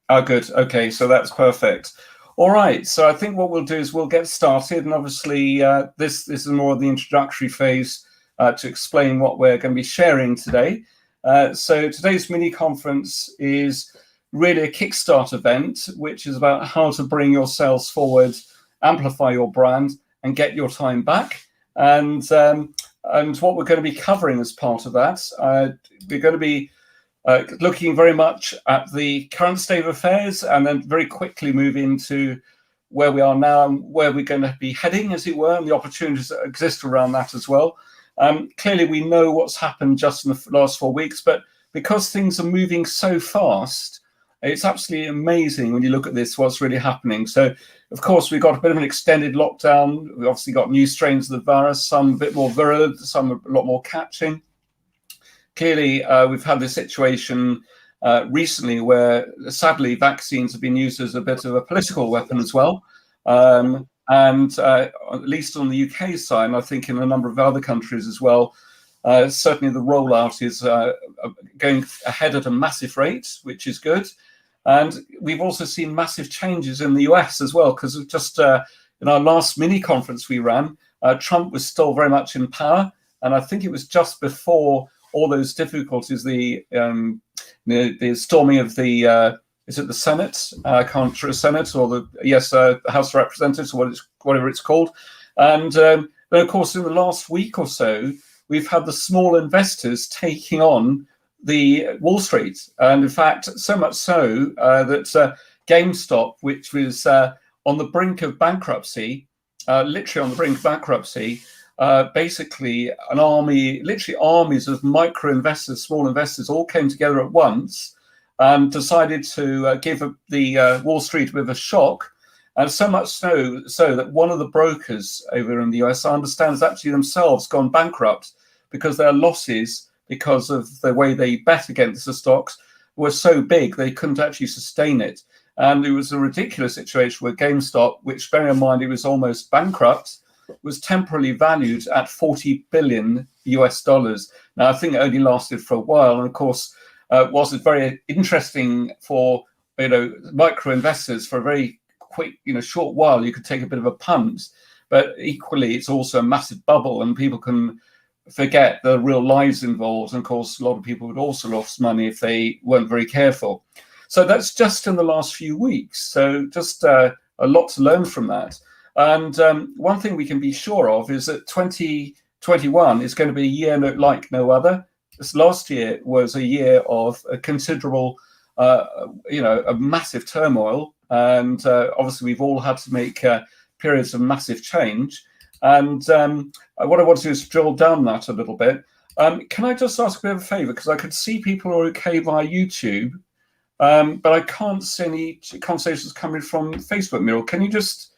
Oh, good. Okay, so that's perfect. All right. So I think what we'll do is we'll get started, and obviously this is more of the introductory phase to explain what we're going to be sharing today. So today's mini conference is really a Kickstart event, which is about how to bring your sales forward, amplify your brand, and get your time back. And what we're going to be covering as part of that, we're going to be looking very much at the current state of affairs, and then very quickly move into where we are now and where we're going to be heading, as it were, and the opportunities that exist around that as well. Clearly, we know what's happened just in the last 4 weeks, but because things are moving so fast, it's absolutely amazing when you look at this, what's really happening. So, of course, we've got a bit of an extended lockdown. We've obviously got new strains of the virus, some a bit more virulent, some a lot more catching. Clearly, we've had this situation recently where, sadly, vaccines have been used as a bit of a political weapon as well. And at least on the UK side, and I think in a number of other countries as well, certainly the rollout is going ahead at a massive rate, which is good. And we've also seen massive changes in the US as well, because just in our last mini conference we ran, Trump was still very much in power. And I think it was just before all those difficulties, the storming of the is it the Senate? I can't remember, Senate or the House of Representatives, or whatever it's called. And but of course, in the last week or so, we've had the small investors taking on the Wall Street, and in fact, so much so that GameStop, which was on the brink of bankruptcy, literally on the brink of bankruptcy. Basically an army, literally armies of micro investors, small investors, all came together at once and decided to give the Wall Street a bit of a shock. And so much so that one of the brokers over in the US, I understand, has actually themselves gone bankrupt because their losses, because of the way they bet against the stocks, were so big they couldn't actually sustain it. And it was a ridiculous situation where GameStop, which, bearing in mind it was almost bankrupt, was temporarily valued at 40 billion US dollars. Now, I think it only lasted for a while, and of course, was it very interesting for micro investors for a very quick, short while. You could take a bit of a punt, but equally, it's also a massive bubble, and people can forget the real lives involved. And of course, a lot of people would also lost money if they weren't very careful. So that's just in the last few weeks. So just a lot to learn from that. And one thing we can be sure of is that 2021 is going to be a year like no other. This last year was a year of a considerable, a massive turmoil. And obviously, we've all had to make periods of massive change. And what I want to do is drill down that a little bit. Can I just ask a bit of a favor? Because I could see people are okay via YouTube, but I can't see any conversations coming from Facebook, Muriel. Can you just...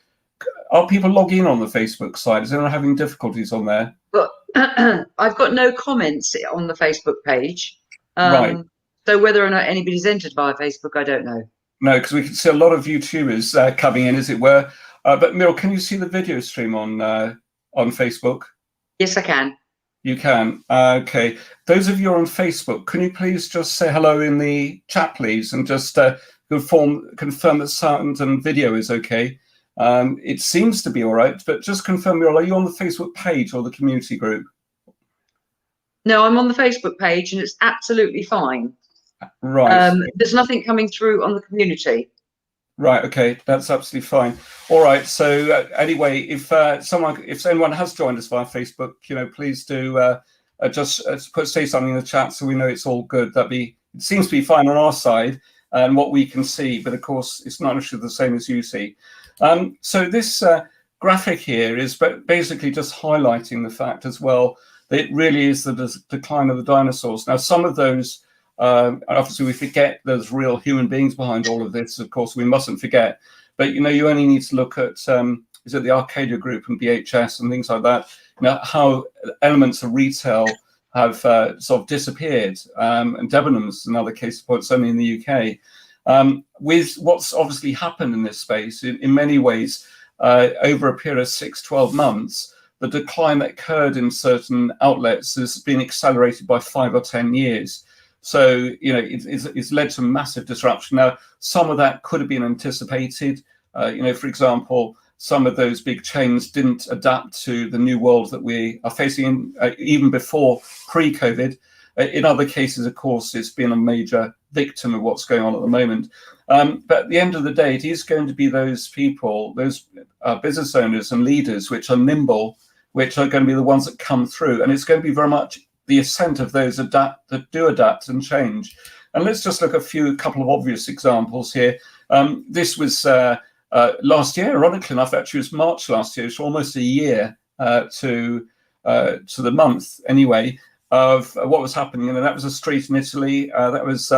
Are people logging in on the Facebook side? Is anyone having difficulties on there? Well, I've got no comments on the Facebook page. Right. So whether or not anybody's entered via Facebook, I don't know. No, because we can see a lot of YouTubers coming in, as it were. But Muriel, can you see the video stream on Facebook? Yes, I can. You can. Okay. Those of you on Facebook, can you please just say hello in the chat, please, and just confirm that sound and video is okay? It seems to be all right, but just confirm, Muriel, are you on the Facebook page or the community group? No, I'm on the Facebook page and it's absolutely fine. Right. There's nothing coming through on the community. Right. Okay, that's absolutely fine. All right. So anyway, if anyone has joined us via Facebook, please do just say something in the chat so we know it's all good. It seems to be fine on our side and what we can see, but of course it's not actually the same as you see. So this graphic here is basically just highlighting the fact as well that it really is the decline of the dinosaurs. Now, some of those, obviously we forget there's real human beings behind all of this. Of course, we mustn't forget. But, you only need to look at, is it the Arcadia Group and BHS and things like that, how elements of retail have sort of disappeared. And Debenhams, another case of point, certainly in the UK. With what's obviously happened in this space, in many ways, over a period of 6-12 months, the decline that occurred in certain outlets has been accelerated by 5 or 10 years. So, it's led to massive disruption. Now, some of that could have been anticipated. For example, some of those big chains didn't adapt to the new world that we are facing even before pre-COVID. In other cases, of course, it's been a major victim of what's going on at the moment. But at the end of the day, it is going to be those people, those business owners and leaders which are nimble, which are going to be the ones that come through. And it's going to be very much the ascent of those that do adapt and change. And let's just look at a couple of obvious examples here. This was last year, ironically enough, actually it was March last year. It's almost a year to the month anyway of what was happening. And that was a street in Italy. That was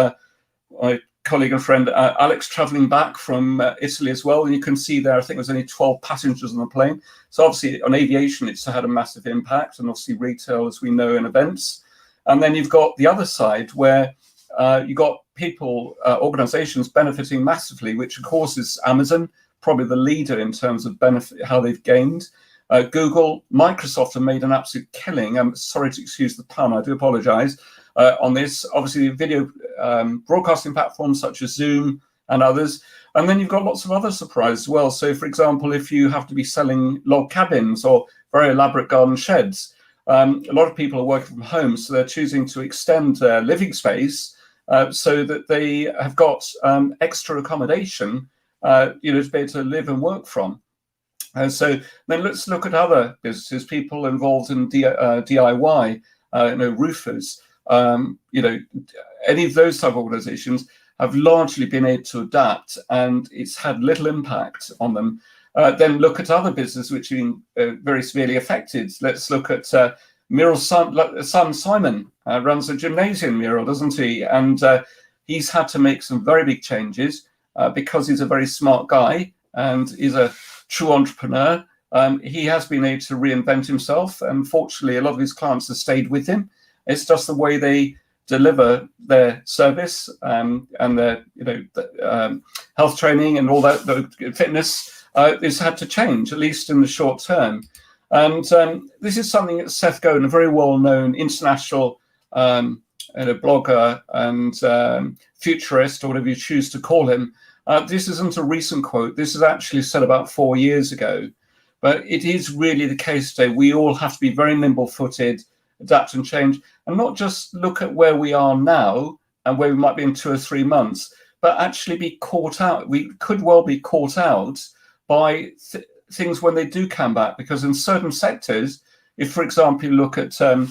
my colleague and friend Alex traveling back from Italy as well. And you can see there, I think there was only 12 passengers on the plane. So obviously on aviation, it's had a massive impact, and obviously retail, as we know, in events. And then you've got the other side where you've got people, organizations benefiting massively, which of course is Amazon, probably the leader in terms of benefit, how they've gained. Google, Microsoft have made an absolute killing. I'm sorry to excuse the pun, I do apologize on this. Obviously, video broadcasting platforms such as Zoom and others. And then you've got lots of other surprises as well. So, for example, if you have to be selling log cabins or very elaborate garden sheds, a lot of people are working from home, so they're choosing to extend their living space so that they have got extra accommodation, to be able to live and work from. So then let's look at other businesses, people involved in DIY, roofers, any of those type of organizations have largely been able to adapt, and it's had little impact on them. Then look at other businesses which have been very severely affected. Let's look at Muriel's son Simon, runs a gymnasium, Muriel, doesn't he? And he's had to make some very big changes because he's a very smart guy and is a true entrepreneur. He has been able to reinvent himself, and fortunately a lot of his clients have stayed with him. It's just the way they deliver their service and their health training and all that, the fitness is had to change, at least in the short term. And this is something that Seth Godin, a very well-known international blogger and futurist, or whatever you choose to call him, this isn't a recent quote. This is actually said about 4 years ago. But it is really the case today. We all have to be very nimble-footed, adapt and change, and not just look at where we are now and where we might be in 2 or 3 months, but actually be caught out. We could well be caught out by things when they do come back, because in certain sectors, if, for example, you look at, I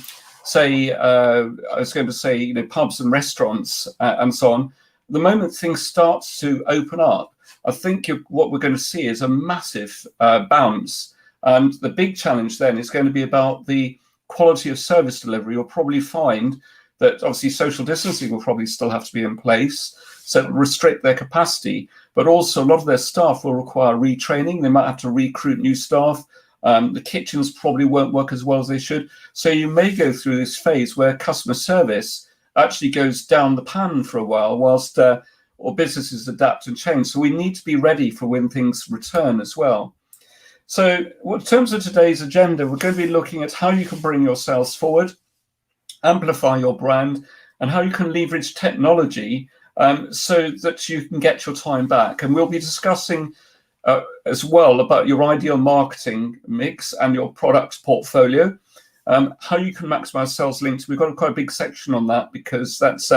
was going to say, pubs and restaurants and so on, the moment things start to open up, I think what we're going to see is a massive bounce. And the big challenge then is going to be about the quality of service delivery. You'll probably find that obviously social distancing will probably still have to be in place, so restrict their capacity, but also a lot of their staff will require retraining. They might have to recruit new staff. The kitchens probably won't work as well as they should. So you may go through this phase where customer service actually goes down the pan for a while whilst or businesses adapt and change. So we need to be ready for when things return as well. So in terms of today's agenda, we're going to be looking at how you can bring your sales forward, amplify your brand, and how you can leverage technology so that you can get your time back. And we'll be discussing as well about your ideal marketing mix and your product portfolio, how you can maximize sales links. We've got quite a big section on that because that's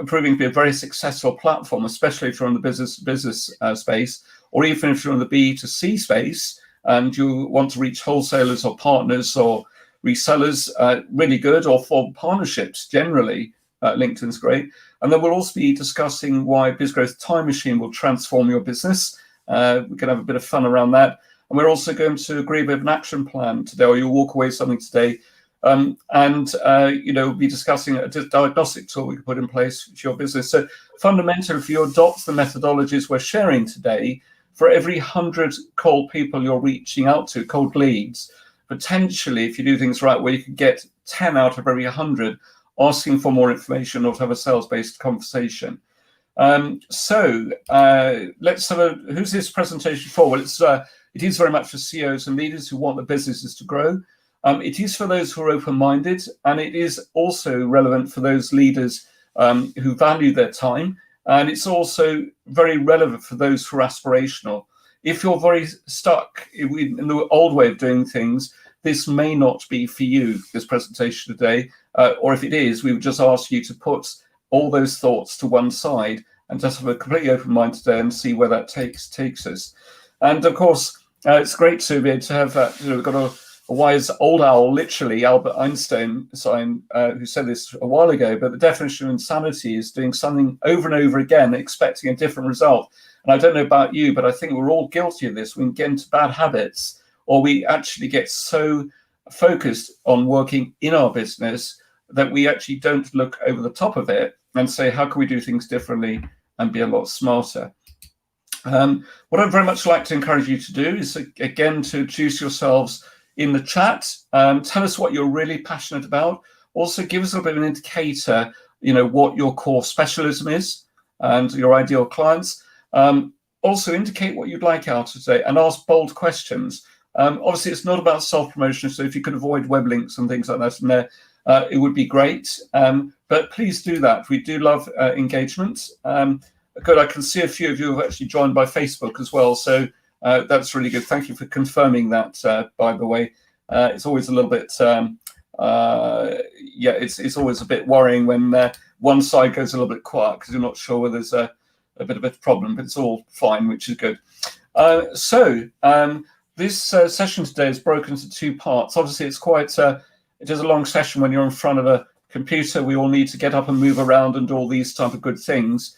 proving to be a very successful platform, especially if you're in the business space, or even if you're in the B2C space and you want to reach wholesalers or partners or resellers, really good, or for partnerships generally, LinkedIn's great. And then we'll also be discussing why Biz-Growth TimeMachine will transform your business. We're going to have a bit of fun around that. And we're also going to agree with an action plan today, or you'll walk away with something today. We'll be discussing a diagnostic tool we can put in place for your business. So fundamentally, if you adopt the methodologies we're sharing today, for every 100 cold people you're reaching out to, cold leads, potentially, if you do things right, where you could get 10 out of every 100 asking for more information or to have a sales-based conversation. Let's have who's this presentation for? Well, it is very much for CEOs and leaders who want their businesses to grow. It is for those who are open-minded, and it is also relevant for those leaders who value their time. And it's also very relevant for those who are aspirational. If you're very stuck in the old way of doing things, this may not be for you, this presentation today. Or if it is, we would just ask you to put all those thoughts to one side and just have a completely open mind today and see where that takes us. And of course, it's great to be able to have that. We've got a wise old owl, literally, Albert Einstein, who said this a while ago, but the definition of insanity is doing something over and over again, expecting a different result. And I don't know about you, but I think we're all guilty of this. We get into bad habits, or we actually get so focused on working in our business that we actually don't look over the top of it and say, how can we do things differently and be a lot smarter? What I'd very much like to encourage you to do is, again, to introduce yourselves in the chat. Tell us what you're really passionate about. Also, give us a bit of an indicator, what your core specialism is and your ideal clients. Also, indicate what you'd like out of today and ask bold questions. Obviously, it's not about self-promotion, so if you could avoid web links and things like that in there, it would be great. But please do that. We do love engagement. Good, I can see a few of you have actually joined by Facebook as well, so that's really good. Thank you for confirming that, by the way. It's always a little bit, it's always a bit worrying when one side goes a little bit quiet because you're not sure whether there's a bit of a problem, but it's all fine, which is good. This session today is broken into two parts. Obviously, it is a long session when you're in front of a computer. We all need to get up and move around and do all these type of good things.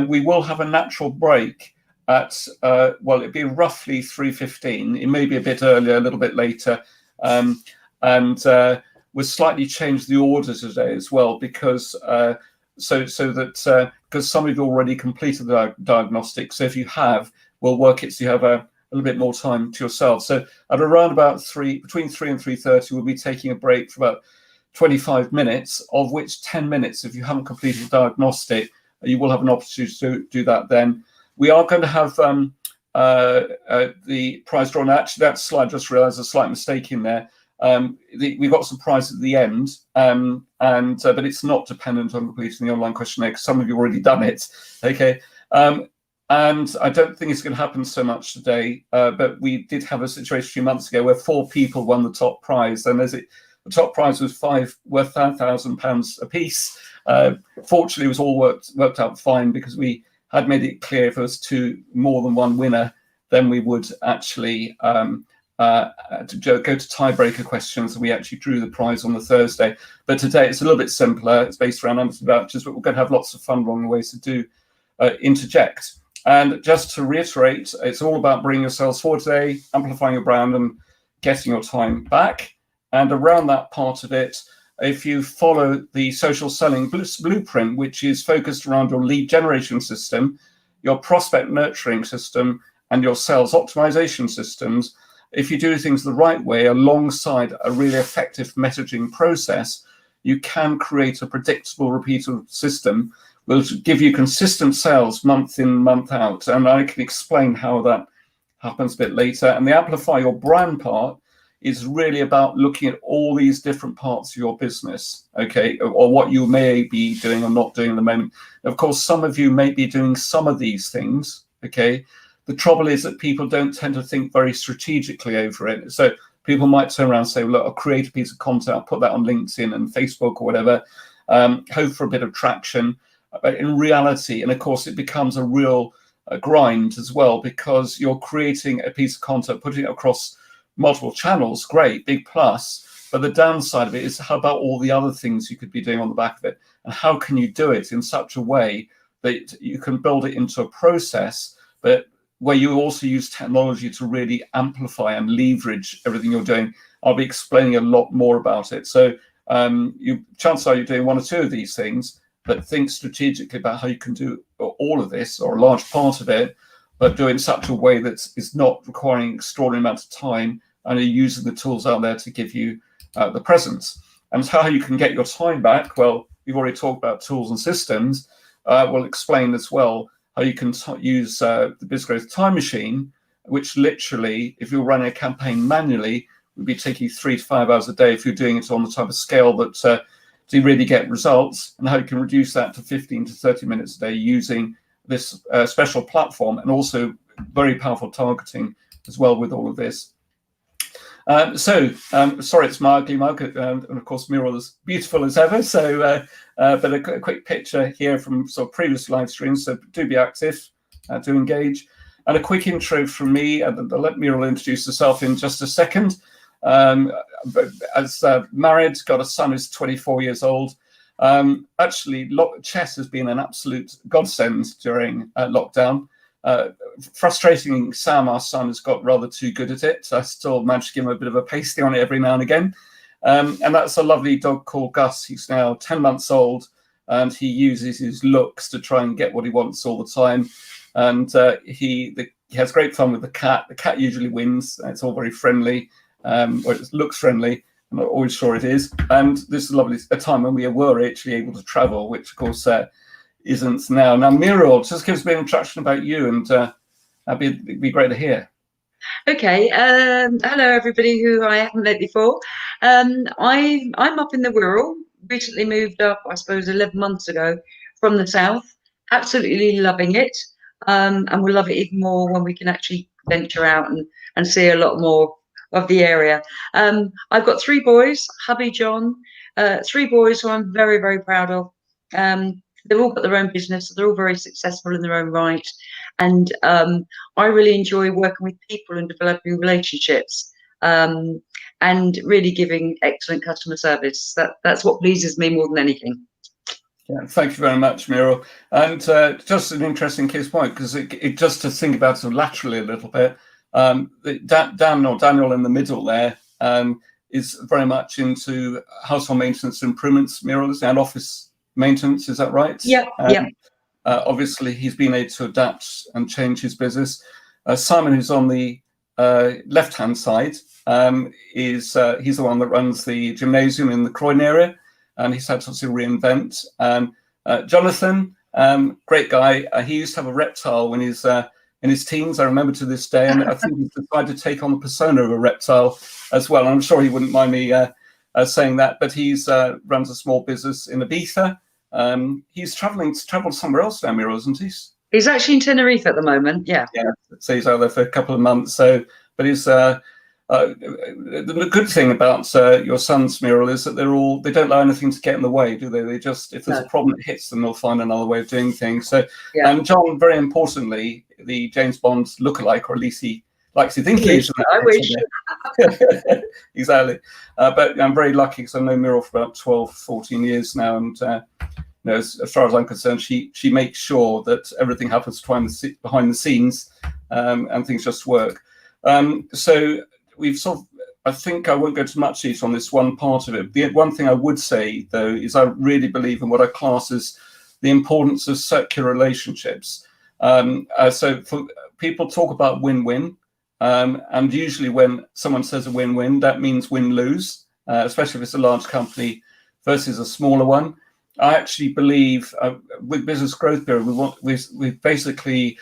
We will have a natural break at, it'd be roughly 3:15. It may be a bit earlier, a little bit later. We'll slightly change the order today as well, because because some of you already completed the diagnostic. So if you have, we'll work it so you have a little bit more time to yourself. So at around about between 3 and 3:30, we'll be taking a break for about 25 minutes, of which 10 minutes, if you haven't completed the diagnostic, you will have an opportunity to do that then. We are going to have the prize drawn. Actually, that slide, just realised a slight mistake in there. We've got some prizes at the end, but it's not dependent on completing the online questionnaire, because some of you have already done it. Okay. And I don't think it's going to happen so much today, but we did have a situation a few months ago where 4 people won the top prize, and the top prize was worth £5,000 a piece. Fortunately, it was all worked out fine, because we had made it clear if there was more than one winner, then we would actually go to tiebreaker questions, and we actually drew the prize on the Thursday. But today it's a little bit simpler. It's based around Amazon vouchers, but we're going to have lots of fun along the way to do interject. And just to reiterate, it's all about bringing yourselves forward today, amplifying your brand, and getting your time back. And around that part of it, if you follow the social selling blueprint, which is focused around your lead generation system, your prospect nurturing system, and your sales optimization systems, if you do things the right way alongside a really effective messaging process, you can create a predictable, repeatable system will give you consistent sales month in, month out. And I can explain how that happens a bit later. And the Amplify Your Brand part is really about looking at all these different parts of your business, okay, or what you may be doing or not doing at the moment. Of course, some of you may be doing some of these things, okay. The trouble is that people don't tend to think very strategically over it. So people might turn around and say, well, look, I'll create a piece of content, I'll put that on LinkedIn and Facebook or whatever, hope for a bit of traction. But in reality, and of course, it becomes a real grind as well, because you're creating a piece of content, putting it across multiple channels, great, big plus. But the downside of it is, how about all the other things you could be doing on the back of it? And how can you do it in such a way that you can build it into a process, but where you also use technology to really amplify and leverage everything you're doing? I'll be explaining a lot more about it. So chances are you're doing one or two of these things, but think strategically about how you can do all of this, or a large part of it, but do it in such a way that is not requiring extraordinary amounts of time, and are using the tools out there to give you the presence. And how you can get your time back, well, we've already talked about tools and systems. We'll explain as well how you can use the Biz-Growth TimeMachine, which literally, if you're running a campaign manually, would be taking 3 to 5 hours a day if you're doing it on the type of scale that to really get results, and how you can reduce that to 15 to 30 minutes a day using this special platform, and also very powerful targeting as well with all of this. Sorry, it's my ugly mug, and of course Muriel is beautiful as ever. So, but a quick picture here from sort of previous live streams. So do be active, do engage, and a quick intro from me. I'll let Muriel introduce herself in just a second. As married, got a son who's 24 years old. Actually, chess has been an absolute godsend during lockdown. Frustrating, Sam, our son, has got rather too good at it. So I still manage to give him a bit of a pasty on it every now and again. And that's a lovely dog called Gus. He's now 10 months old, and he uses his looks to try and get what he wants all the time. And he has great fun with the cat. The cat usually wins. It's all very friendly. Or it looks friendly. I'm not always sure it is. And this is a time when we were actually able to travel, which of course isn't now. Now, Muriel, just give us a bit of introduction about you, and it'd be great to hear. Okay. Hello, everybody who I haven't met before. I'm up in the Wirral. Recently moved up, I suppose, 11 months ago from the south. Absolutely loving it. And we'll love it even more when we can actually venture out and see a lot more of the area. I've got 3 boys, hubby John, 3 boys who I'm very, very proud of. They've all got their own business, so they're all very successful in their own right. And I really enjoy working with people and developing relationships, and really giving excellent customer service. That's what pleases me more than anything. Yeah, thank you very much, Muriel. And just an interesting case point, because it just to think about it laterally a little bit. Daniel in the middle there is very much into household maintenance improvements, Muriel, and office maintenance. Is that right? Yeah. Obviously, he's been able to adapt and change his business. Simon, who's on the left-hand side, he's the one that runs the gymnasium in the Croydon area, and he's had to reinvent. Jonathan, great guy. He used to have a reptile when he's in his teens, I remember to this day, and I think he's decided to take on the persona of a reptile as well. I'm sure he wouldn't mind me saying that, but he's runs a small business in Ibiza. He's traveled somewhere else now, Muriel, isn't he? He's actually in Tenerife at the moment. Yeah. So he's out there for a couple of months. So, but he's the good thing about your sons, Muriel, is that they don't allow anything to get in the way, do they? They just, if there's a problem that hits them, they'll find another way of doing things. So, and John, very importantly, the James Bond lookalike, or at least he likes to think he is. I wish. Exactly. But I'm very lucky because I've known Muriel for about 12, 14 years now, and as far as I'm concerned, she makes sure that everything happens behind the scenes, and things just work. So we've I think I won't go too much detail on this one part of it. The one thing I would say, though, is I really believe in what I class as the importance of circular relationships. So for people talk about win-win, and usually when someone says a win-win, that means win-lose, especially if it's a large company versus a smaller one. I actually believe with Business Growth Bureau, we basically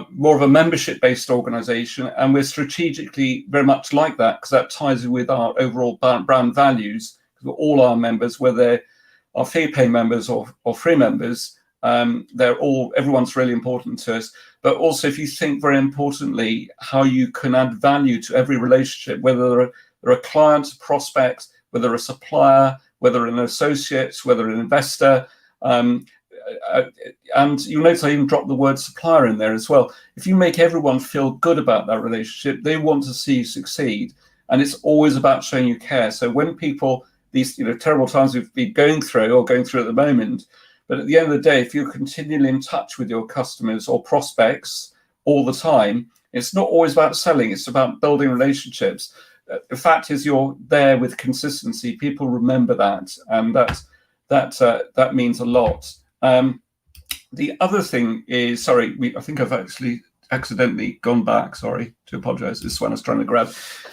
more of a membership-based organization, and we're strategically very much like that, because that ties in with our overall brand values. All our members, whether they are fee-paying members or free members, everyone's really important to us. But also, if you think very importantly how you can add value to every relationship, whether they're a client, a prospect, whether a supplier, whether an associate, whether an investor, and you notice I even dropped the word supplier in there as well. If you make everyone feel good about that relationship, they want to see you succeed, and it's always about showing you care. So when people, these terrible times we've been going through at the moment, but at the end of the day, if you're continually in touch with your customers or prospects all the time, it's not always about selling, it's about building relationships. The fact is, you're there with consistency. People remember that, and that means a lot. The other thing is, sorry, I think I've actually accidentally gone back. Sorry, to apologise. This is one I was trying to grab.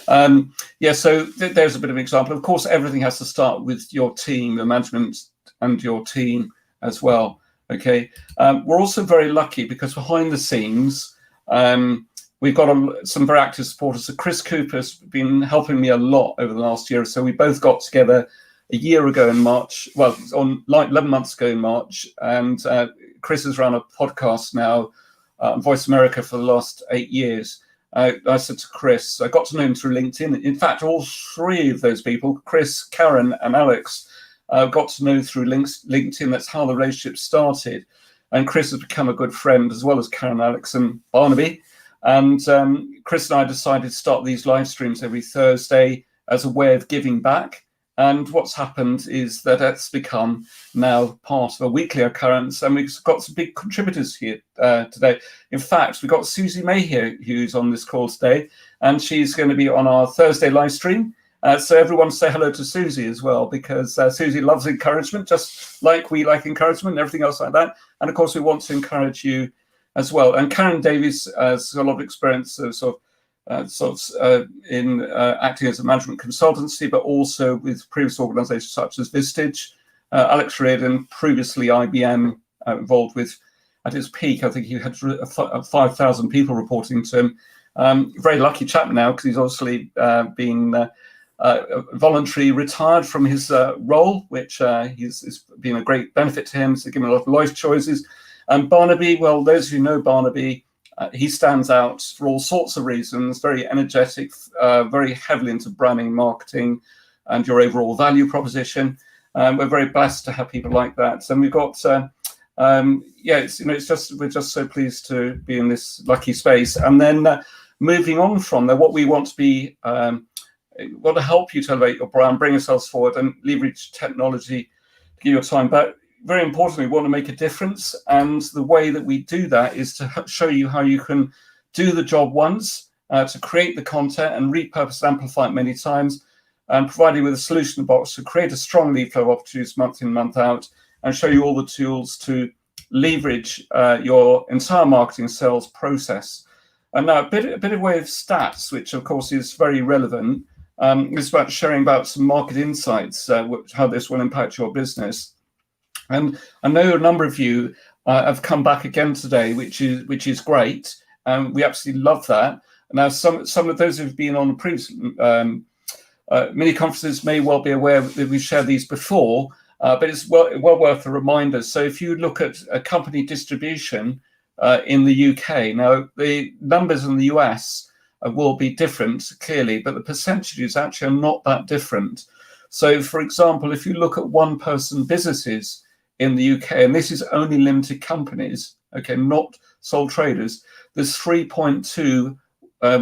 So there's a bit of an example. Of course, everything has to start with your team, the management, and your team as well. Okay, we're also very lucky because behind the scenes, we've got some very active supporters. So Chris Cooper's been helping me a lot over the last year. So we both got together a year ago in March, well, on like 11 months ago in March. And Chris has run a podcast now, Voice America, for the last 8 years. I said to Chris, I got to know him through LinkedIn. In fact, all three of those people, Chris, Karen, and Alex, got to know through LinkedIn. That's how the relationship started. And Chris has become a good friend, as well as Karen, Alex, and Barnaby. And Chris and I decided to start these live streams every Thursday as a way of giving back. And what's happened is that it's become now part of a weekly occurrence, and we've got some big contributors here today. In fact, we've got Susie May here, who's on this call today, and she's going to be on our Thursday live stream. So everyone say hello to Susie as well, because Susie loves encouragement, just like we like encouragement and everything else like that. And of course, we want to encourage you as well. And Karen Davies has a lot of experience of in acting as a management consultancy, but also with previous organizations such as Vistage. Alex Reardon, previously IBM, involved with, at his peak, I think he had 5,000 people reporting to him. Very lucky chap now, because he's obviously been voluntarily retired from his role, which has been a great benefit to him. So given a lot of life choices. And Barnaby, well, those who know Barnaby, he stands out for all sorts of reasons, very energetic, very heavily into branding, marketing, and your overall value proposition. We're very blessed to have people like that. And we've got, it's just, we're just so pleased to be in this lucky space. And then moving on from there, what we want to be, want to help you to elevate your brand, bring yourselves forward, and leverage technology to give your time back. Very importantly, we want to make a difference, and the way that we do that is to show you how you can do the job once, to create the content and repurpose and amplify it many times, and provide you with a solution box to create a strong lead flow of opportunities month in, month out, and show you all the tools to leverage your entire marketing sales process. And now a bit of way of stats, which of course is very relevant. It's about sharing about some market insights, how this will impact your business. And I know a number of you have come back again today, which is great. We absolutely love that. Now, some of those who've been on the previous mini conferences may well be aware that we've shared these before, but it's well worth a reminder. So if you look at a company distribution in the UK, now the numbers in the US will be different, clearly, but the percentages actually are not that different. So, for example, if you look at one-person businesses in the UK, and this is only limited companies, okay, not sole traders, there's 3.2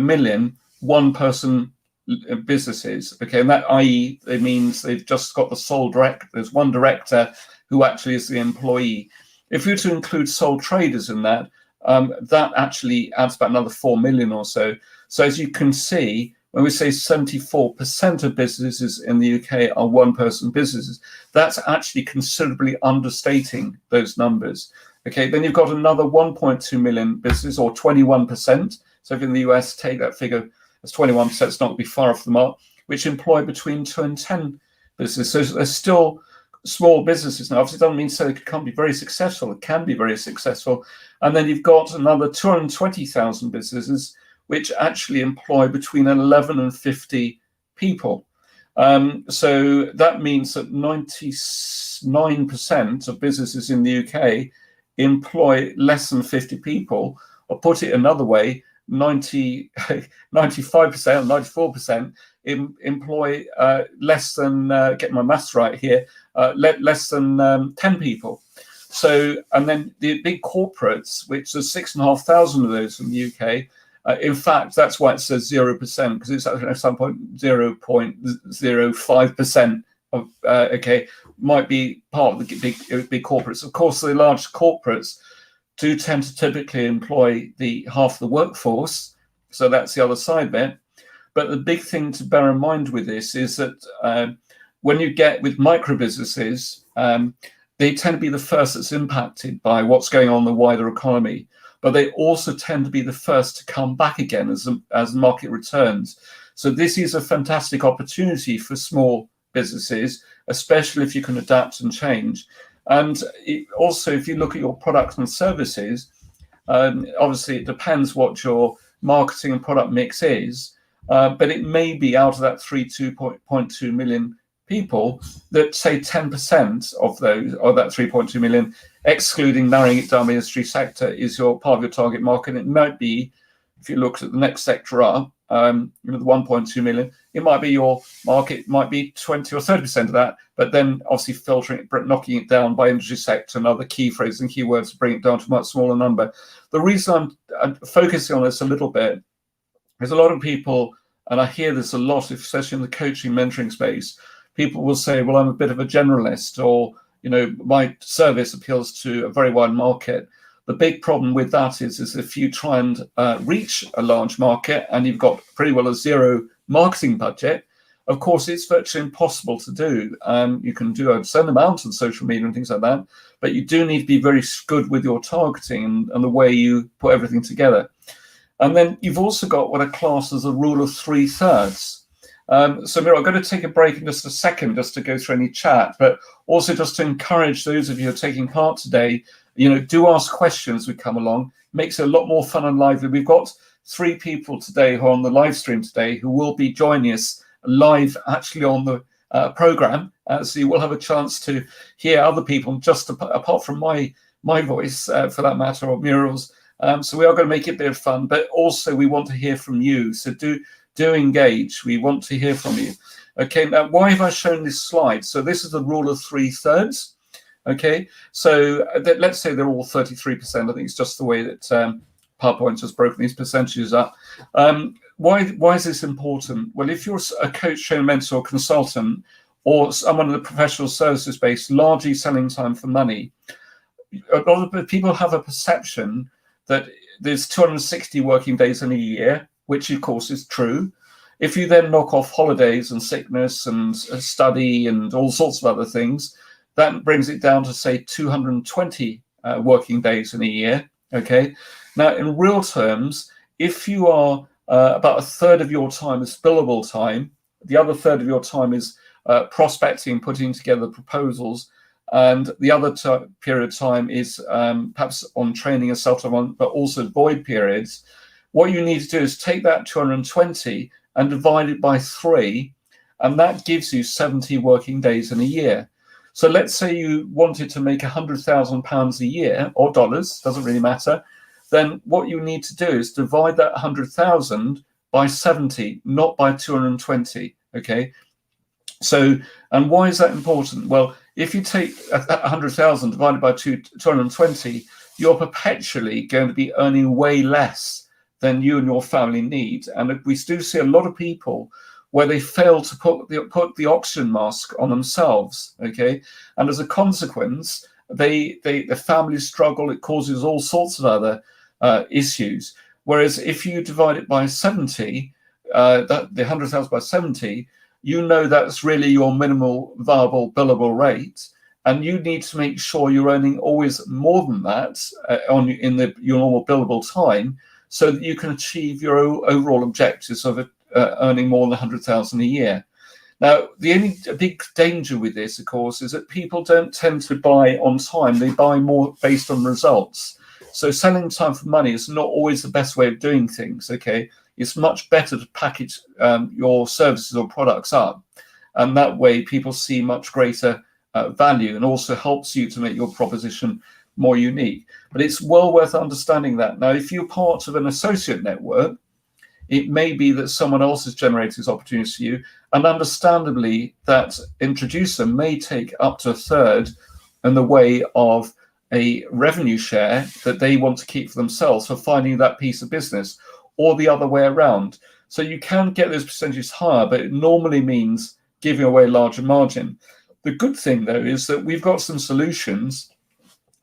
million one-person businesses, okay, and that i.e. it means they've just got the sole director. There's one director who actually is the employee. If you were to include sole traders in that, that actually adds about another 4 million or so. So as you can see, when we say 74% of businesses in the UK are one-person businesses, that's actually considerably understating those numbers. Okay, then you've got another 1.2 million businesses, or 21%. So if in the US, take that figure as 21%, it's not going to be far off the mark, which employ between 2 and 10 businesses. So there's still small businesses now. Obviously, it doesn't mean so it can't be very successful. It can be very successful. And then you've got another 220,000 businesses, which actually employ between 11 and 50 people. So that means that 99% of businesses in the UK employ less than 50 people, or put it another way, 95%, 94% employ less than, get my maths right here, less than 10 people. So, and then the big corporates, which there's 6,500 of those in the UK, in fact, that's why it says 0%, because it's at some point 0.05% of, okay, might be part of the big corporates. Of course, the large corporates do tend to typically employ the half the workforce, so that's the other side of it. But the big thing to bear in mind with this is that when you get with micro businesses, they tend to be the first that's impacted by what's going on in the wider economy. But they also tend to be the first to come back again as the market returns. So this is a fantastic opportunity for small businesses, especially if you can adapt and change. And also, if you look at your products and services, obviously it depends what your marketing and product mix is, but it may be out of that 3.2 million people that say 10% of those, or that 3.2 million, excluding narrowing it down by industry sector, is your part of your target market. It might be, if you look at the next sector up, the 1.2 million, it might be your market, might be 20 or 30% of that, but then obviously filtering it, knocking it down by industry sector and other key phrases and keywords to bring it down to a much smaller number. The reason I'm focusing on this a little bit is a lot of people, and I hear this a lot, especially in the coaching mentoring space, people will say, well, I'm a bit of a generalist, or, my service appeals to a very wide market. The big problem with that is if you try and reach a large market and you've got pretty well a zero marketing budget, of course, it's virtually impossible to do. You can do a certain amount on social media and things like that, but you do need to be very good with your targeting and the way you put everything together. And then you've also got what I class as a rule of 3/3. So Mira, I'm going to take a break in just a second just to go through any chat, but also just to encourage those of you who are taking part today, do ask questions as we come along. Makes it a lot more fun and lively. We've got 3 people today who are on the live stream today who will be joining us live actually on the program. So you will have a chance to hear other people, just apart from my voice for that matter, or Muriel's. So we are going to make it a bit of fun, but also we want to hear from you. So do engage. We want to hear from you. Okay, now why have I shown this slide? So this is the rule of 3/3. Okay, so let's say they're all 33%. I think it's just the way that PowerPoint has broken these percentages up. Why is this important? Well, if you're a coach, trainer, mentor, consultant, or someone in the professional services space, largely selling time for money, a lot of people have a perception that there's 260 working days in a year, which of course is true. If you then knock off holidays and sickness and study and all sorts of other things, that brings it down to, say, 220 working days in a year. Okay. Now, in real terms, if you are about a third of your time is billable time, the other third of your time is prospecting, putting together proposals, and the other period of time is perhaps on training and self-development, but also void periods. What you need to do is take that 220 and divide it by 3, and that gives you 70 working days in a year. So let's say you wanted to make £100,000 a year, or dollars, doesn't really matter. Then what you need to do is divide that 100,000 by 70, not by 220. Okay. So, and why is that important? Well, if you take 100,000 divided by 220, you're perpetually going to be earning way less than you and your family need. And we do see a lot of people where they fail to put the oxygen mask on themselves. Okay. And as a consequence, the families struggle. It causes all sorts of other issues. Whereas if you divide it by 70, the 100,000 by 70, that's really your minimal viable billable rate, and you need to make sure you're earning always more than that your normal billable time, so that you can achieve your overall objectives of earning more than 100,000 a year. Now, the only big danger with this, of course, is that people don't tend to buy on time. They buy more based on results. So selling time for money is not always the best way of doing things. Okay, it's much better to package your services or products up, and that way people see much greater value, and also helps you to make your proposition more unique. But it's well worth understanding that. Now, if you're part of an associate network, it may be that someone else has generated these opportunities for you, and understandably that introducer may take up to a third in the way of a revenue share that they want to keep for themselves for finding that piece of business, or the other way around. So you can get those percentages higher, but it normally means giving away a larger margin. The good thing, though, is that we've got some solutions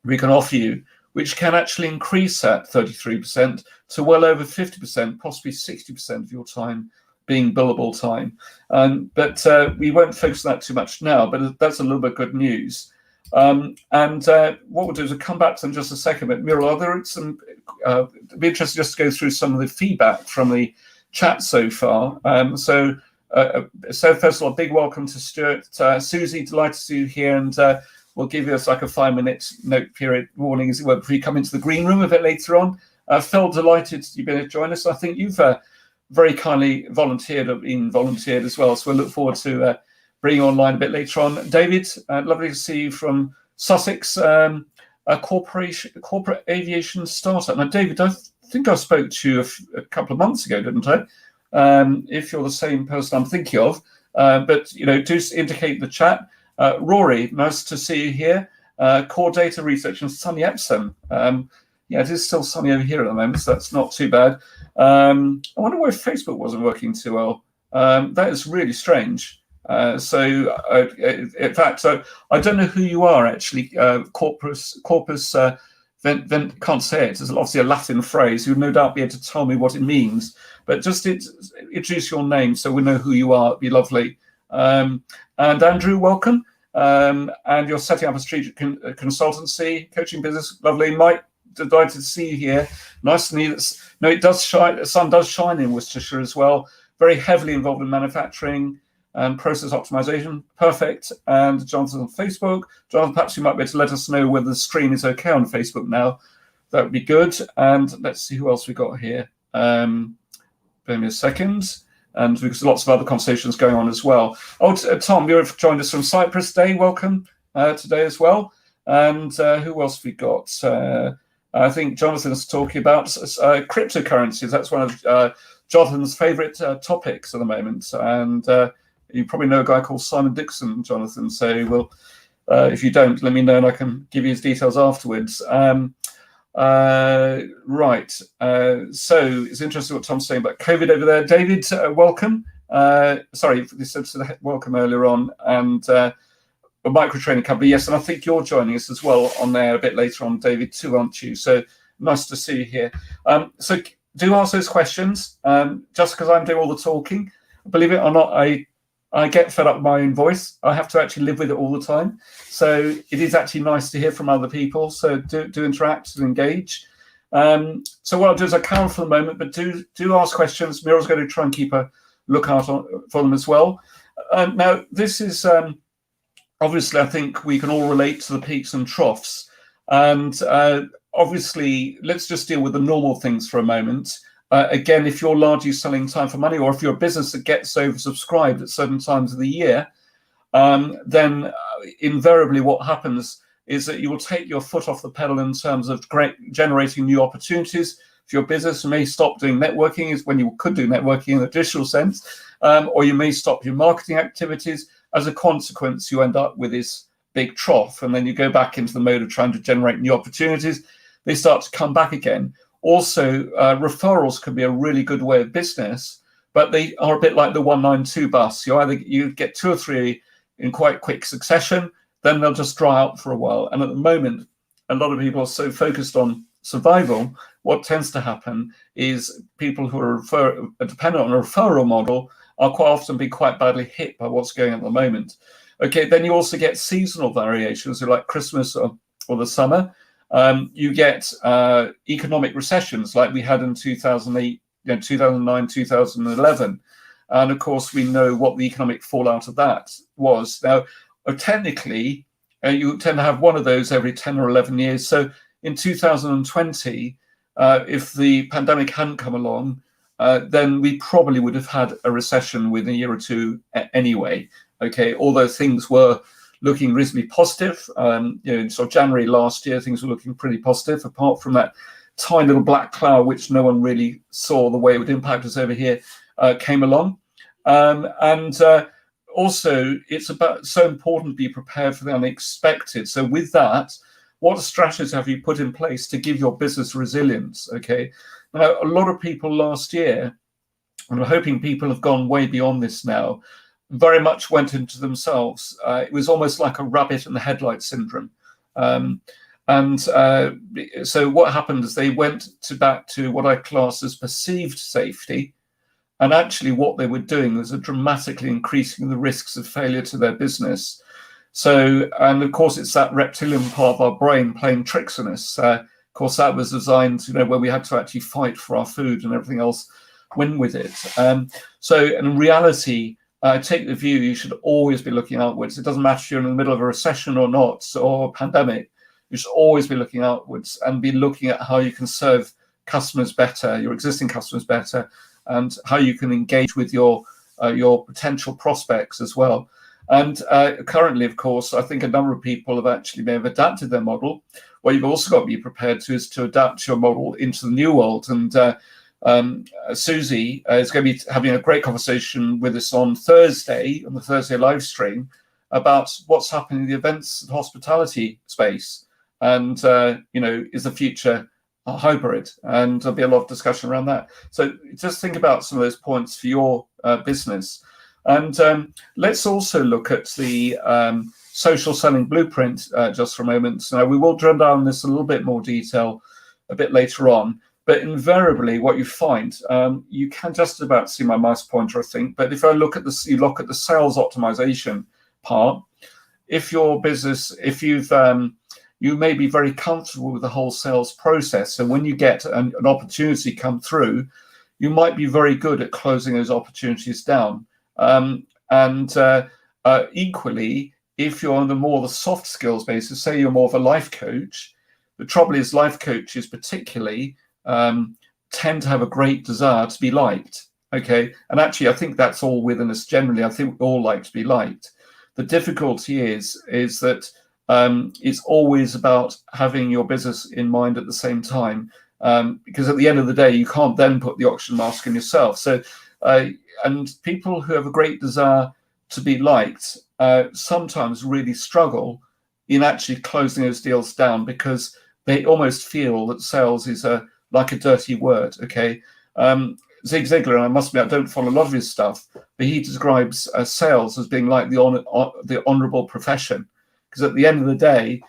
we can offer you which can actually increase that 33% to well over 50%, possibly 60% of your time being billable time. But we won't focus on that too much now, but that's a little bit good news. What we'll do is we'll come back to them in just a second. But Muriel, are there some? It'd be interesting just to go through some of the feedback from the chat so far. So first of all, a big welcome to Stuart, Susie. Delighted to see you here, and we'll give you like a 5-minute note period warning as well before you come into the green room a bit later on. Phil, delighted you've been able to join us. I think you've very kindly volunteered as well, so we'll look forward to bringing you online a bit later on. David, lovely to see you from Sussex, a corporate aviation startup. Now, David, I think I spoke to you a couple of months ago, didn't I? If you're the same person I'm thinking of, but do indicate in the chat. Rory, nice to see you here. Core data research and sunny Epsom. Yeah, it is still sunny over here at the moment, so that's not too bad. I wonder why Facebook wasn't working too well. That is really strange. In fact, I don't know who you are actually. Corpus can't say it. It's obviously a Latin phrase. You'll no doubt be able to tell me what it means. But just introduce your name so we know who you are. It'd be lovely. And Andrew, welcome. And you're setting up a strategic consultancy, coaching business. Lovely. Mike, delighted to see you here. Nice to meet you. No, it does shine. The sun does shine in Worcestershire as well. Very heavily involved in manufacturing and process optimization. Perfect. And Jonathan on Facebook. Jonathan, perhaps you might be able to let us know whether the stream is okay on Facebook now. That would be good. And let's see who else we got here. Give me a second. And because lots of other conversations going on as well. Oh, Tom, you've joined us from Cyprus Day. Welcome today as well. And who else we got? I think Jonathan's talking about cryptocurrencies. That's one of Jonathan's favourite topics at the moment. And you probably know a guy called Simon Dixon, Jonathan. So if you don't, let me know and I can give you his details afterwards. Right. So it's interesting what Tom's saying about COVID over there. David, welcome. Sorry, this said welcome earlier on. And a micro-training company, yes, and I think you're joining us as well on there a bit later on, David, too, aren't you? So nice to see you here. So do ask those questions. Just because I'm doing all the talking, believe it or not, I get fed up with my own voice. I have to actually live with it all the time. So it is actually nice to hear from other people. So do interact and engage. So what I'll do is I can for the moment, but do ask questions. Muriel's going to try and keep a lookout for them as well. Now, this is... obviously, I think we can all relate to the peaks and troughs. And obviously, let's just deal with the normal things for a moment. Again, if you're largely selling time for money, or if you're a business that gets oversubscribed at certain times of the year, then invariably what happens is that you will take your foot off the pedal in terms of generating new opportunities. For your business, you may stop doing networking, is when you could do networking in a traditional sense, or you may stop your marketing activities. As a consequence, you end up with this big trough, and then you go back into the mode of trying to generate new opportunities. They start to come back again. Also, referrals can be a really good way of business, but they are a bit like the 192 bus. You get 2 or 3 in quite quick succession, then they'll just dry out for a while. And at the moment, a lot of people are so focused on survival. What tends to happen is people who are dependent on a referral model are quite often be quite badly hit by what's going on at the moment. Okay, then you also get seasonal variations, like Christmas or the summer. You get economic recessions like we had in 2008, 2009, 2011. And of course, we know what the economic fallout of that was. Now, technically, you tend to have one of those every 10 or 11 years. So in 2020, if the pandemic hadn't come along, then we probably would have had a recession within a year or two anyway. Okay, although things were looking reasonably positive. So January last year, things were looking pretty positive, apart from that tiny little black cloud, which no one really saw the way it would impact us over here, came along. Also, it's so important to be prepared for the unexpected. So with that, what strategies have you put in place to give your business resilience? Okay. Now, a lot of people last year, and I'm hoping people have gone way beyond this now, very much went into themselves. It was almost like a rabbit in the headlight syndrome. So what happened is they went back to what I class as perceived safety. And actually what they were doing was dramatically increasing the risks of failure to their business. So, and of course, it's that reptilian part of our brain playing tricks on us. Of course, that was designed, where we had to actually fight for our food and everything else, win with it. So in reality, take the view you should always be looking outwards. It doesn't matter if you're in the middle of a recession or not, or a pandemic. You should always be looking outwards and be looking at how you can serve customers better, your existing customers better, and how you can engage with your potential prospects as well. And currently, of course, I think a number of people may have adapted their model. What you've also got to be prepared to is to adapt your model into the new world. And Susie is going to be having a great conversation with us on the Thursday live stream, about what's happening in the events and hospitality space. And, is the future hybrid? And there'll be a lot of discussion around that. So just think about some of those points for your business. And let's also look at the social selling blueprint just for a moment. Now, we will drill down this a little bit more detail a bit later on. But invariably, what you find, you can just about see my mouse pointer, I think. But if I look at this, you look at the sales optimization part. If your business, you may be very comfortable with the whole sales process. So when you get an opportunity come through, you might be very good at closing those opportunities down. Equally, if you're on the soft skills basis, say you're more of a life coach, the trouble is life coaches particularly tend to have a great desire to be liked. Okay, and actually I think that's all within us generally. I think we all like to be liked. The difficulty is that it's always about having your business in mind at the same time, because at the end of the day, you can't then put the oxygen mask on yourself. So, and people who have a great desire to be liked sometimes really struggle in actually closing those deals down, because they almost feel that sales is like a dirty word. Okay, Zig Ziglar, and I must admit I don't follow a lot of his stuff, but he describes sales as being like the honourable profession. Because at the end of the day,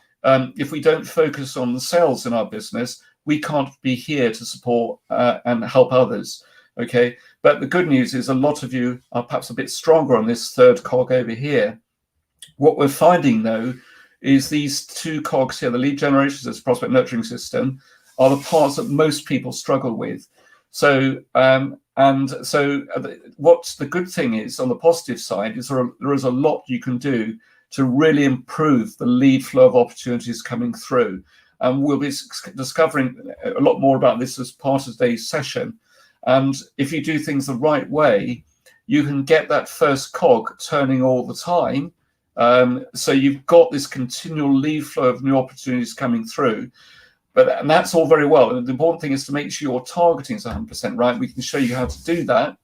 if we don't focus on the sales in our business, we can't be here to support and help others. Okay, but the good news is a lot of you are perhaps a bit stronger on this third cog over here. What we're finding though is these two cogs here, the lead generation system, prospect nurturing system, are the parts that most people struggle with. So what's the good thing is, on the positive side, is there is a lot you can do to really improve the lead flow of opportunities coming through. And we'll be discovering a lot more about this as part of today's session. And if you do things the right way, you can get that first cog turning all the time. So you've got this continual lead flow of new opportunities coming through. And that's all very well. And the important thing is to make sure your targeting is 100% right. We can show you how to do that.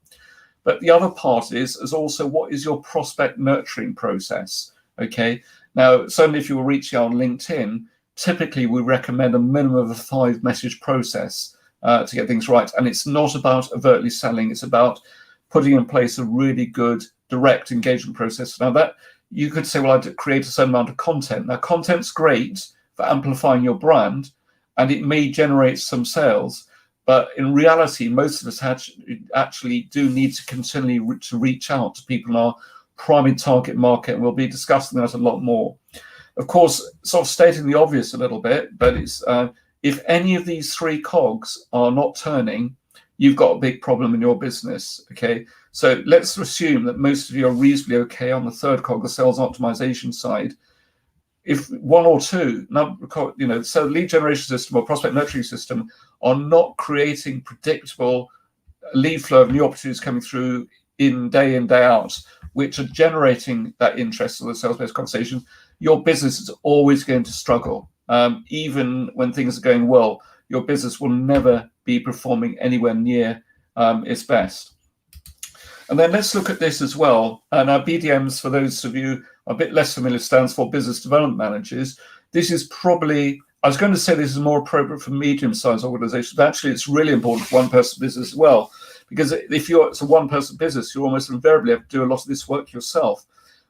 But the other part is also, what is your prospect nurturing process? Okay. Now, certainly if you were reaching out on LinkedIn, typically we recommend a minimum of a 5-message process to get things right. And it's not about overtly selling. It's about putting in place a really good direct engagement process. Now, that you could say, well, I'd create a certain amount of content. Now, content's great for amplifying your brand, and it may generate some sales. But in reality, most of us actually do need to continually reach out to people in our primary target market, and we'll be discussing that a lot more. Of course, sort of stating the obvious a little bit, but it's if any of these 3 cogs are not turning, you've got a big problem in your business. Okay, so let's assume that most of you are reasonably okay on the third cog, the sales optimization side. If 1 or 2, so lead generation system or prospect nurturing system are not creating predictable lead flow of new opportunities coming through in, day out, which are generating that interest in the sales-based conversation, your business is always going to struggle. Even when things are going well, your business will never be performing anywhere near its best. And then let's look at this as well. And our BDMs, for those of you a bit less familiar, stands for Business Development Managers. This is probably, I was going to say this is more appropriate for medium-sized organizations, but actually it's really important for one-person business as well. Because if it's a one-person business, you almost invariably have to do a lot of this work yourself.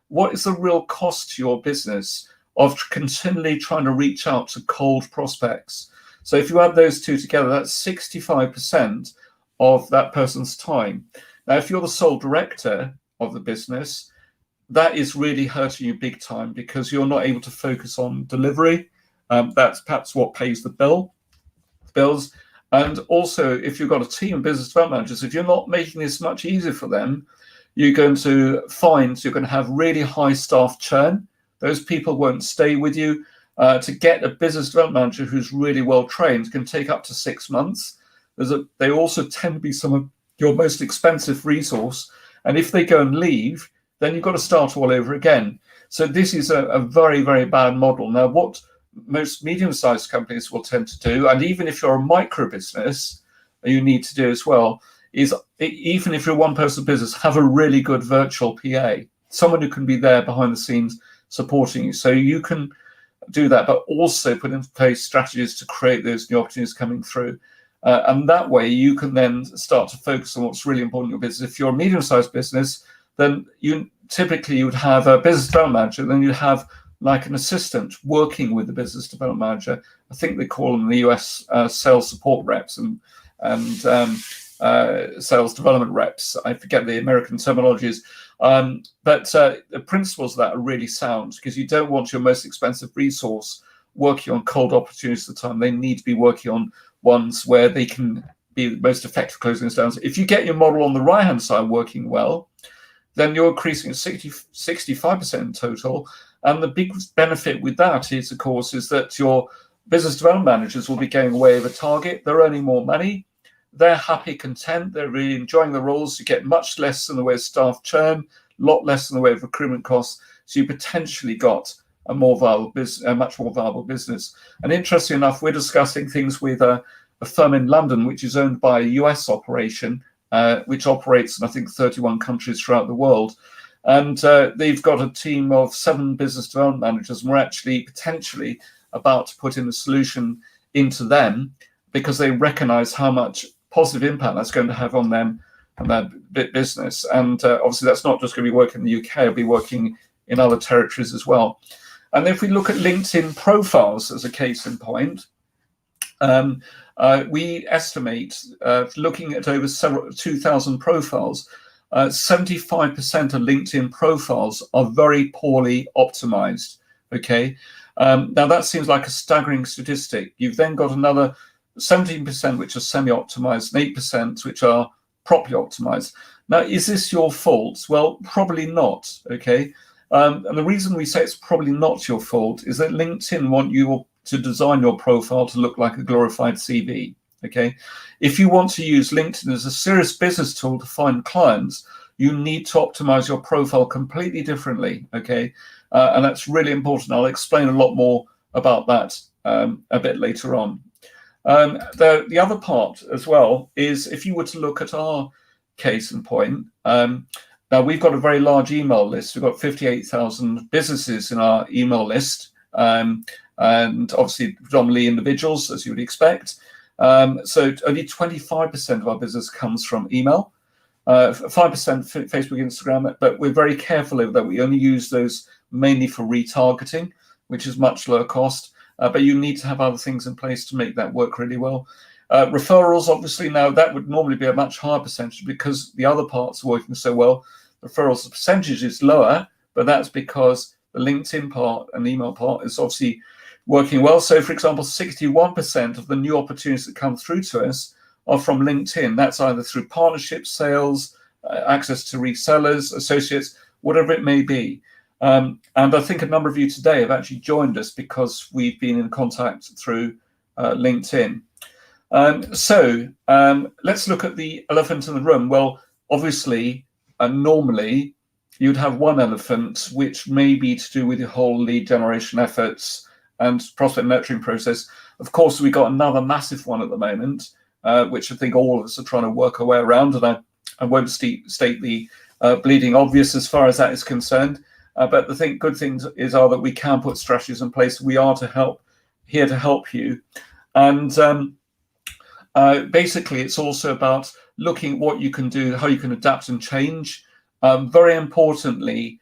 What is the real cost to your business of continually trying to reach out to cold prospects? So if you add those two together, that's 65% of that person's time. Now, if you're the sole director of the business, that is really hurting you big time, because you're not able to focus on delivery. That's perhaps what pays the bills. And also, if you've got a team of business development managers, if you're not making this much easier for them, you're going to find you're going to have really high staff churn. Those people won't stay with you. To get a business development manager who's really well trained can take up to 6 months. they also tend to be some of your most expensive resource. And if they go and leave, then you've got to start all over again. So this is a very, very bad model. Now, what most medium-sized companies will tend to do, and even if you're a micro business, you need to do as well, is even if you're a one-person business, have a really good virtual PA, someone who can be there behind the scenes supporting you. So you can do that, but also put in place strategies to create those new opportunities coming through. And that way you can then start to focus on what's really important in your business. If you're a medium-sized business, then you would have a business development manager, then you'd have like an assistant working with the business development manager. I think they call them in the US sales support reps and sales development reps. I forget the American terminologies. But the principles of that are really sound, because you don't want your most expensive resource working on cold opportunities at the time. They need to be working on ones where they can be the most effective closing down. So if you get your model on the right-hand side working well, then you're increasing 65% in total. And the big benefit with that is, of course, is that your business development managers will be going way over target. They're earning more money. They're happy, content. They're really enjoying the roles. You get much less in the way of staff churn, a lot less in the way of recruitment costs. So you potentially got a more viable business, a much more viable business. And interestingly enough, we're discussing things with a firm in London, which is owned by a US operation, which operates in, I think, 31 countries throughout the world. And they've got a team of 7 business development managers, and we're actually potentially about to put in a solution into them, because they recognize how much positive impact that's going to have on them and their business. And obviously that's not just going to be working in the UK, it'll be working in other territories as well. And if we look at LinkedIn profiles as a case in point, we estimate, looking at over 2,000 profiles, 75% of LinkedIn profiles are very poorly optimized. Okay, now that seems like a staggering statistic. You've then got another 17% which are semi-optimized and 8% which are properly optimized. Now, is this your fault? Well, probably not. Okay, and the reason we say it's probably not your fault is that LinkedIn want you to design your profile to look like a glorified CV. Okay, if you want to use LinkedIn as a serious business tool to find clients, you need to optimize your profile completely differently. Okay, and that's really important. I'll explain a lot more about that a bit later on. The other part as well is, if you were to look at our case in point, now we've got a very large email list. We've got 58,000 businesses in our email list, and obviously predominantly individuals, as you would expect. So only 25% of our business comes from email, 5% Facebook, Instagram, but we're very careful over that. We only use those mainly for retargeting, which is much lower cost. But you need to have other things in place to make that work really well. Referrals, obviously, now that would normally be a much higher percentage, because the other parts are working so well. Referrals, the percentage is lower, but that's because the LinkedIn part and the email part is obviously working well. So, for example, 61% of the new opportunities that come through to us are from LinkedIn. That's either through partnerships, sales, access to resellers, associates, whatever it may be. And I think a number of you today have actually joined us because we've been in contact through LinkedIn. So let's look at the elephant in the room. Well, obviously, normally you'd have one elephant, which may be to do with your whole lead generation efforts and prospect nurturing process. Of course, we've got another massive one at the moment, which I think all of us are trying to work our way around. And I won't state the bleeding obvious as far as that is concerned. But the good things are that we can put strategies in place. We are here to help you. And basically, it's also about looking at what you can do, how you can adapt and change. Very importantly,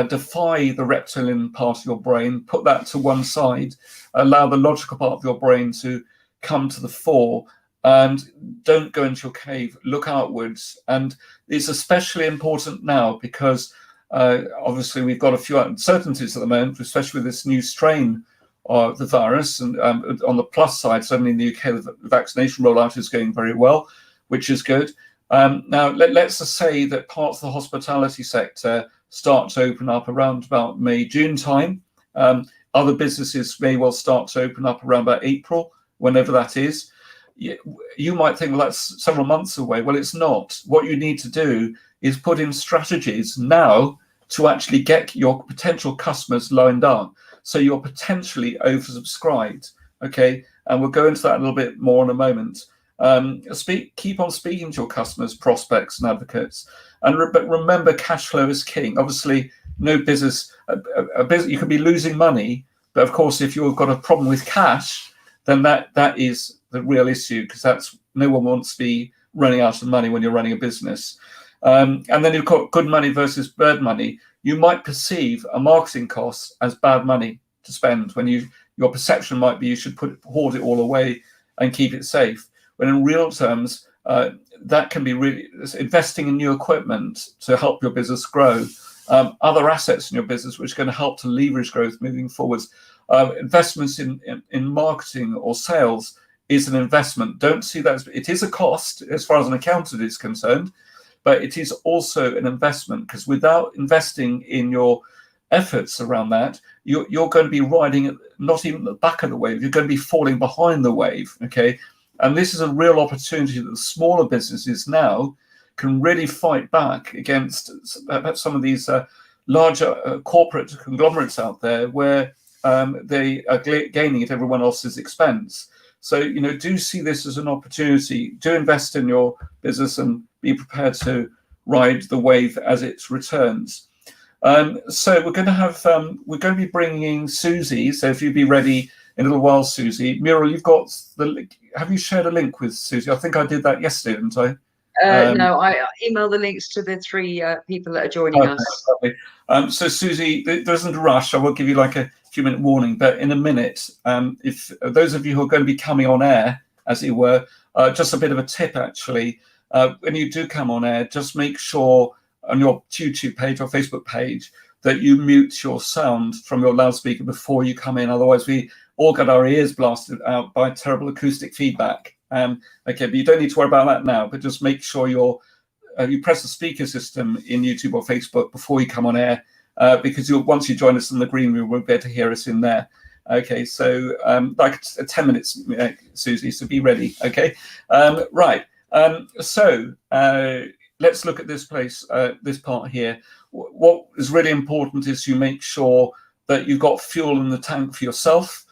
defy the reptilian part of your brain, put that to one side, allow the logical part of your brain to come to the fore, and don't go into your cave, look outwards. And it's especially important now because obviously we've got a few uncertainties at the moment, especially with this new strain of the virus. And on the plus side, certainly in the UK, the vaccination rollout is going very well, which is good. Now, let's just say that parts of the hospitality sector start to open up around about May, June time. Other businesses may well start to open up around about April, whenever that is. you might think, well, that's several months away. Well, it's not. What you need to do is put in strategies now to actually get your potential customers lined up, so you're potentially oversubscribed. Okay, and we'll go into that a little bit more in a moment. Keep on speaking to your customers, prospects, and advocates, but remember, cash flow is king. Obviously, no business, a business, you could be losing money, but of course, if you've got a problem with cash, then that is the real issue, because that's, no one wants to be running out of money when you're running a business. And then you've got good money versus bad money. You might perceive a marketing cost as bad money to spend, when your perception might be you should hoard it all away and keep it safe. When in real terms, that can be really investing in new equipment to help your business grow, other assets in your business which are going to help to leverage growth moving forwards. Investments in marketing or sales is an investment. Don't see that it is a cost as far as an accountant is concerned, but it is also an investment, because without investing in your efforts around that, you're going to be riding not even the back of the wave, you're going to be falling behind the wave. Okay, and this is a real opportunity that the smaller businesses now can really fight back against some of these larger corporate conglomerates out there, where they are gaining at everyone else's expense. So, do see this as an opportunity. Do invest in your business and be prepared to ride the wave as it returns. So we're going to be bringing Susie. So if you'd be ready in a little while, Susie. Muriel, you've got have you shared a link with Susie? I think I did that yesterday, didn't I? No, I emailed the links to the 3 people that are joining us. So Susie, there isn't a rush. I will give you like a few-minute warning, but in a minute, if those of you who are going to be coming on air, as it were, just a bit of a tip actually, when you do come on air, just make sure on your YouTube page or Facebook page that you mute your sound from your loudspeaker before you come in. Otherwise, we all get our ears blasted out by terrible acoustic feedback. Okay, but you don't need to worry about that now, but just make sure you press the speaker system in YouTube or Facebook before you come on air, because once you join us in the green room, we'll be able to hear us in there. Okay, so like 10 minutes, Susie, so be ready. Okay, right. So let's look at this part here. What is really important is you make sure that you've got fuel in the tank for yourself.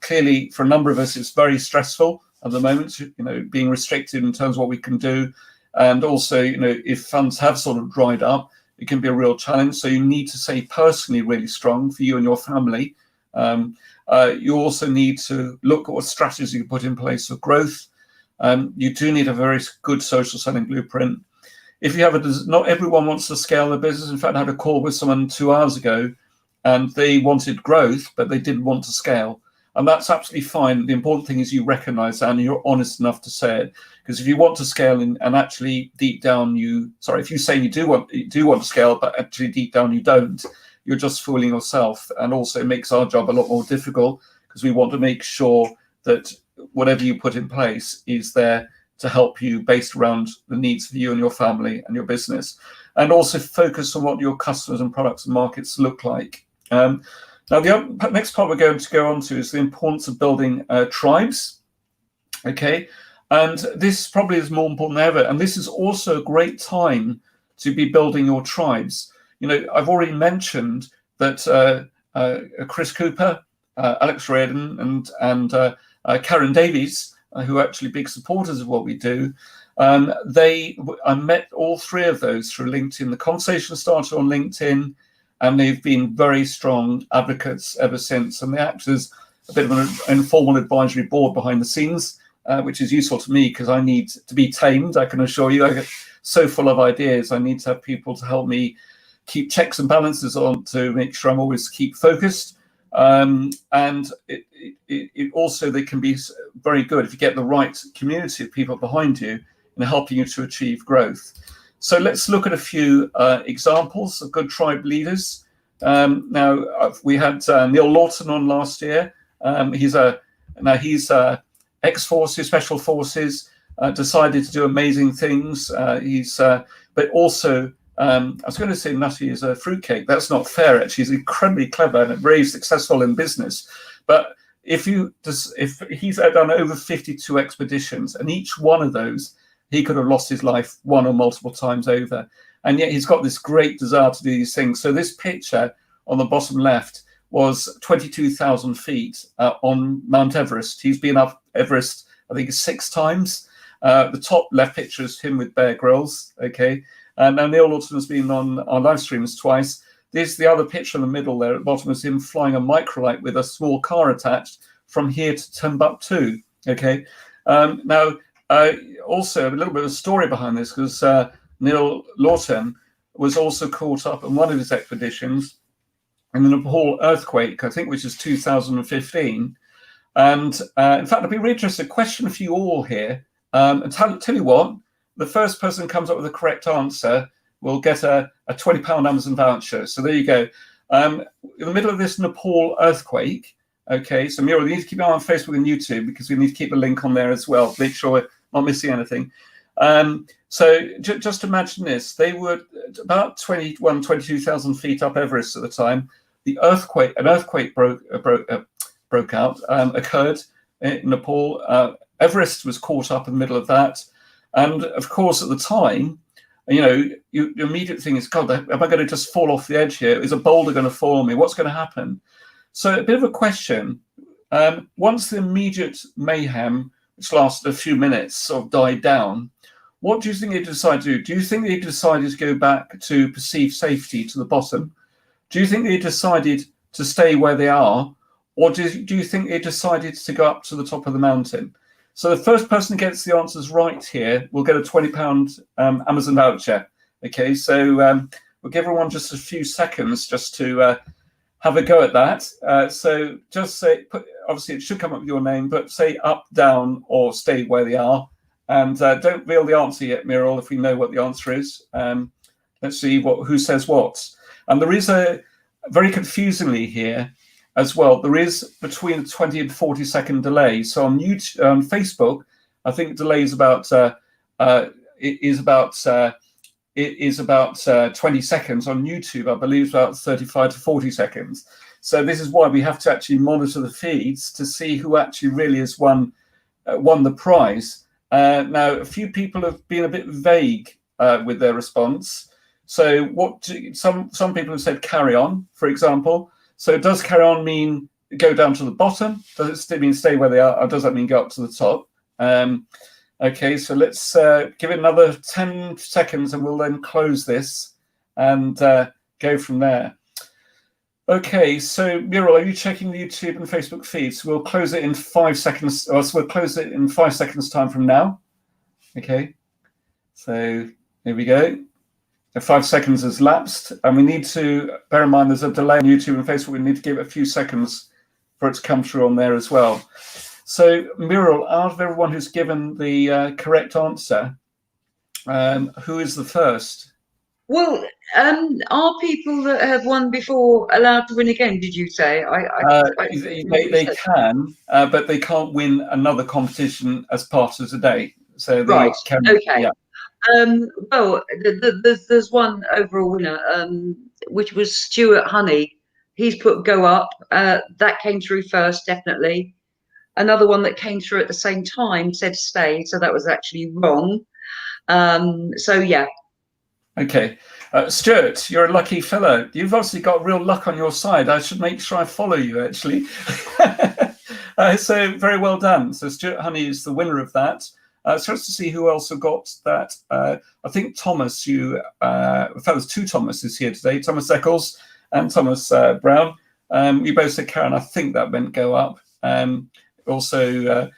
Clearly for a number of us, it's very stressful at the moment, being restricted in terms of what we can do. And also, if funds have sort of dried up, it can be a real challenge. So you need to stay personally really strong for you and your family. You also need to look at what strategies you can put in place for growth. You do need a very good social selling blueprint. If you have not everyone wants to scale their business. In fact, I had a call with someone 2 hours ago, and they wanted growth, but they didn't want to scale. And that's absolutely fine. The important thing is you recognize that and you're honest enough to say it. Because if you want to scale and actually deep down if you say you do want to scale, but actually deep down you don't, you're just fooling yourself. And also it makes our job a lot more difficult, because we want to make sure that whatever you put in place is there to help you based around the needs of you and your family and your business. And also focus on what your customers and products and markets look like. Now, the next part we're going to go on to is the importance of building tribes. Okay, and this probably is more important than ever. And this is also a great time to be building your tribes. I've already mentioned that Chris Cooper, Alex Reardon, and Karen Davies, who are actually big supporters of what we do. I met all 3 of those through LinkedIn. The conversation started on LinkedIn, and they've been very strong advocates ever since. And they act as a bit of an informal advisory board behind the scenes, which is useful to me because I need to be tamed. I can assure you, I get so full of ideas. I need to have people to help me keep checks and balances on to make sure I'm always keep focused. And it also, they can be very good if you get the right community of people behind you in helping you to achieve growth. So let's look at a few examples of good tribe leaders. Now we had Neil Lawton on last year. He's ex-forces, special forces, decided to do amazing things. But also, I was going to say Nutty is a fruitcake. That's not fair, actually. He's incredibly clever and very successful in business. But if he's done over 52 expeditions, and each one of those he could have lost his life one or multiple times over, and yet he's got this great desire to do these things. So this picture on the bottom left was 22,000 feet on Mount Everest. He's been up Everest, I think, 6 times. The top left picture is him with Bear Grylls. Okay, now Neil Lawton has been on our live streams twice. There's the other picture in the middle there at the bottom is him flying a microlight with a small car attached from here to Timbuktu. Okay, now also a little bit of a story behind this, because Neil Lawton was also caught up in one of his expeditions in the Nepal earthquake, I think, which is 2015. And in fact, I'd be really interested to question for you all here. And tell you what, the first person who comes up with the correct answer will get a £20 Amazon voucher. So there you go. In the middle of this Nepal earthquake, okay, so Muriel, you need to keep an eye on Facebook and YouTube, because we need to keep a link on there as well. Make sure we're not missing anything. So just imagine this. They were about 22,000 feet up Everest at the time. An earthquake broke out, occurred in Nepal. Everest was caught up in the middle of that. And of course, at the time, you know, your immediate thing is, God, am I going to just fall off the edge here? Is a boulder going to fall on me? What's going to happen? So a bit of a question. Once the immediate mayhem, which lasted a few minutes, sort of died down, what do you think they decided to do? Do you think they decided to go back to perceived safety to the bottom? Do you think they decided to stay where they are? Or do you think they decided to go up to the top of the mountain? So the first person who gets the answers right here will get a £20 Amazon voucher. Okay, so we'll give everyone just a few seconds just to have a go at that. So just say, obviously it should come up with your name, but say up, down, or stay where they are. And don't reveal the answer yet, Muriel, if we know what the answer is. Let's see who says what. And there is very confusingly here as well, there is between a 20 and 40 second delay. So on YouTube, on Facebook, I think delay is about 20 seconds. On YouTube, I believe it's about 35 to 40 seconds. So this is why we have to actually monitor the feeds to see who actually really has won the prize. Now, a few people have been a bit vague with their response. So some people have said carry on, for example. So does carry on mean go down to the bottom? Does it still mean stay where they are? Or does that mean go up to the top? Okay, so let's give it another 10 seconds and we'll then close this and go from there. Okay, so Muriel, are you checking the YouTube and Facebook feeds? We'll close it in 5 seconds. So we'll close it in 5 seconds time from now. Okay, so here we go. 5 seconds has lapsed, and we need to bear in mind there's a delay on YouTube and Facebook. We need to give it a few seconds for it to come through on there as well. So, Muriel, out of everyone who's given the correct answer, who is the first? Well, are people that have won before allowed to win again, did you say? They can, but they can't win another competition as part of today. So they right, can, okay. Yeah. Well, there's one overall winner, which was Stuart Honey. He's put go up. That came through first, definitely. Another one that came through at the same time said stay, so that was actually wrong. So yeah. Okay. Stuart, you're a lucky fellow. You've obviously got real luck on your side. I should make sure I follow you, actually. So very well done. So Stuart Honey is the winner of that. So let's see who else have got that. I think Thomas, in fact, there's 2 Thomases here today, Thomas Eccles and Thomas Brown. You both said Karen, I think that meant go up. Also,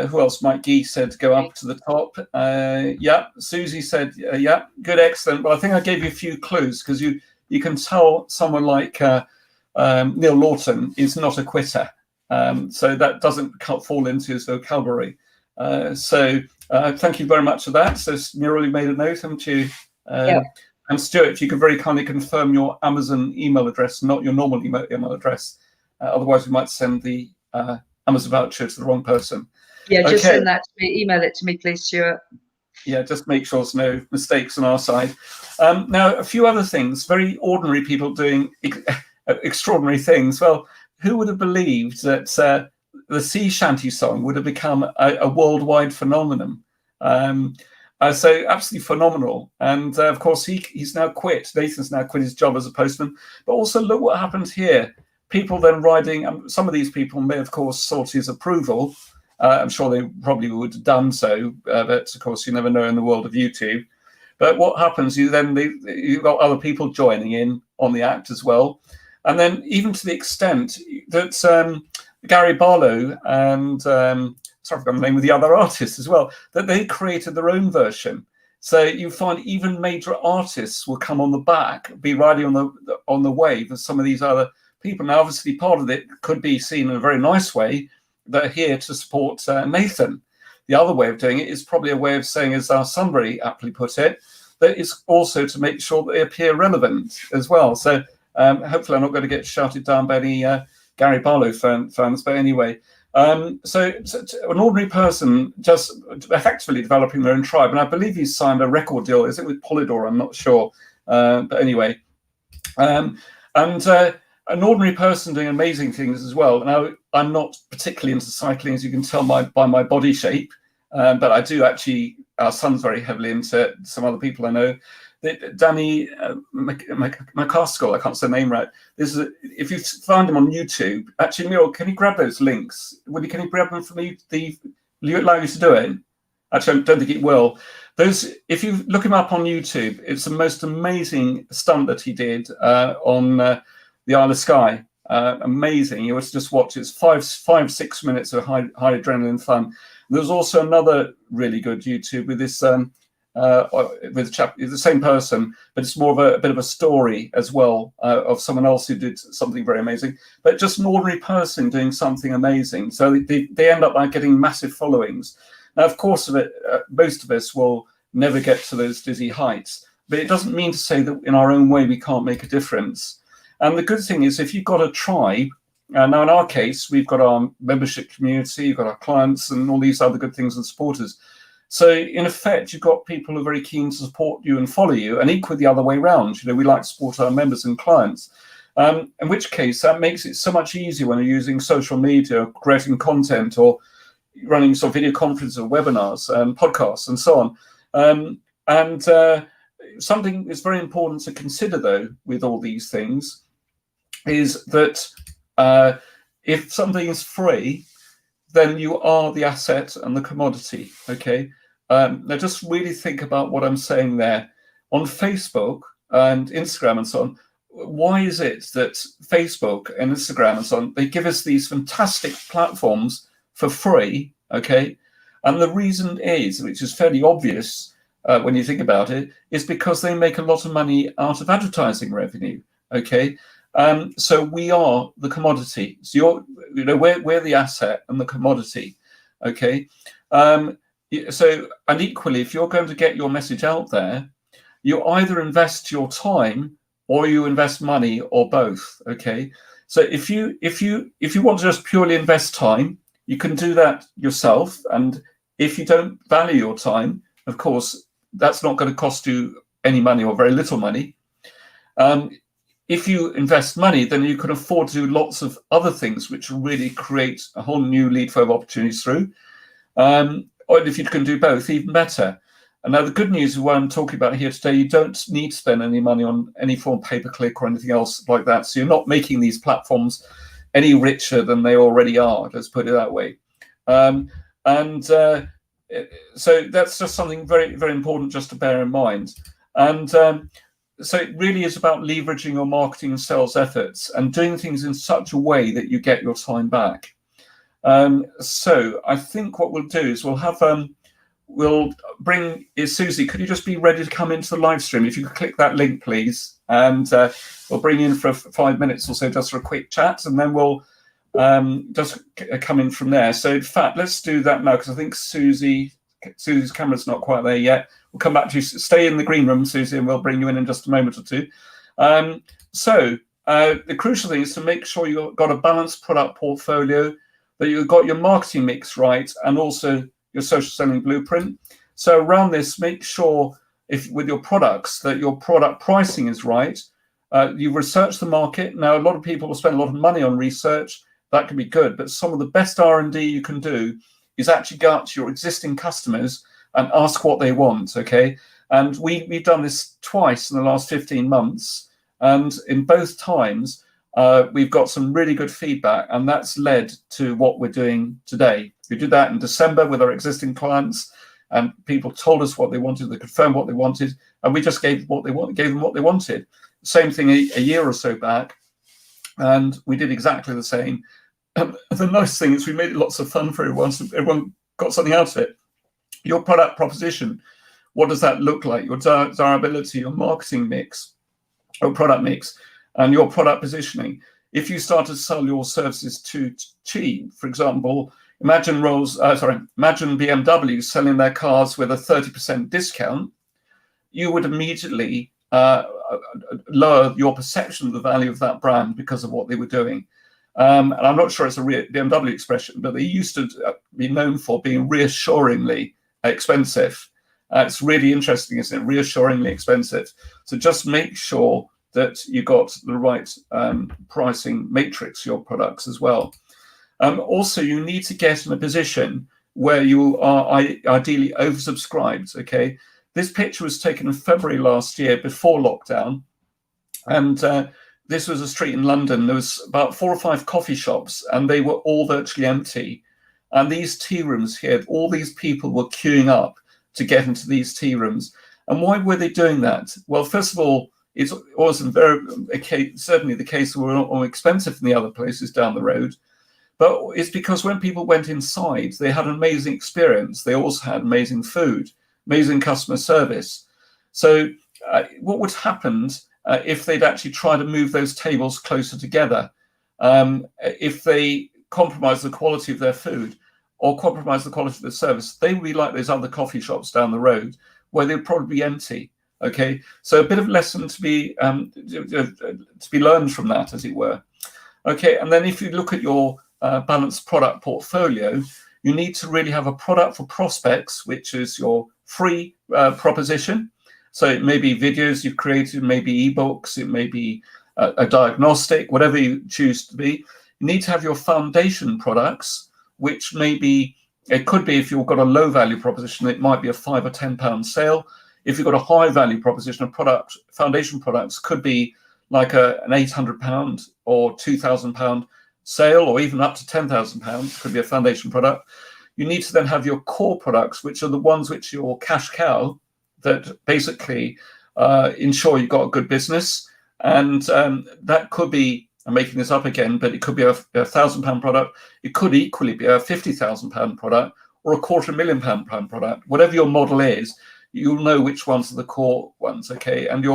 who else? Mike Gee said go up to the top. Yeah, Susie said, yeah, good, excellent. Well, I think I gave you a few clues, because you can tell someone like Neil Lawton is not a quitter. So that doesn't fall into his vocabulary. So thank you very much for that. So Muriel, you made a note, haven't you? Yeah. And Stuart, if you could very kindly confirm your Amazon email address, not your normal email address. Otherwise, we might send the Amazon voucher to the wrong person. Yeah, just send that to me. Email it to me, please, Stuart. Yeah, just make sure there's no mistakes on our side. Now, a few other things. Very ordinary people doing extraordinary things. Well, who would have believed that the sea shanty song would have become a worldwide phenomenon? So absolutely phenomenal. And of course, he's now quit. Nathan's now quit his job as a postman. But also look what happened here. People then riding, some of these people may, of course, sought his approval. I'm sure they probably would have done so. But of course, you never know in the world of YouTube. But what happens, you've got other people joining in on the act as well. And then even to the extent that Gary Barlow and sorry, I've forgotten the name of the other artists as well, that they created their own version. So you find even major artists will come on the back, be riding on the wave of some of these other people. Now, obviously, part of it could be seen in a very nice way. They're here to support Nathan. The other way of doing it is probably a way of saying, as our son very aptly put it, that it's also to make sure that they appear relevant as well. So hopefully I'm not going to get shouted down by any Gary Barlow fans, but anyway. So an ordinary person just effectively developing their own tribe. And I believe he's signed a record deal. Is it with Polydor? I'm not sure. But anyway. And an ordinary person doing amazing things as well. Now, I'm not particularly into cycling, as you can tell by my body shape. But I do actually, our son's very heavily into it. Some other people I know. Danny McCaskill, I can't say the name right. If you find him on YouTube, actually, Neil, can you grab those links? Can you grab them for me? Will you allow you to do it? Actually, I don't think it will. If you look him up on YouTube, it's the most amazing stunt that he did on the Isle of Skye. Amazing. You was just watch. It's 5-6 minutes of high adrenaline fun. There's also another really good YouTube with this with a chap, the same person, but it's more of a bit of a story as well of someone else who did something very amazing, but just an ordinary person doing something amazing. So they end up by getting massive followings. Now, of course, most of us will never get to those dizzy heights, but it doesn't mean to say that in our own way we can't make a difference. And the good thing is, if you've got a tribe, now in our case, we've got our membership community, you've got our clients and all these other good things and supporters. So in effect, you've got people who are very keen to support you and follow you, and equally the other way around. We like to support our members and clients. In which case, that makes it so much easier when you're using social media, creating content, or running sort of video conferences or webinars and podcasts and so on. Something that's very important to consider, though, with all these things, is that if something is free, then you are the asset and the commodity, okay? Now just really think about what I'm saying there. On Facebook and Instagram and so on, why is it that Facebook and Instagram and so on, they give us these fantastic platforms for free, okay? And the reason is, which is fairly obvious when you think about it, is because they make a lot of money out of advertising revenue, okay? So we are the commodity. So we're the asset and the commodity, okay? And equally, if you're going to get your message out there, you either invest your time or you invest money, or both, okay? So if you want to just purely invest time, you can do that yourself. And if you don't value your time, of course, that's not going to cost you any money or very little money. If you invest money, then you can afford to do lots of other things, which will really create a whole new lead flow of opportunities through. Or if you can do both, even better. And now the good news of what I'm talking about here today, you don't need to spend any money on any form of pay-per-click or anything else like that. So you're not making these platforms any richer than they already are, let's put it that way. So that's just something very, very important just to bear in mind. And so it really is about leveraging your marketing and sales efforts and doing things in such a way that you get your time back. So I think what we'll do is we'll bring Susie. Could you just be ready to come into the live stream? If you could click that link, please. And we'll bring you in for 5 minutes or so just for a quick chat, and then we'll just come in from there. So in fact, let's do that now, because I think Susie's camera's not quite there yet. We'll come back to you. Stay in the green room, Susie, and we'll bring you in just a moment or two. The crucial thing is to make sure you've got a balanced product portfolio, that you've got your marketing mix right, and also your social selling blueprint. So around this, make sure with your products that your product pricing is right, You research the market. Now, a lot of people will spend a lot of money on research. That can be good, but some of the best R&D you can do is actually go out to your existing customers and ask what they want, okay? And we've done this twice in the last 15 months, and in both times, we've got some really good feedback, and that's led to what we're doing today. We did that in December with our existing clients, and people told us what they wanted, they confirmed what they wanted, and we just gave them what they wanted. Same thing a year or so back, and we did exactly the same. The nice thing is we made it lots of fun for everyone, so everyone got something out of it. Your product proposition, what does that look like? Your desirability, your marketing mix, or product mix, and your product positioning. If you start to sell your services too cheap, for example, imagine BMW selling their cars with a 30% discount, you would immediately lower your perception of the value of that brand because of what they were doing. And I'm not sure it's a real BMW expression, but they used to be known for being reassuringly expensive. It's really interesting, isn't it? Reassuringly expensive. So just make sure that you got the right pricing matrix for your products as well. Also, you need to get in a position where you are ideally oversubscribed, okay? This picture was taken in February last year before lockdown, and this was a street in London. There was about 4 or 5 coffee shops, and they were all virtually empty. And these tea rooms here, all these people were queuing up to get into these tea rooms. And why were they doing that? Well, first of all, it wasn't certainly the case that were more expensive than the other places down the road. But it's because when people went inside, they had an amazing experience. They also had amazing food, amazing customer service. So what would happen if they'd actually try to move those tables closer together, if they compromise the quality of their food or compromise the quality of the service, they would be like those other coffee shops down the road where they'd probably be empty. Okay, so a bit of lesson to be learned from that, as it were. Okay, and then if you look at your balanced product portfolio, you need to really have a product for prospects, which is your free proposition. So it may be videos you've created, it may be ebooks, it may be a diagnostic, whatever you choose to be. You need to have your foundation products, which may be, it could be if you've got a low value proposition, it might be a £5 or £10 sale. If you've got a high value proposition, a product, foundation products could be like an £800 or £2,000 sale, or even up to £10,000 could be a foundation product. You need to then have your core products, which are the ones which are your cash cow, that basically ensure you've got a good business. And that could be, I'm making this up again, but it could be a £1,000 product. It could equally be a £50,000 product or a £250,000 product. Whatever your model is, you'll know which ones are the core ones, okay? And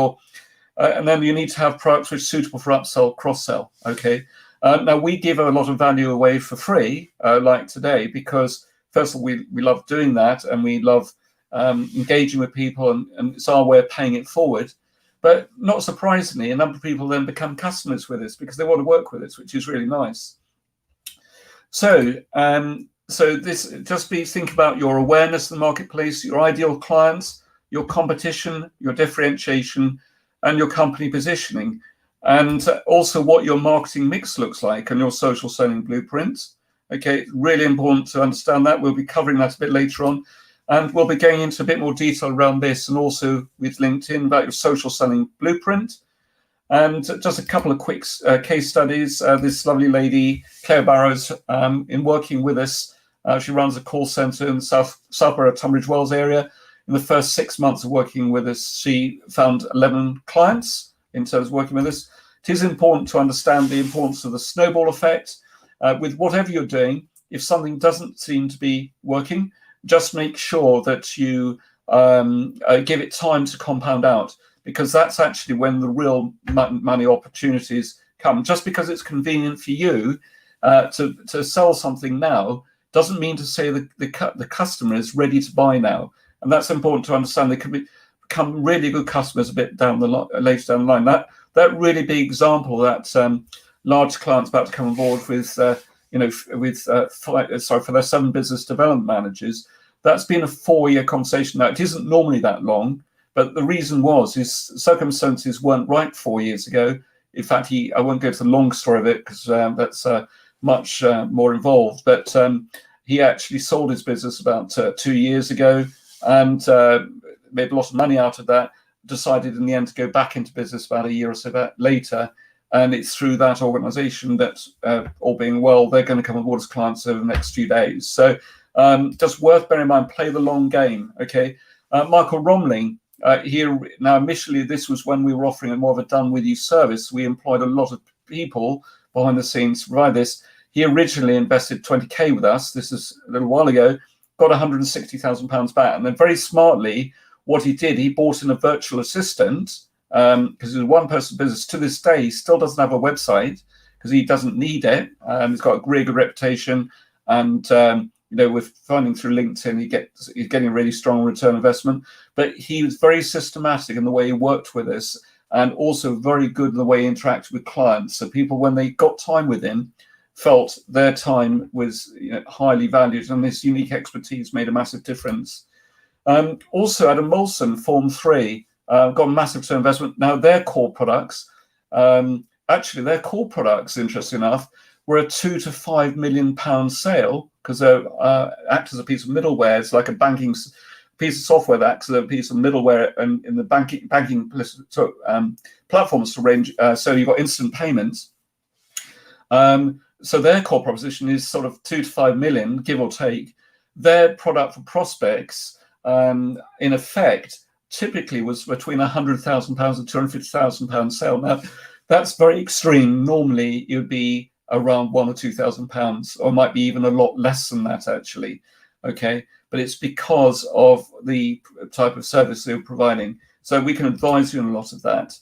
and then you need to have products which are suitable for upsell, cross-sell, okay? Now, we give a lot of value away for free, like today, because first of all, we love doing that, and we love engaging with people, and it's our way of paying it forward. But not surprisingly, a number of people then become customers with us because they want to work with us, which is really nice. So this just think about your awareness in the marketplace, your ideal clients, your competition, your differentiation, and your company positioning, and also what your marketing mix looks like and your social selling blueprint. Okay, really important to understand that. We'll be covering that a bit later on. And we'll be going into a bit more detail around this, and also with LinkedIn about your social selling blueprint. And just a couple of quick case studies. This lovely lady, Claire Barrows, in working with us, she runs a call center in the Southborough, Tunbridge Wells area. In the first 6 months of working with us, she found 11 clients in terms of working with us. It is important to understand the importance of the snowball effect. With whatever you're doing, if something doesn't seem to be working, just make sure that you give it time to compound out, because that's actually when the real money opportunities come. Just because it's convenient for you to sell something now doesn't mean to say the customer is ready to buy now. And that's important to understand. They can become really good customers a bit later down the line. That really big example, that large client's about to come on board with for their 7 business development managers. That's been a 4-year conversation. Now, it isn't normally that long, But the reason was his circumstances weren't right 4 years ago. In fact, I won't go to the long story of it because that's much more involved. But he actually sold his business about 2 years ago and made a lot of money out of that. Decided in the end to go back into business about a year or so later. And it's through that organization that, all being well, they're going to come on board as clients over the next few days. So just worth bearing in mind, play the long game, okay? Michael Romling, now initially this was when we were offering a more of a done with you service. We employed a lot of people behind the scenes to provide this. He originally invested 20k with us. This is a little while ago, got £160,000 back. And then very smartly, what he did, he bought in a virtual assistant because it's a one-person business. To this day, he still doesn't have a website because he doesn't need it. He's got a really good reputation, and with finding through LinkedIn, he's getting a really strong return investment. But he was very systematic in the way he worked with us, and also very good in the way he interacted with clients. So people, when they got time with him, felt their time was highly valued, and this unique expertise made a massive difference. Also, Adam Molson, Form 3, got a massive return investment. Now, their core products, interesting enough, were a £2 to £5 million sale because they act as a piece of middleware. It's like a banking piece of software that acts as a piece of middleware in the banking platforms to range. So you've got instant payments. So their core proposition is sort of 2 to 5 million, give or take. Their product for prospects, in effect, typically was between £100,000 and £250,000 sale. Now, that's very extreme. Normally, it would be around £1,000 or £2,000, or might be even a lot less than that, actually. Okay, but it's because of the type of service they're providing. So we can advise you on a lot of that.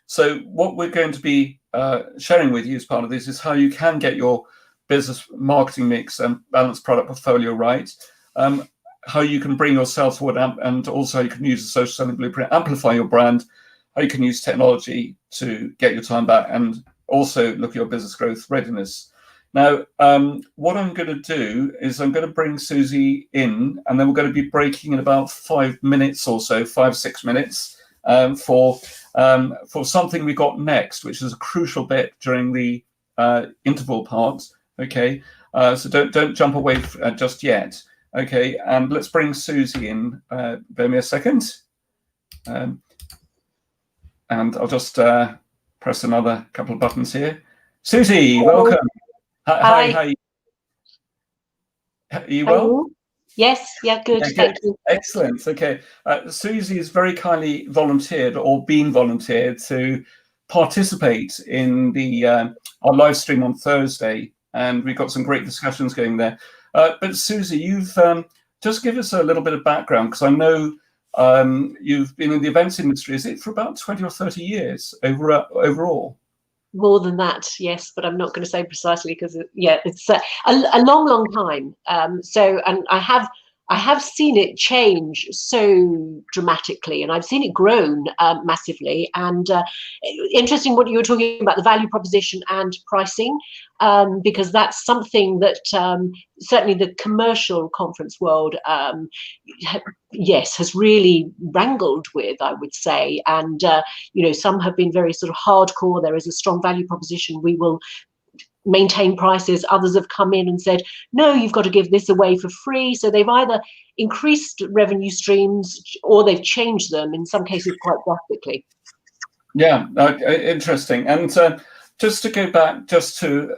So what we're going to be sharing with you as part of this is how you can get your business marketing mix and balanced product portfolio right. How you can bring yourself forward, and also you can use the social selling blueprint, amplify your brand, how you can use technology to get your time back, and also look at your business growth readiness. Now, what I'm going to do is I'm going to bring Susie in, and then we're going to be breaking in about 5 minutes or so, 5-6 minutes, for something we got next, which is a crucial bit during the interval part. Okay, so don't jump away just yet. Okay, and let's bring Susie in. Bear me a second, and I'll just press another couple of buttons here. Susie, welcome. Hi. Are you well? Yes, yeah, good. Okay, thank you. Excellent. Okay, Susie has very kindly volunteered or been volunteered to participate in the our live stream on Thursday, and we've got some great discussions going there. But Susie, you've just give us a little bit of background, because I know you've been in the events industry, is it for about 20 or 30 years overall? More than that, yes, but I'm not going to say precisely because, yeah, it's a long, long time. And I have seen it change so dramatically, and I've seen it grown massively. And interesting what you were talking about, the value proposition and pricing, because that's something that certainly the commercial conference world, yes, has really wrangled with, I would say. And, some have been very sort of hardcore. There is a strong value proposition. We will maintain prices. Others have come in and said, no, you've got to give this away for free. So they've either increased revenue streams or they've changed them, in some cases quite drastically. Yeah, interesting. And just to go back, just to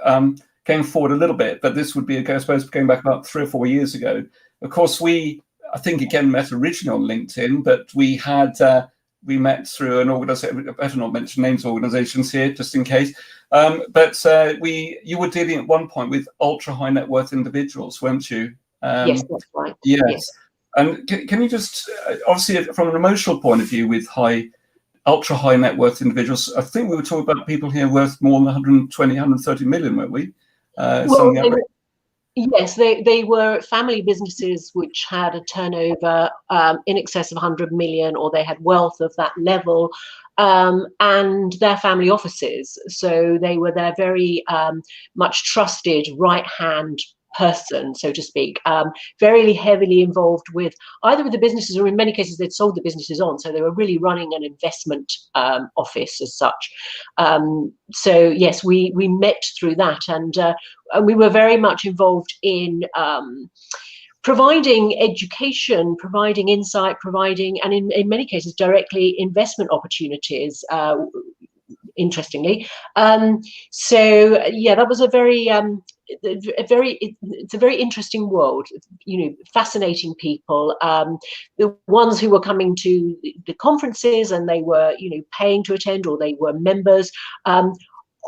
going forward a little bit, but this would be, I suppose, going back about 3 or 4 years ago. Of course, I think, again, met originally on LinkedIn, but we met through an organization. I better not mention names of organizations here, just in case. But you were dealing at one point with ultra high net worth individuals, weren't you? Yes, that's right. Yes. And can you just, obviously, from an emotional point of view, with ultra high net worth individuals, I think we were talking about people here worth more than 120, 130 million, weren't we? Yes, they were family businesses which had a turnover in excess of 100 million, or they had wealth of that level, and their family offices. So they were their very much trusted right-hand person, so to speak, very heavily involved with either with the businesses, or in many cases they'd sold the businesses on, so they were really running an investment office as such. So yes, we met through that, and we were very much involved in providing education, providing insight, providing, and in many cases directly, investment opportunities, interestingly. So yeah, that was a very it's a very interesting world, fascinating people. The ones who were coming to the conferences and they were paying to attend, or they were members,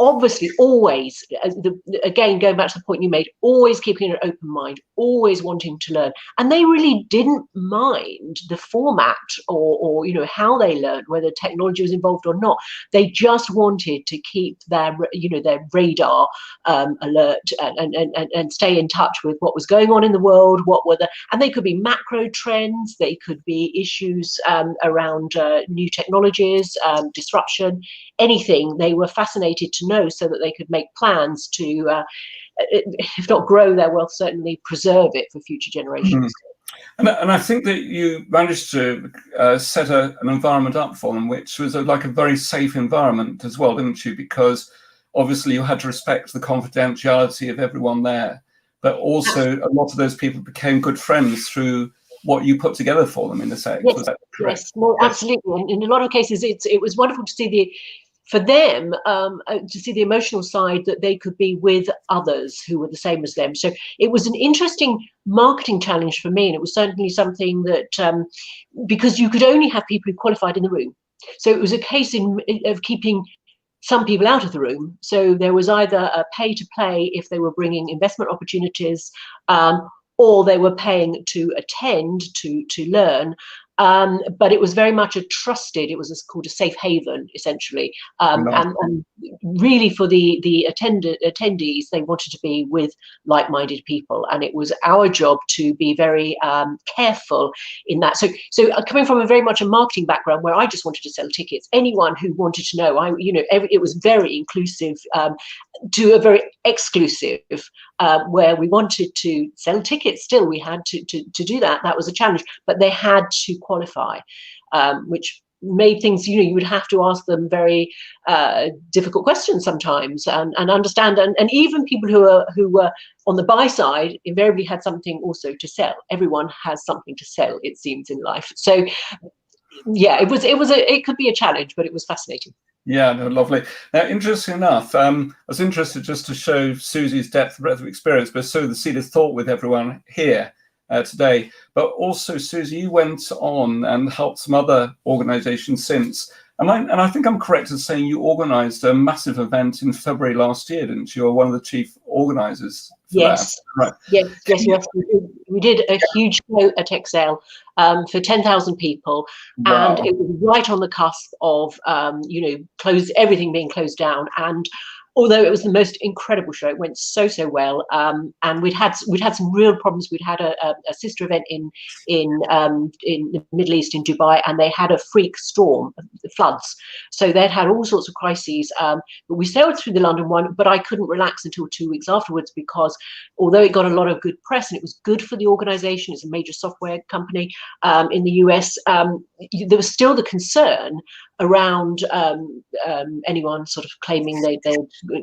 obviously always, again, going back to the point you made, always keeping an open mind, always wanting to learn. And they really didn't mind the format or how they learned, whether technology was involved or not. They just wanted to keep their their radar alert and stay in touch with what was going on in the world, and they could be macro trends, they could be issues around new technologies, disruption, anything. They were fascinated to know, so that they could make plans to, if not grow their wealth, certainly preserve it for future generations. And I think that you managed to set an environment up for them, which was like a very safe environment as well, didn't you? Because obviously you had to respect the confidentiality of everyone there, but also a lot of those people became good friends through what you put together for them, in a sense. Yes, yes, no, absolutely. And in a lot of cases, it was wonderful to see for them to see the emotional side, that they could be with others who were the same as them. So it was an interesting marketing challenge for me, and it was certainly something that because you could only have people who qualified in the room, so it was a case of keeping some people out of the room. So there was either a pay to play if they were bringing investment opportunities, or they were paying to attend to learn. But it was very much a trusted, it was called a safe haven, essentially. And really for the attendees, they wanted to be with like-minded people. And it was our job to be very careful in that. So coming from a very much a marketing background, where I just wanted to sell tickets, anyone who wanted to know, it was very inclusive to a very exclusive, where we wanted to sell tickets. Still, we had to do that. That was a challenge, but they had to qualify, which made things, you would have to ask them very difficult questions sometimes, and understand, and even people who were on the buy side invariably had something also to sell. Everyone has something to sell, it seems, in life. So yeah, it could be a challenge, but it was fascinating. Yeah, no, lovely. Now, interesting enough, I was interested just to show Susie's depth and breadth of experience, but so the seed of thought with everyone here today. But also, Susie, you went on and helped some other organisations since. And I think I'm correct in saying you organised a massive event in February last year, didn't you? You were one of the chief organisers. Yes. Right. Yes. We did a huge show at Excel for 10,000 people, Wow. and it was right on the cusp of everything being closed down. And although it was the most incredible show, it went so well. And we'd had some real problems. We'd had a sister event in the Middle East, in Dubai, and they had a freak storm, floods. So they'd had all sorts of crises. But we sailed through the London one, but I couldn't relax until 2 weeks afterwards, because although it got a lot of good press and it was good for the organization, it's a major software company in the US, there was still the concern around anyone sort of claiming they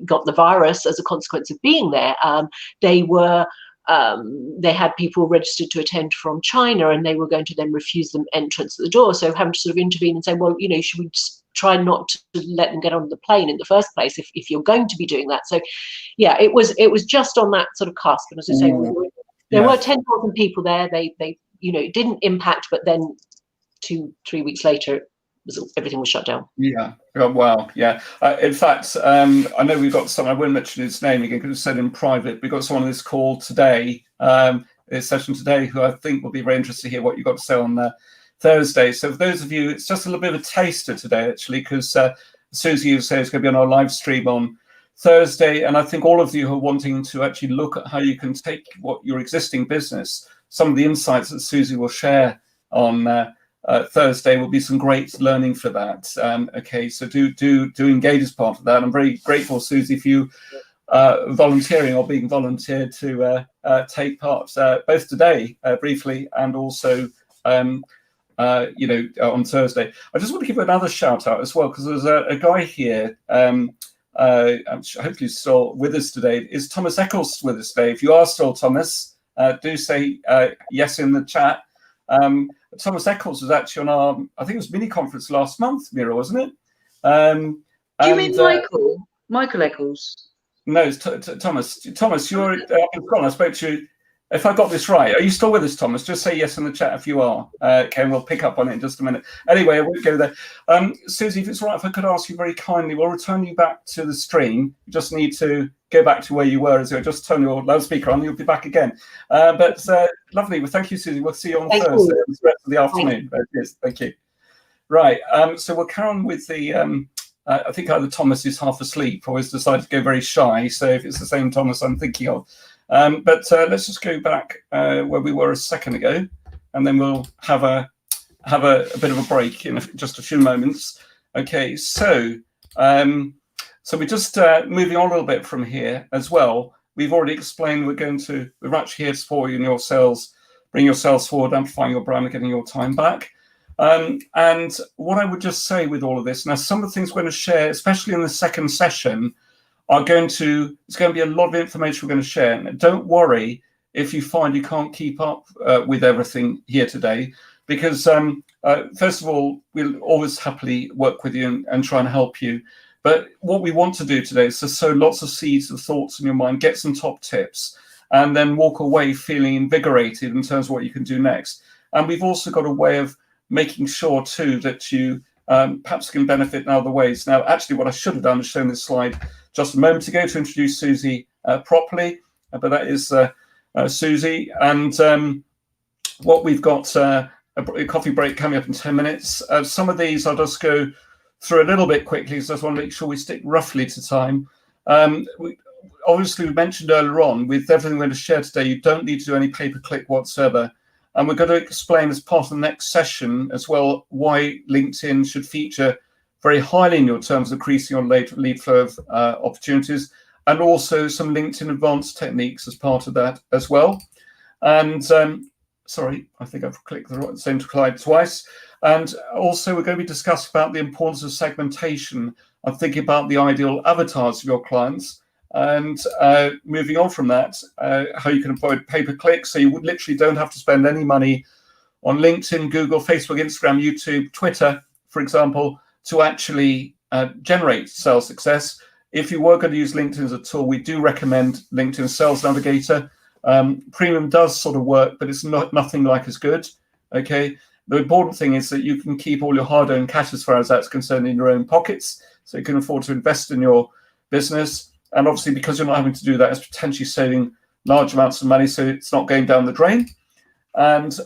got the virus as a consequence of being there. They had people registered to attend from China, and they were going to then refuse them entrance at the door. So having to sort of intervene and say, well, should we just try not to let them get on the plane in the first place if you're going to be doing that? So yeah, it was just on that sort of cusp. And as I say, there were 10,000 people there. They it didn't impact, but then 2-3 weeks later, everything was shut down. Yeah. Oh, wow. Yeah. In fact, I know we've got someone, I won't mention his name again because it's said in private. We've got someone on this call today, this session today, who I think will be very interested to hear what you've got to say on Thursday. So for those of you, it's just a little bit of a taster today, actually, because Susie, you say, is going to be on our live stream on Thursday. And I think all of you who are wanting to actually look at how you can take what your existing business, some of the insights that Susie will share on Thursday will be some great learning for that. Okay, so do engage as part of that. I'm very grateful, Susie, for you volunteering or being volunteered to take part both today briefly and also on Thursday. I just want to give another shout out as well, because there's a guy here. Hopefully he's still with us today. Is Thomas Eccles with us today? If you are still Thomas, do say yes in the chat. Thomas Eccles was actually on our, I think it was mini conference last month, Mira, wasn't it? Do you mean Michael? Michael Eccles? No, it's Thomas. Thomas, you're up in Scotland. I spoke to you. If I got this right, are you still with us, Thomas? Just say yes in the chat if you are. Okay, we'll pick up on it in just a minute. Anyway, I won't go there. Susie, if it's all right, if I could ask you very kindly, we'll return you back to the stream. You just need to go back to where you were. As just turn your loudspeaker on, you'll be back again. But lovely. Well, thank you, Susie. We'll see you on Thursday, the rest of the afternoon. Yes, thank you. Right. So we'll carry on with the. I think either Thomas is half asleep or has decided to go very shy. So if it's the same Thomas I'm thinking of. But let's just go back where we were a second ago, and then we'll have a bit of a break in just a few moments. Okay, so we're just moving on a little bit from here as well. We've already explained we're actually here to support you in your sales, bring your sales forward, amplifying your brand, and getting your time back. And what I would just say with all of this, now some of the things we're going to share, especially in the second session, it's going to be a lot of information we're going to share. And don't worry if you find you can't keep up with everything here today, because first of all, we'll always happily work with you and try and help you. But what we want to do today is to sow lots of seeds of thoughts in your mind, get some top tips, and then walk away feeling invigorated in terms of what you can do next. And we've also got a way of making sure too that you perhaps can benefit in other ways. Now, actually, what I should have done is shown this slide just a moment ago to introduce Susie properly, but that is Susie. And what we've got a coffee break coming up in 10 minutes. Some of these I'll just go through a little bit quickly, because I just want to make sure we stick roughly to time. Obviously, we mentioned earlier on, with everything we're going to share today, you don't need to do any pay-per-click whatsoever. And we're going to explain as part of the next session as well why LinkedIn should feature very highly in your terms of increasing your lead flow of opportunities, and also some LinkedIn advanced techniques as part of that as well. And sorry, I think I've clicked the same slide twice. And also we're going to be discussing about the importance of segmentation and thinking about the ideal avatars of your clients. And moving on from that, how you can avoid pay-per-click, so you literally don't have to spend any money on LinkedIn, Google, Facebook, Instagram, YouTube, Twitter, for example, to actually generate sales success. If you were going to use LinkedIn as a tool, we do recommend LinkedIn Sales Navigator. Premium does sort of work, but it's nothing like as good. Okay. The important thing is that you can keep all your hard-earned cash, as far as that's concerned, in your own pockets, so you can afford to invest in your business. And obviously, because you're not having to do that, it's potentially saving large amounts of money, so it's not going down the drain. And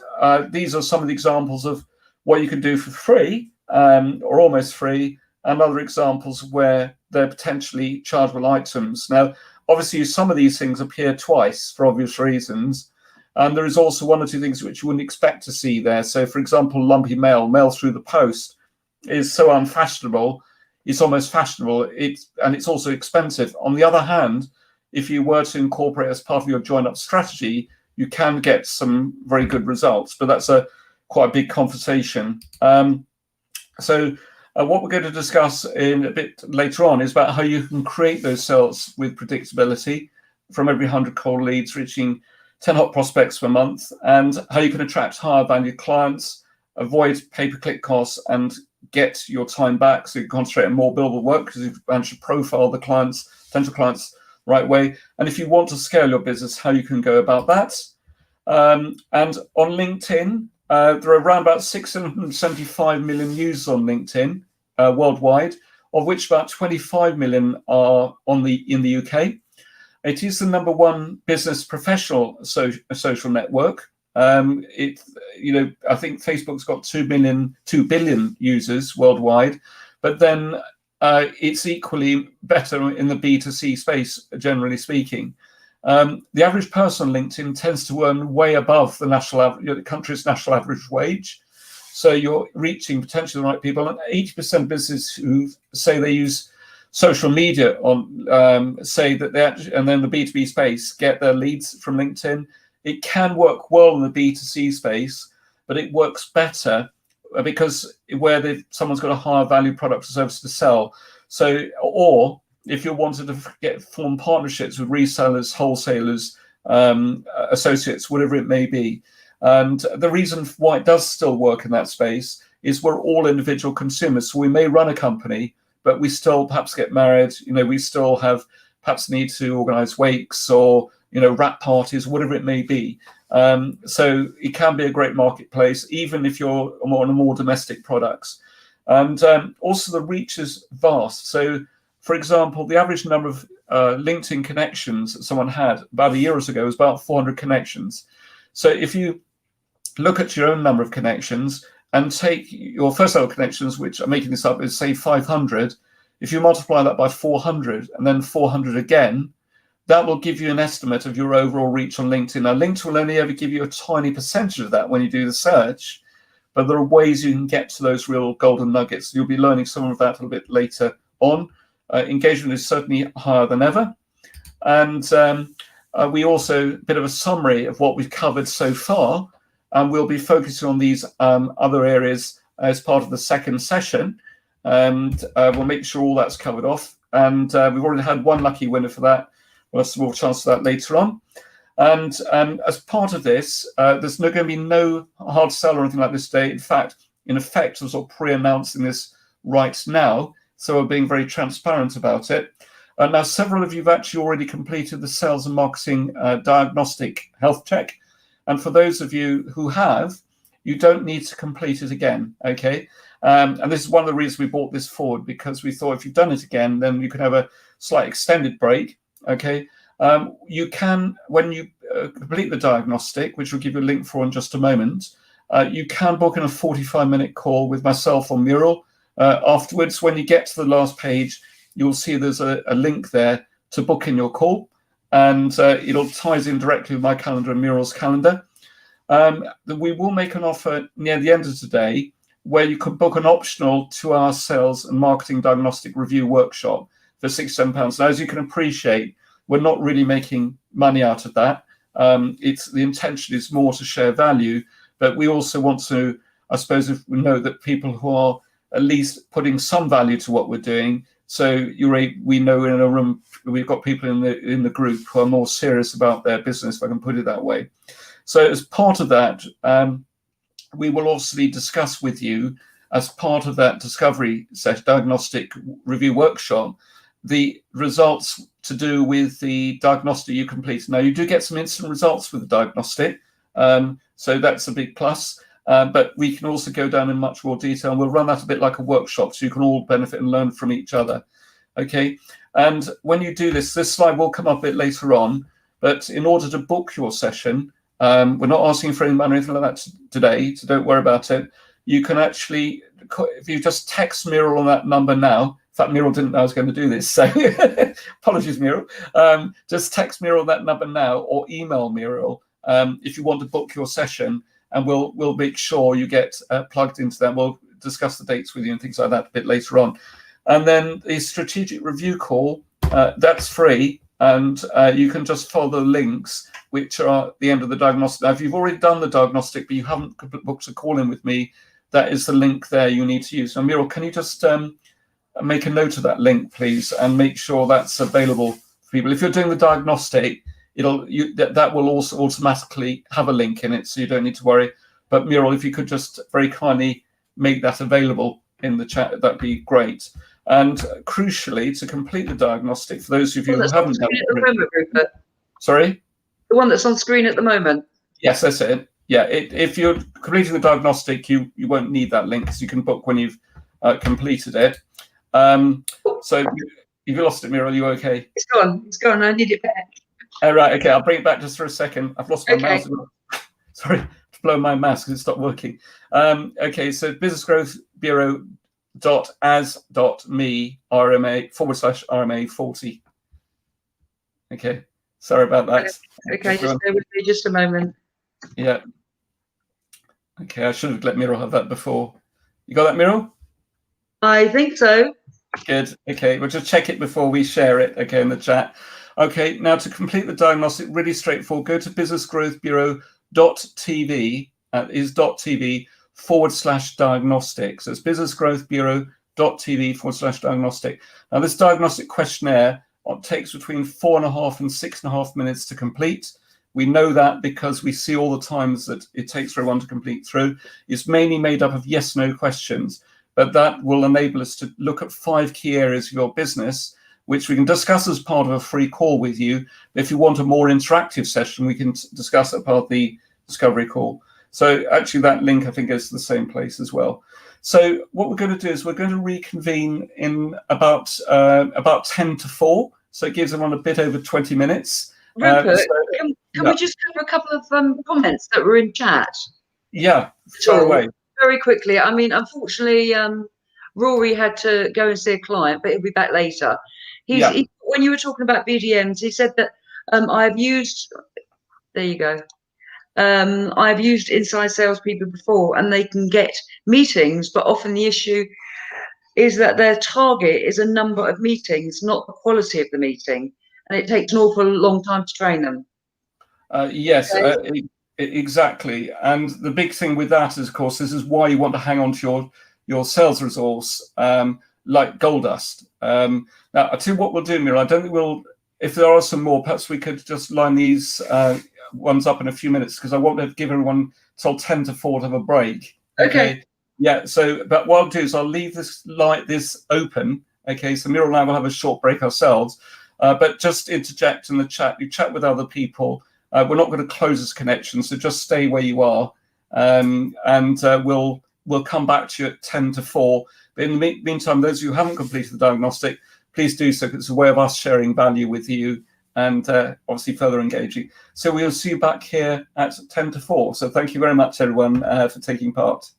these are some of the examples of what you can do for free or almost free, and other examples where they're potentially chargeable items. Now, obviously, some of these things appear twice for obvious reasons. And there is also one or two things which you wouldn't expect to see there. So, for example, lumpy mail through the post is so unfashionable. It's almost fashionable. And it's also expensive. On the other hand, if you were to incorporate as part of your join-up strategy, you can get some very good results. But that's quite a big conversation. What we're going to discuss in a bit later on is about how you can create those sales with predictability from every 100 cold leads, reaching 10 hot prospects per month, and how you can attract higher value clients, avoid pay-per-click costs, and get your time back so you can concentrate on more billable work because you've managed to profile the potential clients the right way. And if you want to scale your business, how you can go about that. And on LinkedIn, there are around about 675 million users on LinkedIn worldwide, of which about 25 million are in the UK. It is the #1 business professional social network. I think Facebook's got 2 billion users worldwide, but then it's equally better in the B2C space, generally speaking. The average person on LinkedIn tends to earn way above the country's national average wage. So you're reaching potentially the right people. And 80% of businesses who say they use social media on, say that they actually, and then the B2B space get their leads from LinkedIn. It can work well in the B2C space, but it works better because where someone's got a higher value product or service to sell. So, or if you wanted to form partnerships with resellers, wholesalers, associates, whatever it may be. And the reason why it does still work in that space is we're all individual consumers. So we may run a company, but we still perhaps get married. We still have perhaps need to organize wakes or, wrap parties, whatever it may be. So it can be a great marketplace, even if you're on a more domestic products. And also the reach is vast. So, for example, the average number of LinkedIn connections that someone had about a year ago was about 400 connections. So if you look at your own number of connections and take your first level connections, which I'm making this up, is say 500. If you multiply that by 400 and then 400 again, that will give you an estimate of your overall reach on LinkedIn. Now, LinkedIn will only ever give you a tiny percentage of that when you do the search, but there are ways you can get to those real golden nuggets. You'll be learning some of that a little bit later on. Engagement is certainly higher than ever. And we also, a bit of a summary of what we've covered so far, and we'll be focusing on these other areas as part of the second session. And we'll make sure all that's covered off. And we've already had one lucky winner for that. We'll have some more chance for that later on. And as part of this, there's going to be no hard sell or anything like this today. In effect, we're sort of pre-announcing this right now. So we're being very transparent about it. Now, several of you have actually already completed the sales and marketing diagnostic health check. And for those of you who have, you don't need to complete it again, okay? And this is one of the reasons we brought this forward, because we thought if you've done it again, then you can have a slight extended break, okay? You can, when you complete the diagnostic, which we'll give you a link for in just a moment, you can book in a 45-minute call with myself or Muriel. Afterwards, when you get to the last page, you'll see there's a link there to book in your call, and it'll ties in directly with my calendar and Muriel's calendar. We will make an offer near the end of today where you can book an optional 2-hour sales and marketing diagnostic review workshop for £67. Now, as you can appreciate, we're not really making money out of that. The intention is more to share value, but we also want to, I suppose, if we know that people who are at least putting some value to what we're doing. So we know in a room we've got people in the group who are more serious about their business, if I can put it that way. So as part of that, we will obviously discuss with you, as part of that discovery diagnostic review workshop, the results to do with the diagnostic you complete. Now, you do get some instant results with the diagnostic, so that's a big plus. But we can also go down in much more detail, and we'll run that a bit like a workshop so you can all benefit and learn from each other. Okay, and when you do this slide will come up a bit later on, but in order to book your session, we're not asking for any money or anything like that today, so don't worry about it. You can actually, if you just text Muriel on that number now. In fact, Muriel didn't know I was going to do this, so apologies, Muriel. Just text Muriel that number now, or email Muriel if you want to book your session, and we'll make sure you get plugged into that. We'll discuss the dates with you and things like that a bit later on. And then the strategic review call, that's free, and you can just follow the links which are at the end of the diagnostic. Now, if you've already done the diagnostic but you haven't booked a call in with me, that is the link there you need to use. Now, Muriel, can you just make a note of that link, please, and make sure that's available for people? If you're doing the diagnostic, that will also automatically have a link in it, so you don't need to worry. But Muriel, if you could just very kindly make that available in the chat, that'd be great. And crucially, to complete the diagnostic, for those of you who haven't done it, sorry, the one that's on screen at the moment. Yes, that's it. Yeah, if you're completing the diagnostic, you won't need that link, because you can book when you've completed it. So you've lost it, Muriel. Are you okay? It's gone. It's gone. I need it back. All right, okay, I'll bring it back just for a second. I've lost my mouse. Sorry, to blow my mask because it stopped working. Okay, so businessgrowthbureau.as.me RMA/RMA40. Okay, sorry about that. Okay, just bear with me just a moment. Yeah. Okay, I should have let Muriel have that before. You got that, Muriel? I think so. Good. Okay, we'll just check it before we share it. Okay, in the chat. Okay, now to complete the diagnostic, really straightforward. Go to businessgrowthbureau.tv. Is .tv/diagnostic. So it's businessgrowthbureau.tv/diagnostic. Now this diagnostic questionnaire takes between 4.5 and 6.5 minutes to complete. We know that because we see all the times that it takes for everyone to complete through. It's mainly made up of yes/no questions, but that will enable us to look at 5 key areas of your business, which we can discuss as part of a free call with you. If you want a more interactive session, we can discuss it part of the discovery call. So actually that link, I think, goes to the same place as well. So what we're going to do is we're going to reconvene in about 10 to 4. So it gives everyone a bit over 20 minutes. Rupert, So, can yeah. we just cover a couple of comments that were in chat? Yeah, far away. Very quickly. I mean, unfortunately, Rory had to go and see a client, but he'll be back later. When you were talking about BDMs, he said that I've used, there you go. I've used inside salespeople before, and they can get meetings, but often the issue is that their target is a number of meetings, not the quality of the meeting, and it takes an awful long time to train them. Yes, Okay. exactly. And the big thing with that is, of course, this is why you want to hang on to your sales resource like gold dust. Now, I'll tell you what we'll do, Mira. I don't think we'll, if there are some more, perhaps we could just line these ones up in a few minutes, because I want to give everyone till 10 to 4 to have a break. Okay. Yeah, so, but what I'll do is I'll leave this open. Okay, so Mira and I will have a short break ourselves, but just interject in the chat. You chat with other people. We're not going to close this connection, so just stay where you are, and we'll come back to you at 10 to 4. But in the meantime, those of you who haven't completed the diagnostic, please do so, because it's a way of us sharing value with you and obviously further engaging. So we'll see you back here at 10 to 4. So thank you very much, everyone, for taking part.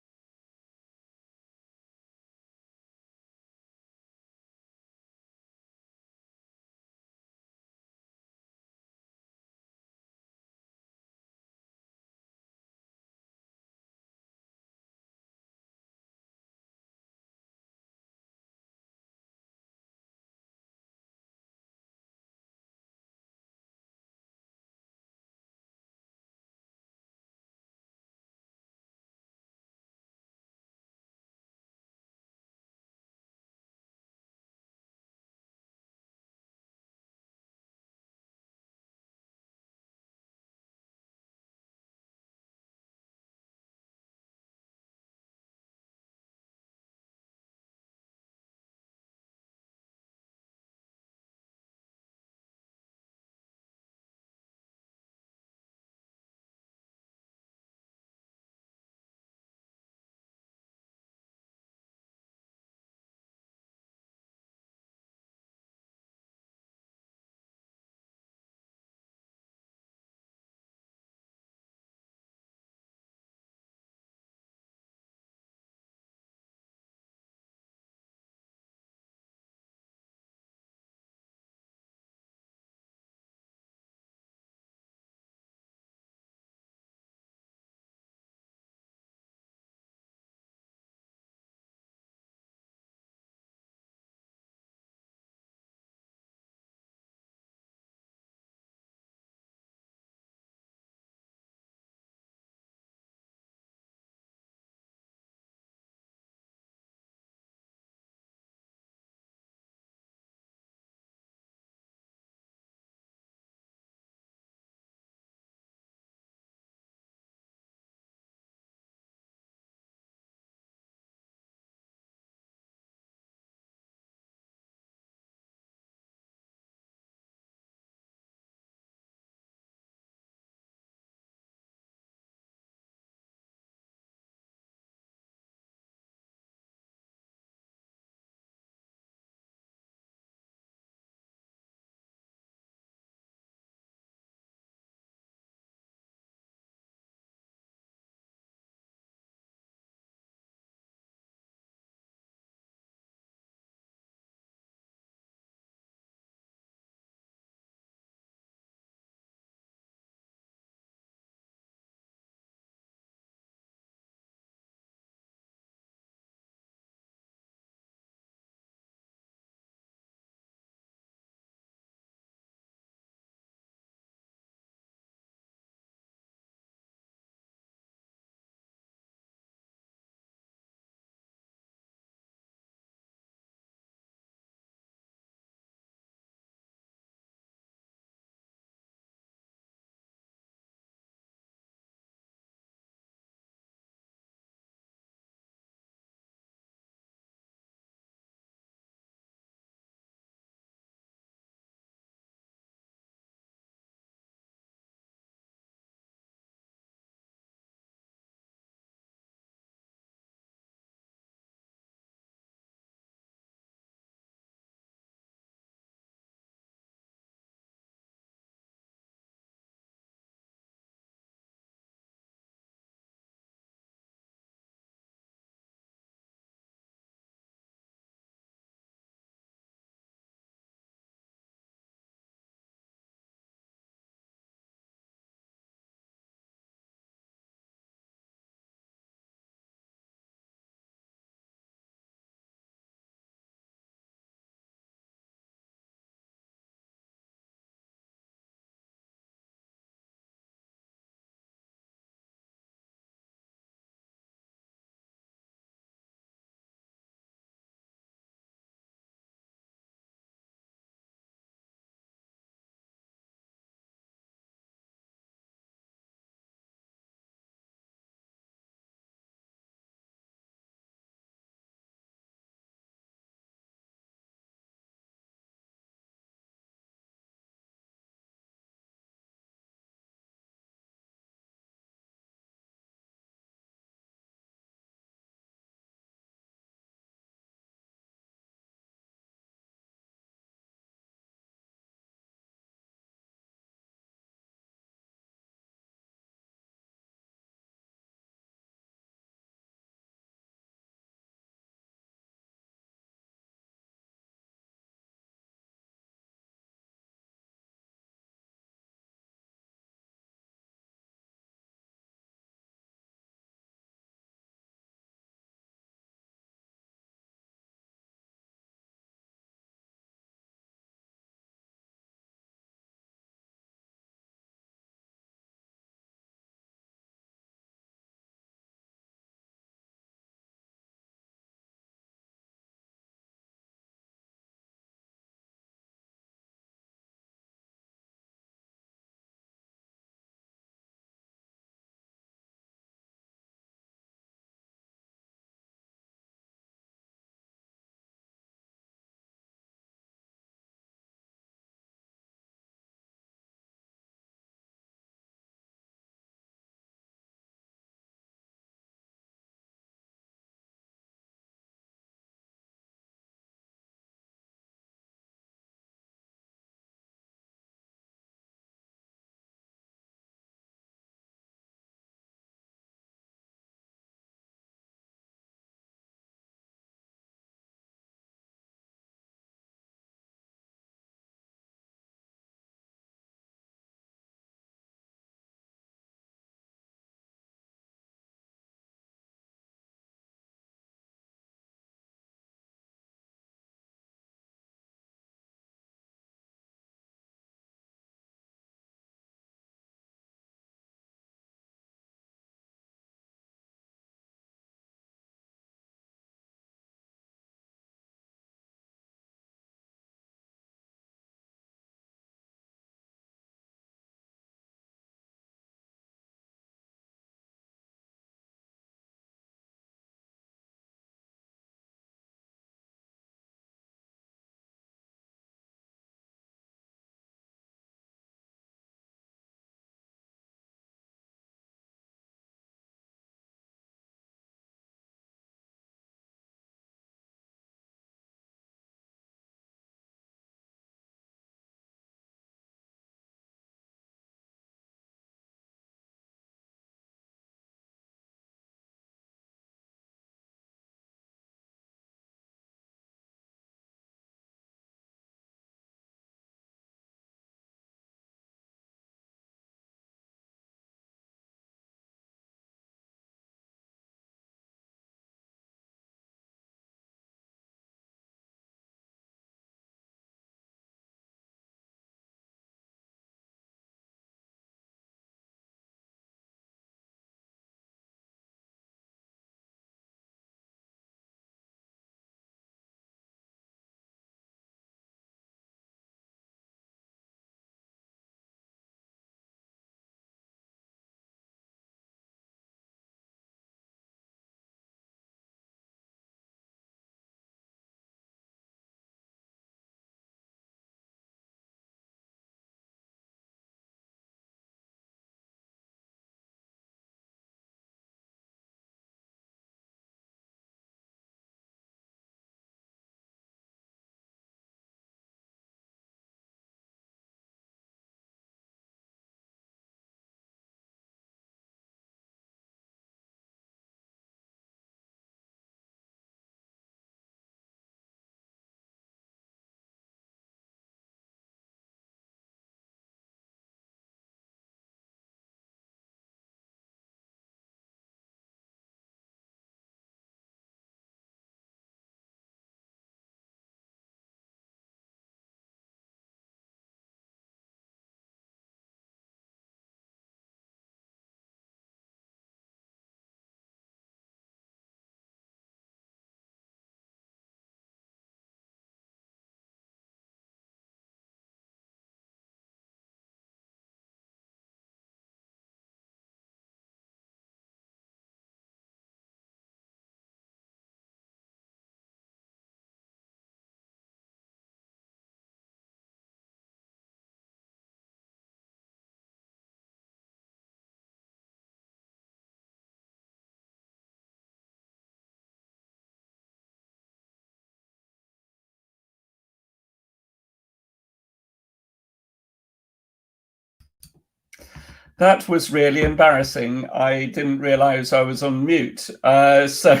That was really embarrassing. I didn't realize I was on mute. So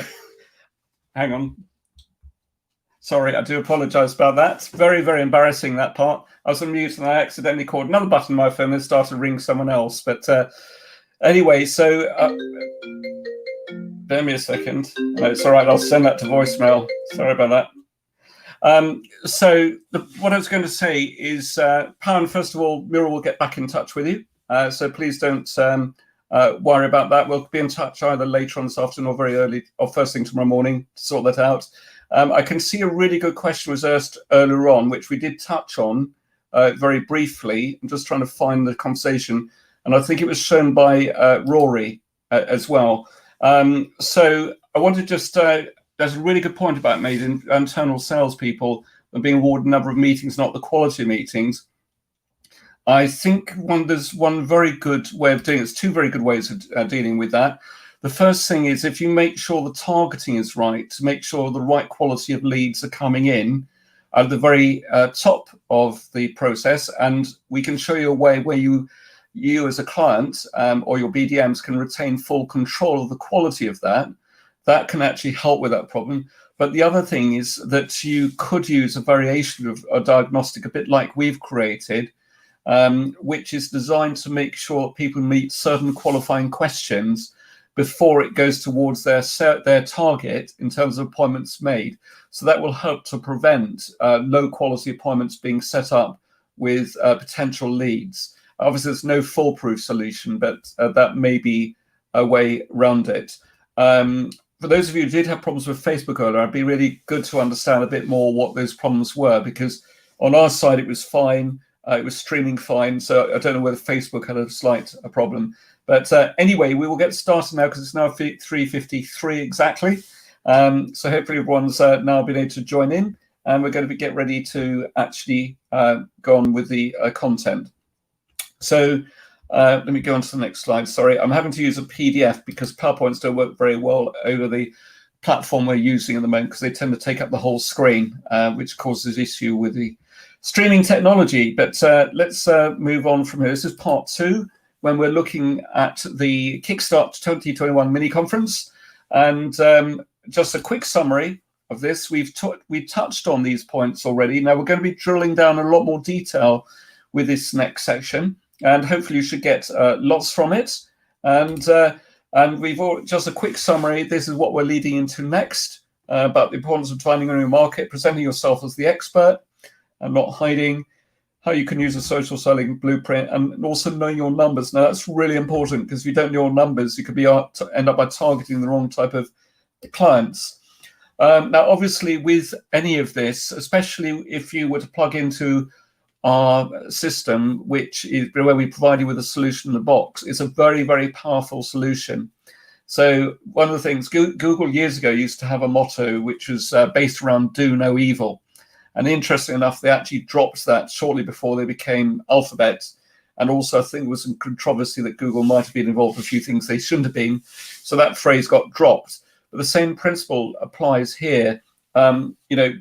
hang on. Sorry, I do apologize about that. Very, very embarrassing, that part. I was on mute and I accidentally called another button on my phone and started to ring someone else. But anyway, so bear me a second. No, it's all right. I'll send that to voicemail. Sorry about that. What I was going to say is, Pound, first of all, Muriel will get back in touch with you. So please don't worry about that. We'll be in touch either later on this afternoon or very early or first thing tomorrow morning to sort that out. I can see a really good question was asked earlier on, which we did touch on very briefly. I'm just trying to find the conversation. And I think it was shown by Rory as well. So I want to just, there's a really good point about made in internal salespeople and being awarded a number of meetings, not the quality of meetings. I think there's one very good way of doing it. There's two very good ways of dealing with that. The first thing is if you make sure the targeting is right, to make sure the right quality of leads are coming in at the very top of the process, and we can show you a way where you as a client or your BDMs can retain full control of the quality of that. That can actually help with that problem. But the other thing is that you could use a variation of a diagnostic, a bit like we've created, which is designed to make sure people meet certain qualifying questions before it goes towards their target in terms of appointments made. So that will help to prevent low quality appointments being set up with potential leads. Obviously, there's no foolproof solution, but that may be a way around it. For those of you who did have problems with Facebook earlier, it'd be really good to understand a bit more what those problems were, because on our side, it was fine. It was streaming fine. So I don't know whether Facebook had a slight problem. But anyway, we will get started now because it's now 3:53 exactly. So hopefully everyone's now been able to join in, and we're going to get ready to actually go on with the content. So let me go on to the next slide. Sorry, I'm having to use a PDF because PowerPoints don't work very well over the platform we're using at the moment because they tend to take up the whole screen, which causes issue with the streaming technology. But let's move on from here. This is part 2, when we're looking at the Kickstart 2021 mini conference. And just a quick summary of this. We've touched on these points already. Now we're going to be drilling down a lot more detail with this next section, and hopefully you should get lots from it. And we've just a quick summary. This is what we're leading into next, about the importance of finding a new market, presenting yourself as the expert and not hiding, how you can use a social selling blueprint, and also knowing your numbers. Now that's really important, because if you don't know your numbers, you could end up by targeting the wrong type of clients. Now, obviously, with any of this, especially if you were to plug into our system, which is where we provide you with a solution in the box, it's a very, very powerful solution. So one of the things, Google years ago used to have a motto which was based around do no evil. And interestingly enough, they actually dropped that shortly before they became Alphabet. And also, I think there was some controversy that Google might have been involved in a few things they shouldn't have been. So that phrase got dropped. But the same principle applies here.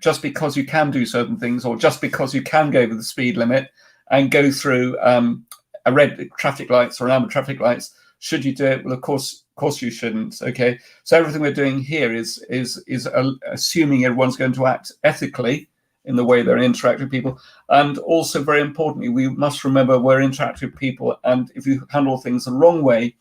Just because you can do certain things, or just because you can go over the speed limit and go through a red traffic lights or an amber traffic lights, should you do it? Well, of course you shouldn't. Okay. So everything we're doing here is assuming everyone's going to act ethically in the way they're interacting with people. And also, very importantly, we must remember we're interacting with people, and if you handle things the wrong way,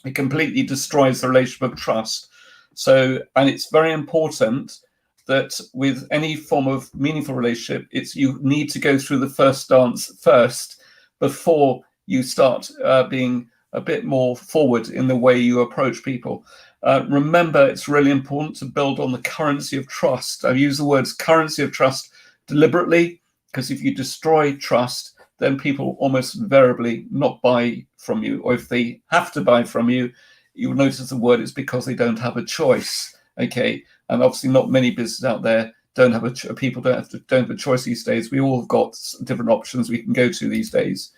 it completely destroys the relationship of trust. So, and it's very important that with any form of meaningful relationship, you need to go through the first dance first before you start being a bit more forward in the way you approach people. Remember, it's really important to build on the currency of trust. I've used the words currency of trust deliberately, because if you destroy trust, then people almost invariably not buy from you. Or if they have to buy from you, you'll notice the word is because they don't have a choice. Okay, and obviously not many businesses out there don't have a choice these days. We all have got different options we can go to these days.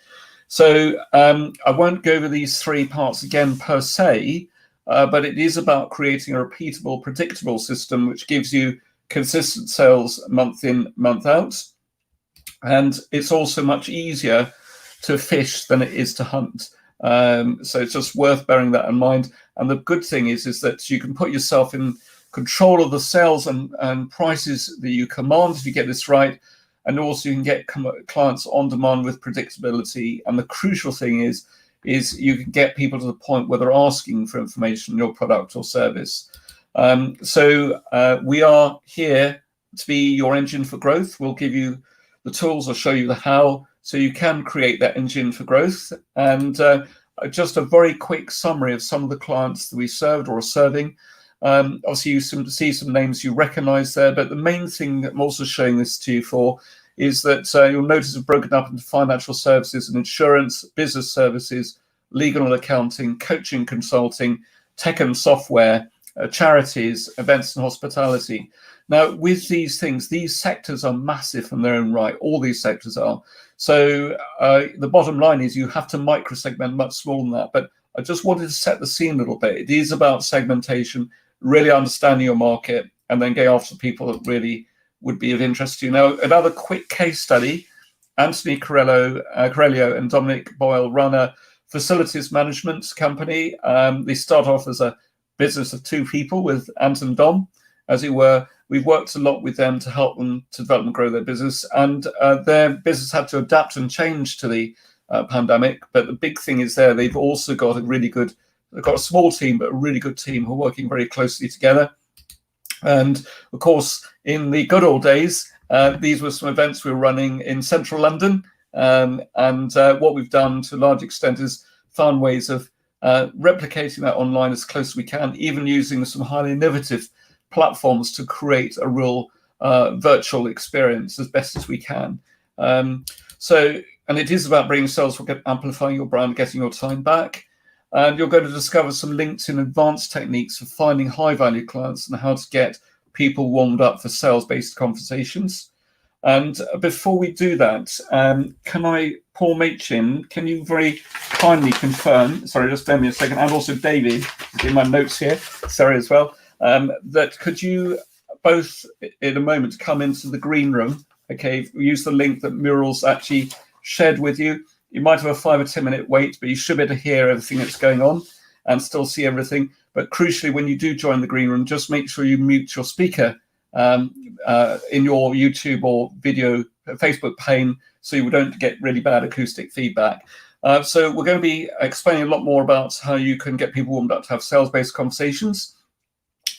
So I won't go over these 3 parts again per se, but it is about creating a repeatable, predictable system which gives you consistent sales month in, month out. And it's also much easier to fish than it is to hunt. So it's just worth bearing that in mind. And the good thing is that you can put yourself in control of the sales and prices that you command if you get this right. And also you can get clients on demand with predictability. And the crucial thing is you can get people to the point where they're asking for information on your product or service. So we are here to be your engine for growth. We'll give you the tools, I'll show you the how, so you can create that engine for growth. And just a very quick summary of some of the clients that we served or are serving. Obviously, you see some names you recognize there, but the main thing that I'm also showing this to you for is that you'll notice it's broken up into financial services and insurance, business services, legal and accounting, coaching, consulting, tech and software, charities, events and hospitality. Now, with these things, these sectors are massive in their own right. All these sectors are. So the bottom line is you have to micro-segment much smaller than that. But I just wanted to set the scene a little bit. It is about segmentation, really understanding your market, and then going after people that really would be of interest to you. Now, another quick case study, Anthony Corello and Dominic Boyle run a facilities management company. They start off as a business of two people with Ant and Dom, as it were. We've worked a lot with them to help them to develop and grow their business, and their business had to adapt and change to the pandemic. But the big thing is they've also got they've got a small team, but a really good team who are working very closely together. And of course, in the good old days, these were some events we were running in central London. And what we've done to a large extent is found ways of replicating that online as close as we can, even using some highly innovative platforms to create a real virtual experience as best as we can. And it is about bringing sales, amplifying your brand, getting your time back. And you're going to discover some LinkedIn advanced techniques for finding high-value clients and how to get people warmed up for sales-based conversations. And before we do that, Paul Machin, can you very kindly confirm, sorry, just bear me a second, and also David, in my notes here, sorry as well, that could you both in a moment come into the green room, okay, use the link that Muriel's actually shared with you. You might have a 5 or 10 minute wait, but you should be able to hear everything that's going on and still see everything. But crucially, when you do join the green room, just make sure you mute your speaker in your YouTube or video Facebook pane so you don't get really bad acoustic feedback. So we're going to be explaining a lot more about how you can get people warmed up to have sales-based conversations,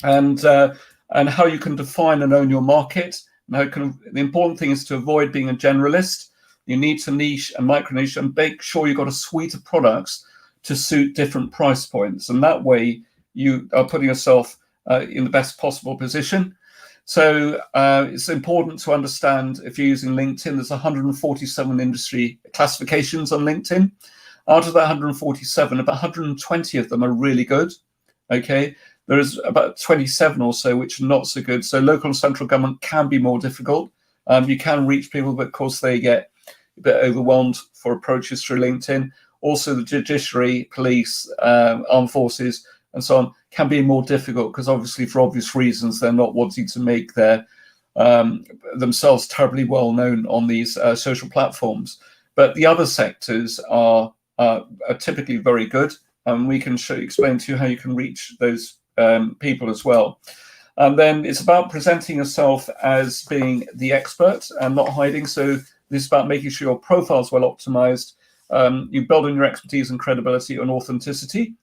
and how you can define and own your market. And the important thing is to avoid being a generalist. You need to niche and micro niche and make sure you've got a suite of products to suit different price points. And that way you are putting yourself in the best possible position. So it's important to understand, if you're using LinkedIn, there's 147 industry classifications on LinkedIn. Out of that 147, about 120 of them are really good. Okay, there's about 27 or so which are not so good. So local and central government can be more difficult. You can reach people, but of course they get a bit overwhelmed for approaches through LinkedIn. Also, the judiciary, police, armed forces, and so on can be more difficult because obviously, for obvious reasons, they're not wanting to make their themselves terribly well known on these social platforms. But the other sectors are typically very good, and we can explain to you how you can reach those people as well. And then it's about presenting yourself as being the expert and not hiding. So this is about making sure your profile is well optimized. You build on your expertise and credibility and authenticity.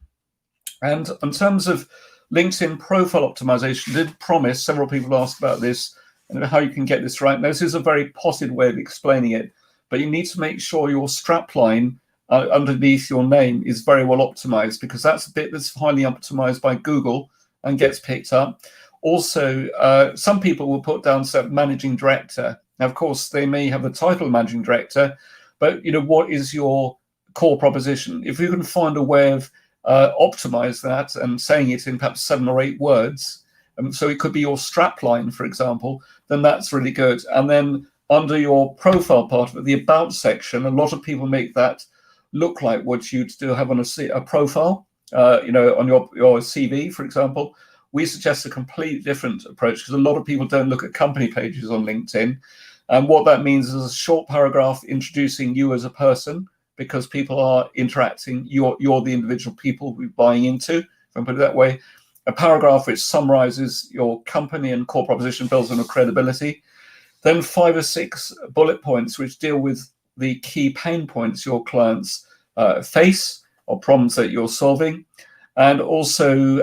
And in terms of LinkedIn profile optimization, I did promise, several people asked about this and how you can get this right. Now, this is a very potted way of explaining it, but you need to make sure your strapline underneath your name is very well optimized, because that's a bit that's highly optimized by Google and gets picked up. Also, some people will put down managing director. Now, of course, they may have the title managing director, but what is your core proposition? If you can find a way of optimize that and saying it in perhaps 7 or 8 words, so it could be your strapline, for example, then that's really good. And then under your profile part of it, the about section, a lot of people make that look like what you'd do have on a profile, on your CV, for example. We suggest a completely different approach, because a lot of people don't look at company pages on LinkedIn. And what that means is a short paragraph introducing you as a person, because people are interacting. You're the individual people we're buying into, if I put it that way. A paragraph which summarizes your company and core proposition, builds on your credibility. Then 5 or 6 bullet points which deal with the key pain points your clients face or problems that you're solving, and also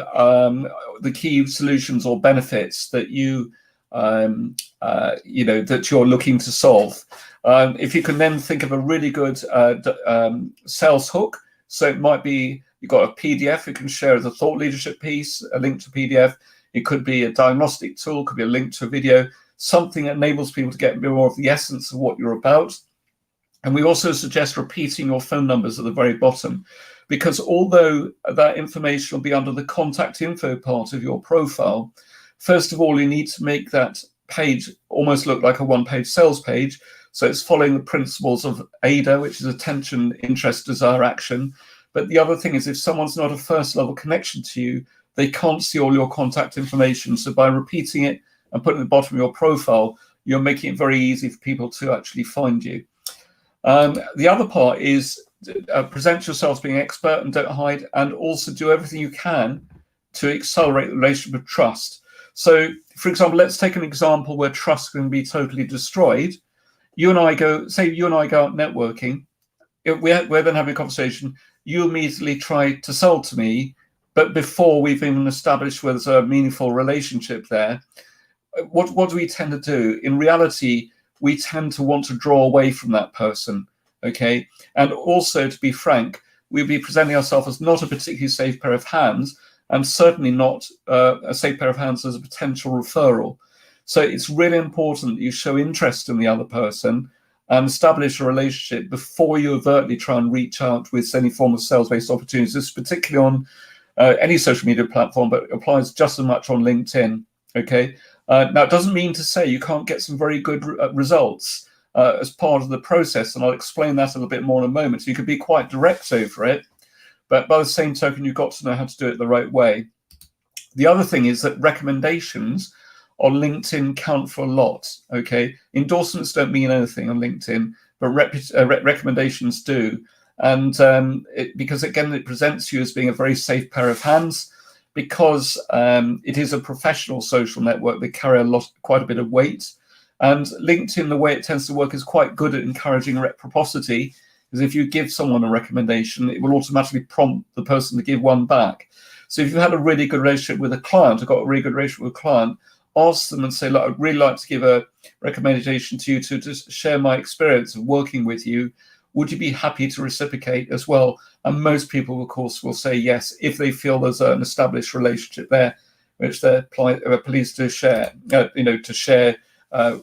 the key solutions or benefits that you that you're looking to solve. If you can then think of a really good sales hook, so it might be you've got a PDF you can share as a thought leadership piece, a link to PDF. It could be a diagnostic tool, could be a link to a video, something that enables people to get a bit more of the essence of what you're about. And we also suggest repeating your phone numbers at the very bottom, because although that information will be under the contact info part of your profile, first of all, you need to make that page almost look like a one-page sales page. So it's following the principles of AIDA, which is attention, interest, desire, action. But the other thing is, if someone's not a first level connection to you, they can't see all your contact information. So by repeating it and putting it at the bottom of your profile, you're making it very easy for people to actually find you. The other part is present yourself as being expert and don't hide, and also do everything you can to accelerate the relationship of trust. So, for example, let's take an example where trust can be totally destroyed. You and I go out networking. We're then having a conversation. You immediately try to sell to me, but before we've even established whether there's a meaningful relationship there. What do we tend to do? In reality, we tend to want to draw away from that person, okay? And also, to be frank, we'd be presenting ourselves as not a particularly safe pair of hands, and certainly not a safe pair of hands as a potential referral. So it's really important that you show interest in the other person and establish a relationship before you overtly try and reach out with any form of sales-based opportunities. This is particularly on any social media platform, but it applies just as much on LinkedIn, okay? Now, it doesn't mean to say you can't get some very good results as part of the process, and I'll explain that a little bit more in a moment. So you could be quite direct over it, but by the same token, you've got to know how to do it the right way. The other thing is that recommendations on LinkedIn count for a lot, okay? Endorsements don't mean anything on LinkedIn, but recommendations do. And because, again, it presents you as being a very safe pair of hands, because it is a professional social network. They carry quite a bit of weight. And LinkedIn, the way it tends to work, is quite good at encouraging reciprocity, because if you give someone a recommendation, it will automatically prompt the person to give one back. So if you've had a really good relationship with a client, or got a really good relationship with a client, ask them and say, look, I'd really like to give a recommendation to you to just share my experience of working with you. Would you be happy to reciprocate as well? And most people, of course, will say yes if they feel there's an established relationship there, which they're pleased to share,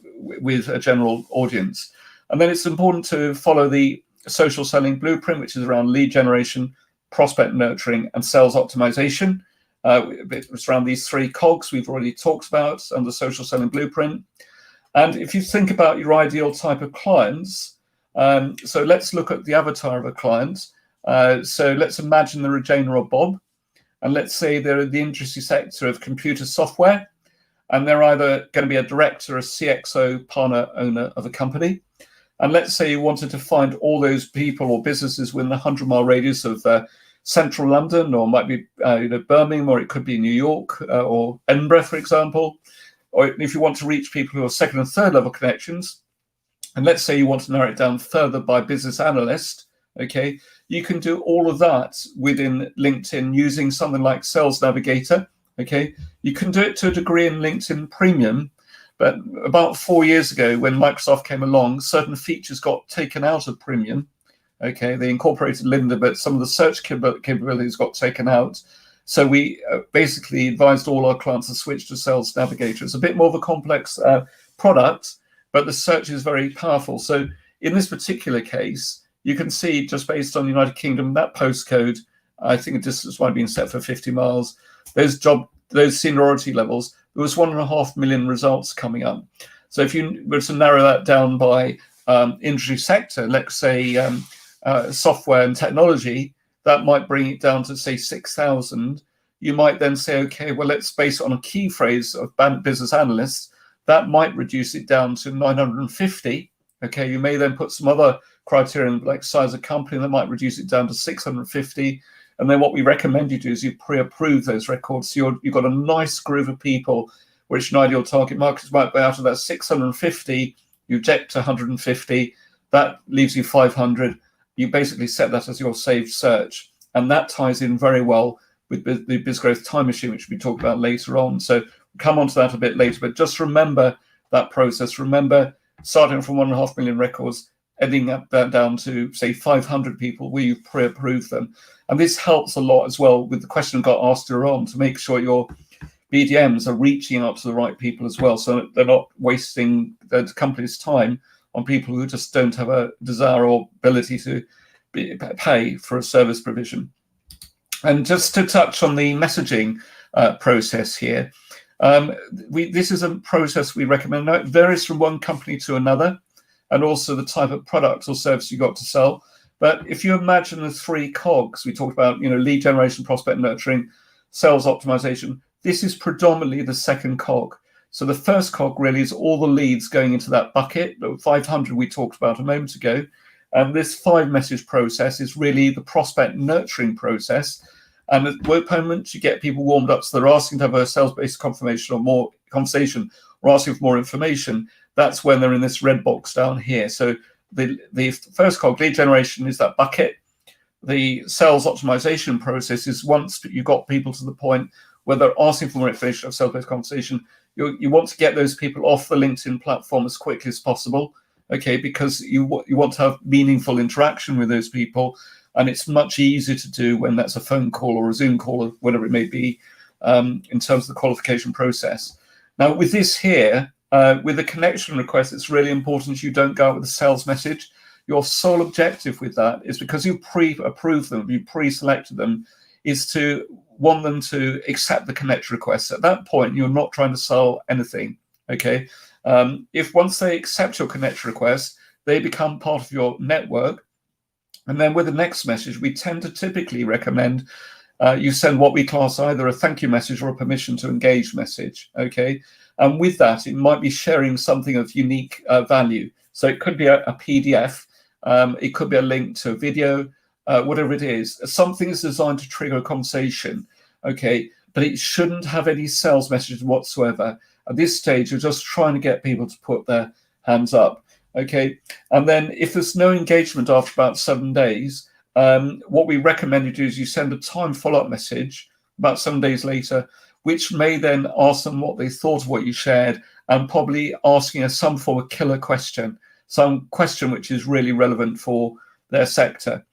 with a general audience. And then it's important to follow the social selling blueprint, which is around lead generation, prospect nurturing, and sales optimization. It's around these 3 cogs we've already talked about on the social selling blueprint. And if you think about your ideal type of clients, so let's look at the avatar of a client. So let's imagine they're a Jane or a Bob, and let's say they're in the industry sector of computer software, and they're either going to be a director, a CXO, partner, owner of a company. And let's say you wanted to find all those people or businesses within the 100-mile radius of central London, or might be Birmingham, or it could be New York or Edinburgh, for example. Or if you want to reach people who are 2nd and 3rd level connections, and let's say you want to narrow it down further by business analyst, okay, you can do all of that within LinkedIn using something like Sales Navigator, okay? You can do it to a degree in LinkedIn Premium, but about 4 years ago when Microsoft came along, certain features got taken out of Premium, okay? They incorporated Lynda, but some of the search capabilities got taken out. So we basically advised all our clients to switch to Sales Navigator. It's a bit more of a complex product, but the search is very powerful. So in this particular case, you can see just based on the United Kingdom, that postcode, I think the distance might have been set for 50 miles. Those seniority levels, there was 1.5 million results coming up. So if you were to narrow that down by industry sector, let's say software and technology, that might bring it down to say 6,000. You might then say, okay, well, let's base it on a key phrase of business analysts. That might reduce it down to 950. Okay, you may then put some other criterion like size of company, they might reduce it down to 650. And then what we recommend you do is you pre-approve those records. So you've got a nice group of people, which an ideal target market might be out of that 650, you eject to 150, that leaves you 500. You basically set that as your saved search. And that ties in very well with the Biz-Growth TimeMachine, which we talk about later on. So we'll come on to that a bit later, but just remember that process. Remember, starting from 1.5 million records, ending up down to, say, 500 people where you pre-approve them. And this helps a lot as well with the question got asked earlier on, to make sure your BDMs are reaching out to the right people as well, so they're not wasting the company's time on people who just don't have a desire or ability to pay for a service provision. And just to touch on the messaging process here, this is a process we recommend. Now, it varies from one company to another, and also the type of product or service you got to sell. But if you imagine the 3 cogs we talked about, lead generation, prospect nurturing, sales optimization, this is predominantly the second cog. So the first cog really is all the leads going into that bucket, the 500 we talked about a moment ago. And this 5-message process is really the prospect nurturing process. And at the moment, you get people warmed up, so they're asking to have a sales-based confirmation or more conversation, or asking for more information. That's when they're in this red box down here. So the first cog, lead generation, is that bucket. The sales optimization process is once you've got people to the point where they're asking for more information of sales-based conversation, you want to get those people off the LinkedIn platform as quickly as possible, okay, because you want to have meaningful interaction with those people, and it's much easier to do when that's a phone call or a Zoom call or whatever it may be, in terms of the qualification process. Now, with this here, with the connection request, it's really important you don't go out with a sales message. Your sole objective with that is, because you pre-approved them, you pre-selected them, is to want them to accept the connect request. At that point, you're not trying to sell anything, okay? If once they accept your connect request, they become part of your network. And then with the next message, we tend to typically recommend you send what we class either a thank you message or a permission to engage message, okay? And with that, it might be sharing something of unique value. So it could be a PDF, it could be a link to a video, whatever it is. Something is designed to trigger a conversation, okay? But it shouldn't have any sales message whatsoever. At this stage, you're just trying to get people to put their hands up, okay? And then if there's no engagement after about 7 days, what we recommend you do is you send a time follow-up message about 7 days later, which may then ask them what they thought of what you shared, and probably asking us some form of killer question, some question which is really relevant for their sector.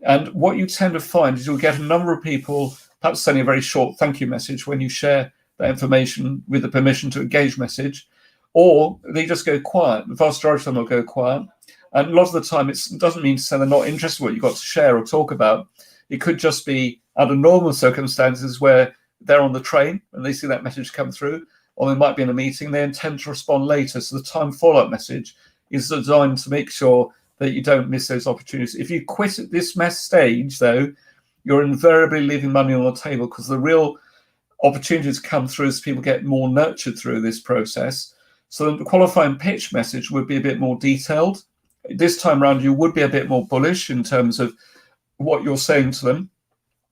And what you tend to find is you'll get a number of people perhaps sending a very short thank you message when you share that information with the permission to engage message, or they just go quiet. The vast majority of them will go quiet. And a lot of the time, it doesn't mean to say they're not interested in what you've got to share or talk about. It could just be under normal circumstances where they're on the train and they see that message come through, or they might be in a meeting, they intend to respond later. So the time follow-up message is designed to make sure that you don't miss those opportunities. If you quit at this stage, though, you're invariably leaving money on the table, because the real opportunities come through as people get more nurtured through this process. So the qualifying pitch message would be a bit more detailed. This time around, you would be a bit more bullish in terms of what you're saying to them,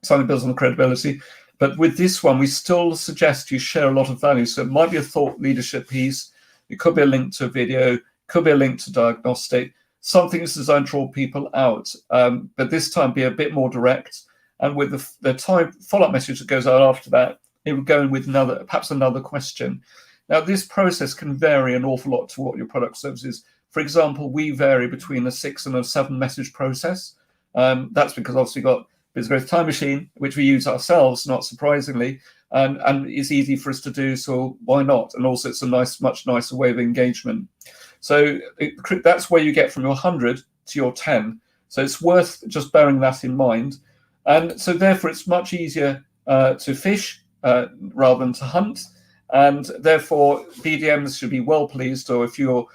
something builds on credibility. But with this one, we still suggest you share a lot of value. So it might be a thought leadership piece. It could be a link to a video, could be a link to diagnostic, something that's designed to draw people out. But this time be a bit more direct. And with the time follow-up message that goes out after that, it would go in with perhaps another question. Now, this process can vary an awful lot to what your product service is. For example, we vary between a 6 and a 7 message process. That's because obviously we've got Biz-Growth TimeMachine, which we use ourselves, not surprisingly, and it's easy for us to do, so why not? And also it's a much nicer way of engagement. So that's where you get from your 100 to your 10. So it's worth just bearing that in mind. And so therefore it's much easier to fish rather than to hunt. And therefore BDMs should be well pleased, or if you're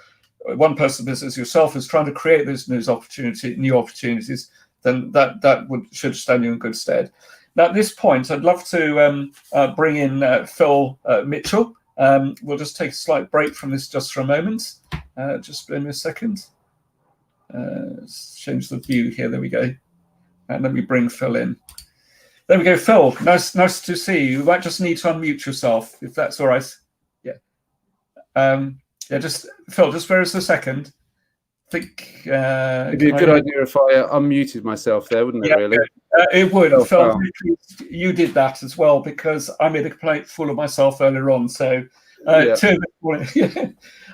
one person business yourself is trying to create those new opportunities, then that should stand you in good stead. Now, at this point, I'd love to bring in Phil Mitchell. We'll just take a slight break from this just for a moment. Just give me a second. change the view here. There we go. And let me bring Phil in. There we go, Phil. Nice to see you. You might just need to unmute yourself, if that's all right. Yeah. Yeah, just Phil, just for us a second. I think it'd be a good idea if I unmuted myself there, wouldn't it? Yeah, really? It would. Oh, Phil, wow. you did that as well, because I made a complete fool of myself earlier on. So, Yeah. Phil,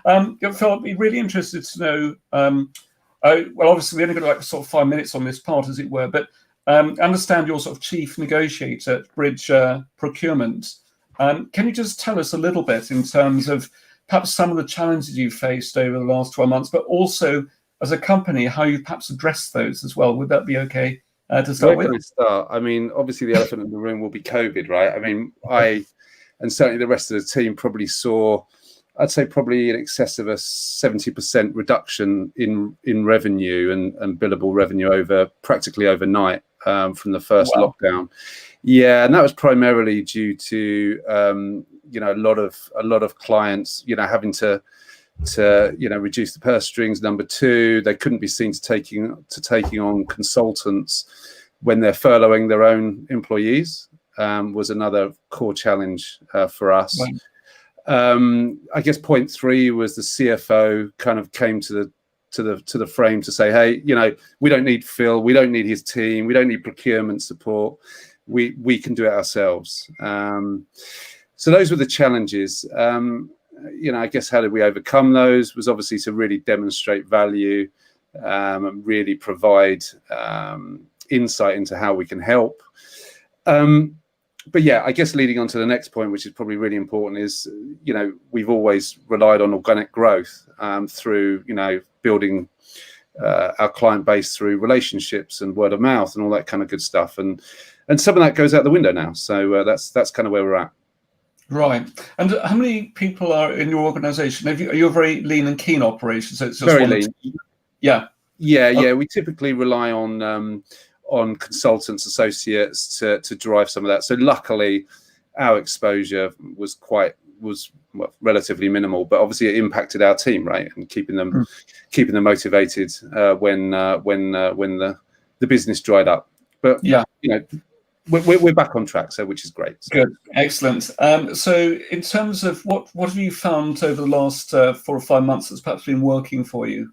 I'd be really interested to know. Well, obviously, we only got like sort of 5 minutes on this part, as it were, but understand you're sort of chief negotiator at Bridge Procurement. Can you just tell us a little bit in terms of perhaps some of the challenges you faced over the last 12 months, but also as a company, how you perhaps addressed those as well? Would that be okay to start with? Where can I start? I mean, obviously the elephant in the room will be COVID, right? I mean, I and certainly the rest of the team probably saw, I'd say probably in excess of a 70% reduction in revenue and billable revenue practically overnight from the first lockdown. Yeah, and that was primarily due to a lot of clients having to reduce the purse strings. Number two, they couldn't be seen to taking on consultants when they're furloughing their own employees. Was another core challenge for us. Right. I guess point three was the CFO kind of came to the frame to say, hey, we don't need Phil, we don't need his team, we don't need procurement support. We can do it ourselves. So those were the challenges. I guess how did we overcome those was obviously to really demonstrate value and really provide insight into how we can help. But yeah, I guess leading on to the next point, which is probably really important, is we've always relied on organic growth through building our client base through relationships and word of mouth and all that kind of good stuff, and some of that goes out the window now. So that's kind of where we're at. Right. And how many people are in your organisation? Are you a very lean and keen operation? So it's just very lean. Yeah. Yeah. We typically rely on consultants, associates to drive some of that. So luckily, our exposure was relatively minimal, but obviously it impacted our team, right, and keeping them motivated when the business dried up. But yeah, we're back on track, so which is great. So. Good, excellent. So in terms of what have you found over the last 4 or 5 months that's perhaps been working for you?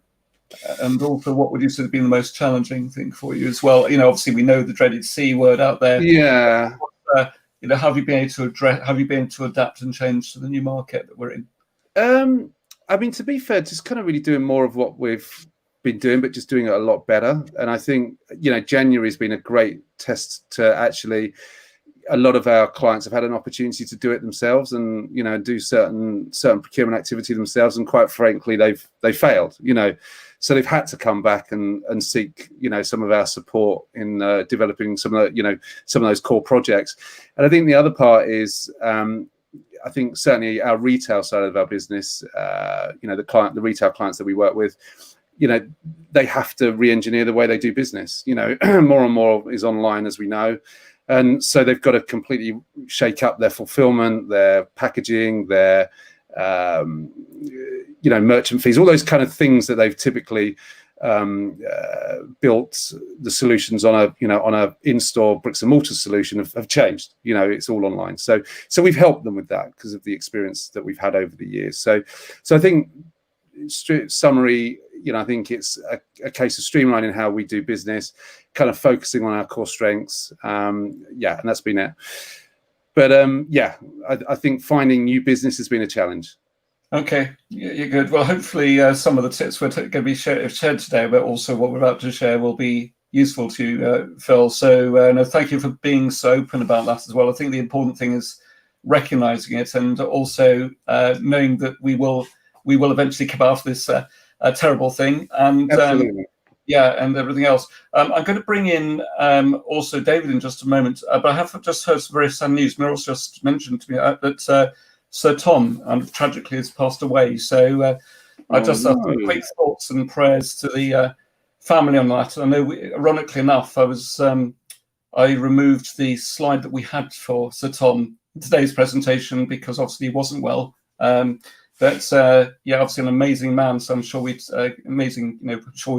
And also, what would you say has been the most challenging thing for you as well? Obviously, we know the dreaded C word out there. Yeah. How have you been able to address? Have you been able to adapt and change to the new market that we're in? I mean, to be fair, just kind of really doing more of what we've been doing, but just doing it a lot better. And I think January has been a great test to actually. A lot of our clients have had an opportunity to do it themselves and do certain procurement activity themselves, and quite frankly, they failed. So they've had to come back and seek, some of our support in developing some of those core projects. And I think the other part is, I think certainly our retail side of our business, the retail clients that we work with, they have to re-engineer the way they do business. More and more is online, as we know. And so they've got to completely shake up their fulfillment, their packaging, their merchant fees, all those kind of things that they've typically built the solutions on a in-store bricks and mortar solution have changed. It's all online. So we've helped them with that because of the experience that we've had over the years. So I think summary, I think it's a case of streamlining how we do business, kind of focusing on our core strengths. And that's been it. But I think finding new business has been a challenge. Okay, you're good. Well, hopefully some of the tips we're going to be shared today, but also what we're about to share will be useful to you, Phil. So no, thank you for being so open about that as well. I think the important thing is recognizing it and also knowing that we will eventually come after this terrible thing. And absolutely. And everything else. I'm going to bring in also David in just a moment, but I have just heard some very sad news. Meryl's just mentioned to me that Sir Tom, tragically, has passed away. So I just have quick thoughts and prayers to the family on that. I know, ironically enough, I removed the slide that we had for Sir Tom in today's presentation because obviously he wasn't well. But yeah, obviously an amazing man. So I'm sure we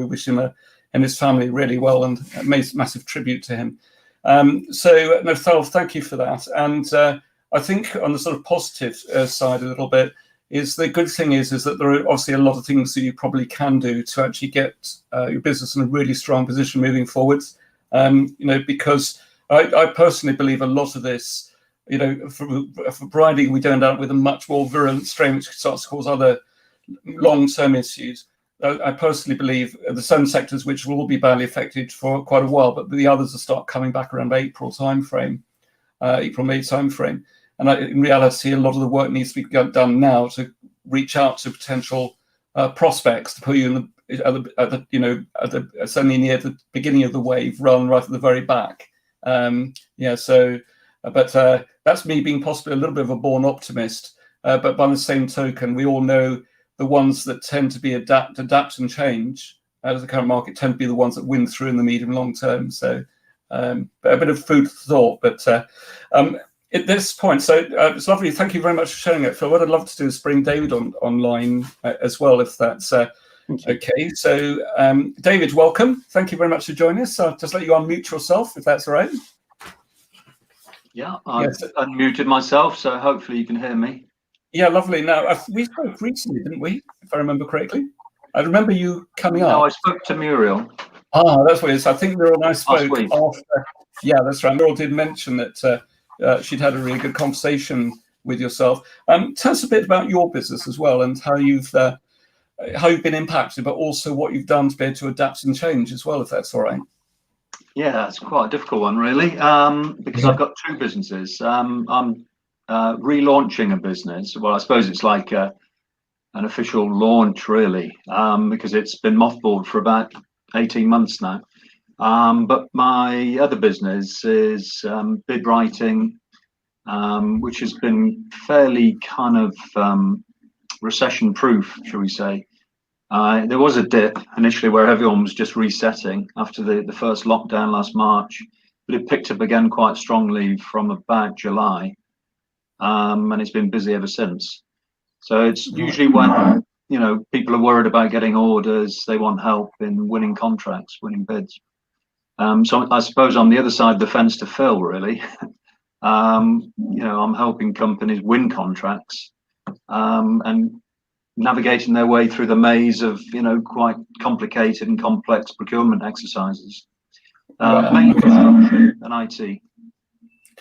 wish him and his family really well, and a massive tribute to him. So no, Thal, thank you for that. And I think on the sort of positive side a little bit is the good thing is that there are obviously a lot of things that you probably can do to actually get your business in a really strong position moving forwards. Because I personally believe a lot of this, for branding, we don't end up with a much more virulent strain which starts to cause other long-term issues. I personally believe there's some sectors which will be badly affected for quite a while, but the others will start coming back around April, May timeframe. And in reality, a lot of the work needs to be done now to reach out to potential prospects to put you in certainly near the beginning of the wave, rather than right at the very back. But that's me being possibly a little bit of a born optimist. But by the same token, we all know the ones that tend to be adapt and change as the current market tend to be the ones that win through in the medium long term. So a bit of food for thought. But at this point, so it's lovely. Thank you very much for sharing it, Phil. What I'd love to do is bring David online as well, if that's okay. So David, welcome. Thank you very much for joining us. I'll just let you unmute yourself, if that's all right. Yeah, I've unmuted myself, so hopefully you can hear me. Yeah, lovely. Now, we spoke recently, didn't we? If I remember correctly. I remember you coming up. No, I spoke to Muriel. Ah, that's what it is. I think Muriel and I spoke week. after. Yeah, that's right. Muriel did mention that she'd had a really good conversation with yourself. Tell us a bit about your business as well, and how you've been impacted, but also what you've done to be able to adapt and change as well, if that's all right. Yeah, it's quite a difficult one, really, because I've got two businesses. I'm relaunching a business. Well, I suppose it's like an official launch, really, because it's been mothballed for about 18 months now. But my other business is bid writing, which has been fairly kind of recession proof, shall we say. There was a dip initially where everyone was just resetting after the first lockdown last March, but it picked up again quite strongly from about July, and it's been busy ever since. So it's usually when people are worried about getting orders, they want help in winning contracts, winning bids. So I suppose on the other side of the fence to Phil, really, I'm helping companies win contracts and navigating their way through the maze of quite complicated and complex procurement exercises, mainly construction and IT.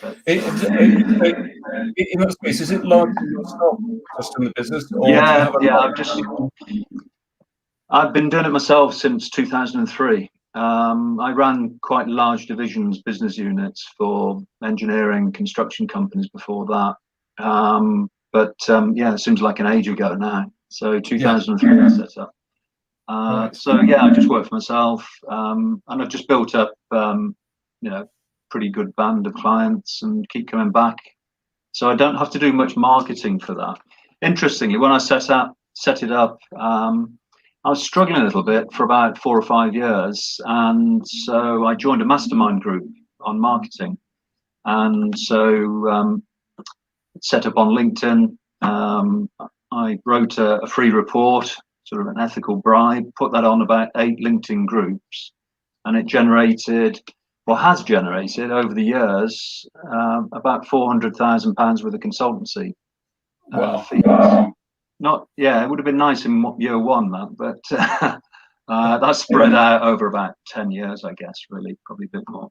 But, in that space, is it largely yourself just in the business? Or I've been doing it myself since 2003. I ran quite large divisions, business units for engineering, construction companies before that. But it seems like an age ago now. So 2003 I set up. So yeah, I just work for myself, and I've just built up, pretty good band of clients and keep coming back. So I don't have to do much marketing for that. Interestingly, when I set it up, I was struggling a little bit for about 4 or 5 years, and so I joined a mastermind group on marketing, and so set up on LinkedIn. I wrote a free report, sort of an ethical bribe, put that on about 8 LinkedIn groups, and it has generated over the years about £400,000 worth of consultancy fees. It would have been nice in year one, but that's spread out over about 10 years, I guess, really, probably a bit more.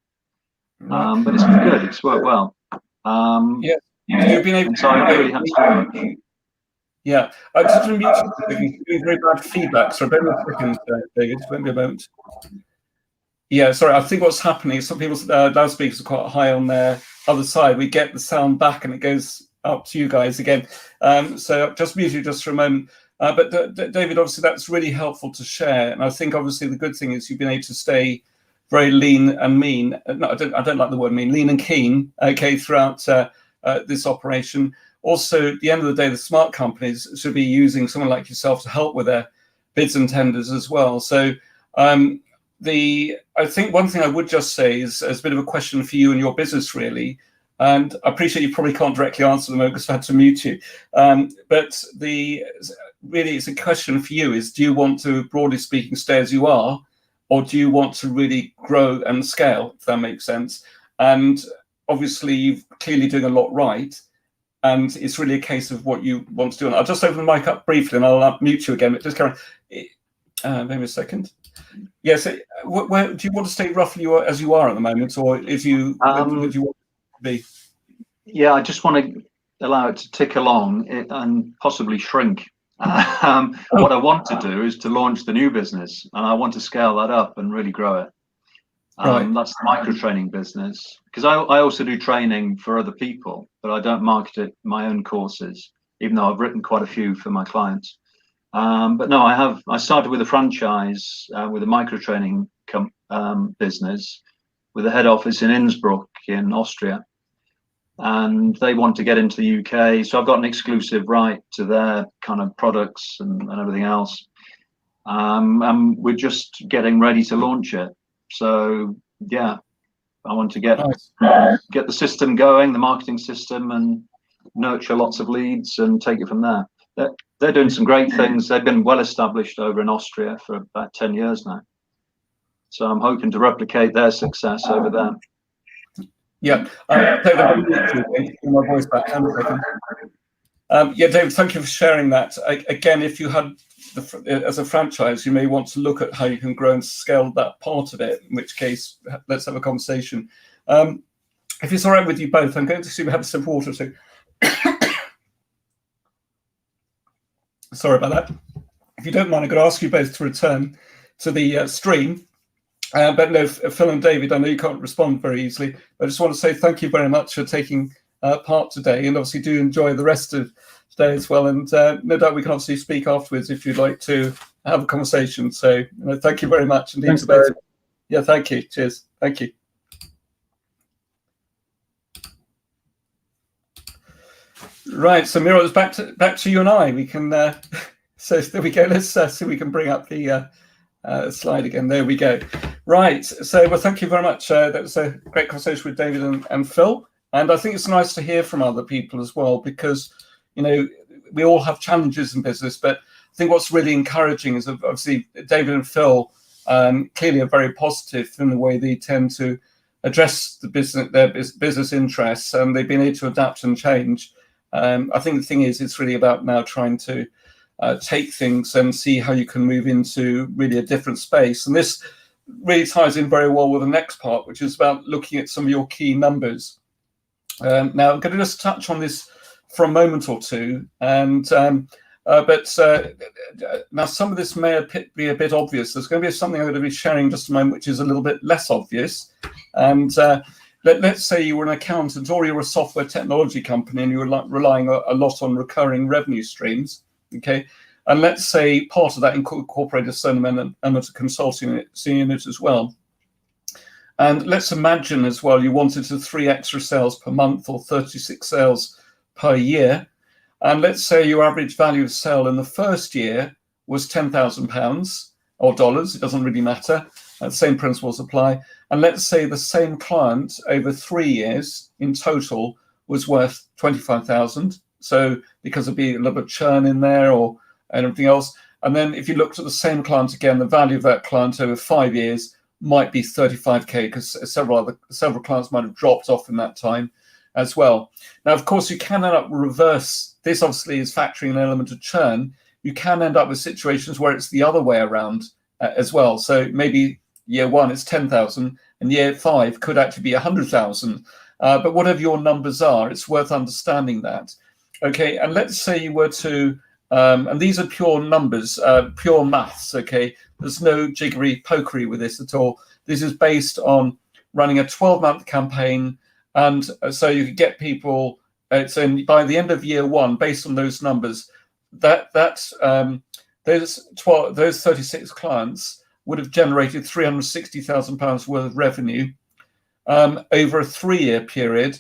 But it's been good. It's worked well. You've been able so I really had to do much. Yeah, I just unmuted you. Doing very bad feedback. So bear with me a second, David. Won't be a moment. Yeah, sorry. I think what's happening is some people's loudspeakers are quite high on their other side. We get the sound back, and it goes up to you guys again. So just mute you just for a moment. But David, obviously that's really helpful to share, and I think obviously the good thing is you've been able to stay very lean and mean. No, I don't like the word mean. Lean and keen. Okay, throughout this operation. Also, at the end of the day, the smart companies should be using someone like yourself to help with their bids and tenders as well. So I think one thing I would just say is, as a bit of a question for you and your business, really, And I appreciate you probably can't directly answer them because I had to mute you. But really, it's a question for you: is do you want to, broadly speaking, stay as you are, or do you want to really grow and scale? If that makes sense. And obviously, you're clearly doing a lot right. And it's really a case of what you want to do. And I'll just open the mic up briefly, and I'll mute you again. But just carry on. Maybe a second. Yes. Where do you want to stay roughly as you are at the moment, or if you would you want to be? Yeah, I just want to allow it to tick along and possibly shrink. What I want to do is to launch the new business, and I want to scale that up and really grow it. Right. That's the micro training business, because I also do training for other people, but I don't market it my own courses, even though I've written quite a few for my clients. But no, I started with a franchise with a micro training business with a head office in Innsbruck in Austria, and they want to get into the UK, so I've got an exclusive right to their kind of products and everything else. And we're just getting ready to launch it. So yeah, I want to get the system going, the marketing system, and nurture lots of leads and take it from there. They're doing some great things. They've been well established over in Austria for about 10 years now. So I'm hoping to replicate their success over there. Yeah. My voice back. Yeah, David, thank you for sharing that. Again, if you had as a franchise, you may want to look at how you can grow and scale that part of it, in which case, let's have a conversation. If it's all right with you both, I'm going to assume we have a sip of water too. Sorry about that. If you don't mind, I'm going to ask you both to return to the stream. But no, Phil and David, I know you can't respond very easily. I just want to say thank you very much for taking part today, and obviously do enjoy the rest of today as well. And no doubt we can obviously speak afterwards if you'd like to have a conversation. So thank you very much indeed. Thanks, to both. Yeah, thank you. Cheers. Thank you. Right, so Miro, it's back to you and I. We can so there we go. Let's see if we can bring up the slide again. There we go. Right. So well, thank you very much. That was a great conversation with David and Phil. And I think it's nice to hear from other people as well, because we all have challenges in business. But I think what's really encouraging is obviously David and Phil clearly are very positive in the way they tend to address their business interests, and they've been able to adapt and change. I think the thing is, it's really about now trying to take things and see how you can move into really a different space. And this really ties in very well with the next part, which is about looking at some of your key numbers. Now, I'm going to just touch on this for a moment or two. And but now some of this may be a bit obvious. There's going to be something I'm going to be sharing in just a moment, which is a little bit less obvious. And let's say you were an accountant or you're a software technology company and you're relying a lot on recurring revenue streams. Okay, and let's say part of that incorporated a certain amount of consulting in it as well. And let's imagine as well you wanted to 3 extra sales per month or 36 sales per year. And let's say your average value of sale in the first year was £10,000 or dollars. It doesn't really matter. Same principles apply. And let's say the same client over 3 years in total was worth 25,000. So because there'd be a little bit of churn in there or anything else. And then if you looked at the same client again, the value of that client over 5 years might be 35k, because several clients might have dropped off in that time as well. Now, of course, you can end up reverse. This obviously is factoring an element of churn. You can end up with situations where it's the other way around as well. So maybe year 1 it's 10,000 and year 5 could actually be 100,000. But whatever your numbers are, it's worth understanding that. Okay, and let's say you were to, and these are pure numbers, pure maths, okay? There's no jiggery pokery with this at all. This is based on running a 12-month campaign, and so you could get people, so by the end of year 1, based on those numbers, those 36 clients would have generated £360,000 worth of revenue over a 3-year period,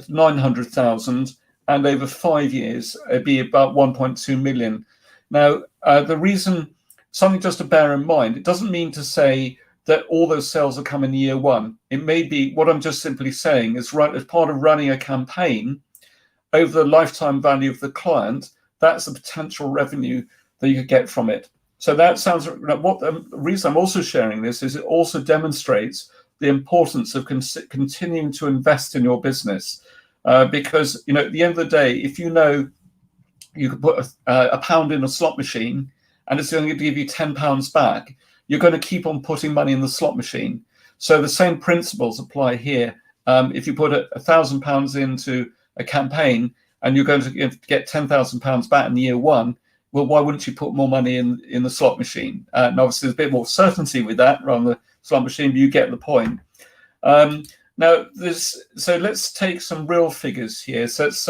900,000. And over 5 years, it'd be about 1.2 million. Now, the reason, something just to bear in mind, it doesn't mean to say that all those sales will come in year one. It may be, what I'm just simply saying is, right, as part of running a campaign over the lifetime value of the client, that's the potential revenue that you could get from it. So that sounds, what the reason I'm also sharing this is it also demonstrates the importance of continuing to invest in your business. Because, you know, at the end of the day, if you know you could put a pound in a slot machine and it's going to give you £10 back, you're going to keep on putting money in the slot machine. So the same principles apply here. If you put £1,000 into a campaign and you're going to get £10,000 back in year one, well, why wouldn't you put more money in the slot machine? And obviously there's a bit more certainty with that rather than the slot machine, but you get the point. Now, so let's take some real figures here. So it's,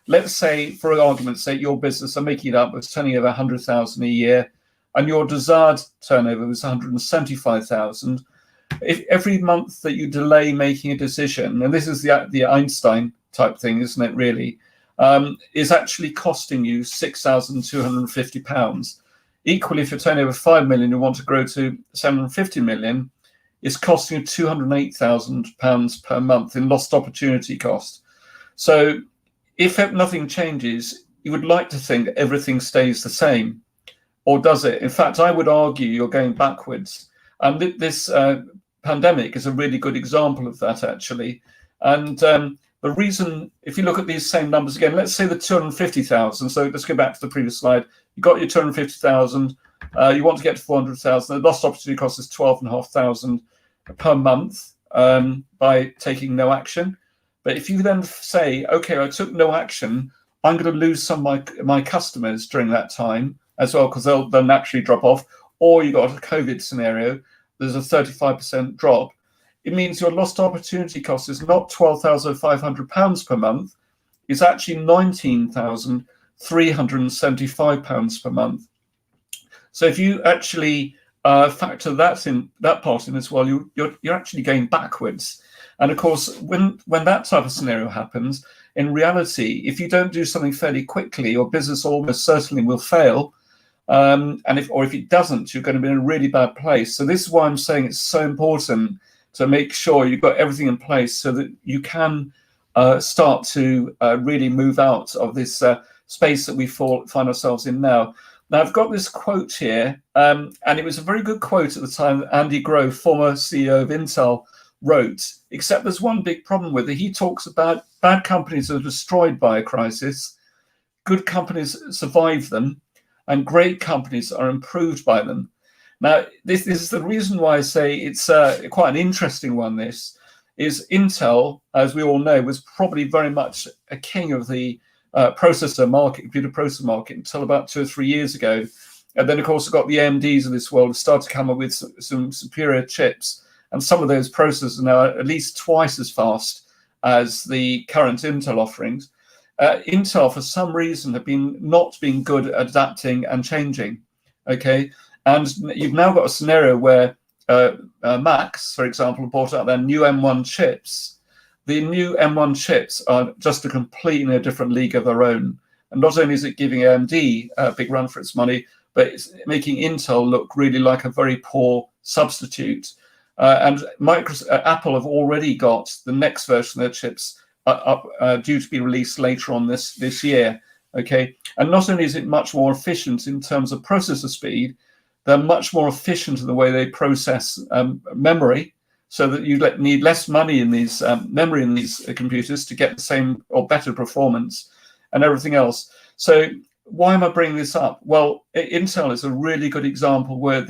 let's say, for argument's sake, your business, I'm making it up, it's turning over 100,000 a year, and your desired turnover was 175,000. If every month that you delay making a decision, and this is the Einstein type thing, isn't it, really, is actually costing you £6,250. Equally, if you're turning over 5 million, you want to grow to 750 million, it's costing you £208,000 per month in lost opportunity cost. So if nothing changes, you would like to think everything stays the same. Or does it? In fact, I would argue you're going backwards. And this pandemic is a really good example of that, actually. And the reason, if you look at these same numbers again, let's say the 250,000. So let's go back to the previous slide. You got your 250,000. You want to get to 400,000. The lost opportunity cost is 12,500 per month by taking no action. But if you then say, okay, I took no action, I'm going to lose some of my customers during that time as well, because they'll naturally drop off. Or you got a COVID scenario, there's a 35% drop. It means your lost opportunity cost is not £12,500 per month. It's actually £19,375 per month. So if you actually factor that part in as well, you're actually going backwards. And of course, when that type of scenario happens, in reality, if you don't do something fairly quickly, your business almost certainly will fail. And if it doesn't, you're going to be in a really bad place. So this is why I'm saying it's so important to make sure you've got everything in place so that you can start to really move out of this space that we find ourselves in now. Now, I've got this quote here, and it was a very good quote at the time that Andy Grove, former CEO of Intel, wrote, except there's one big problem with it. He talks about bad companies are destroyed by a crisis, good companies survive them, and great companies are improved by them. Now, this is the reason why I say it's quite an interesting one. This is Intel, as we all know, was probably very much a king of the processor market, computer processor market, until about 2 or 3 years ago. And then, of course, we've got the AMDs of this world who started to come up with some superior chips. And some of those processors are now at least twice as fast as the current Intel offerings. Intel, for some reason, have not been good at adapting and changing. Okay, and you've now got a scenario where Macs, for example, brought out their new M1 chips. The new M1 chips are just a completely different league of their own. And not only is it giving AMD a big run for its money, but it's making Intel look really like a very poor substitute. And Apple have already got the next version of their chips due to be released later on this year. Okay, and not only is it much more efficient in terms of processor speed, they're much more efficient in the way they process memory, so that you need less money in these memory in these computers to get the same or better performance and everything else. So why am I bringing this up? Well, Intel is a really good example where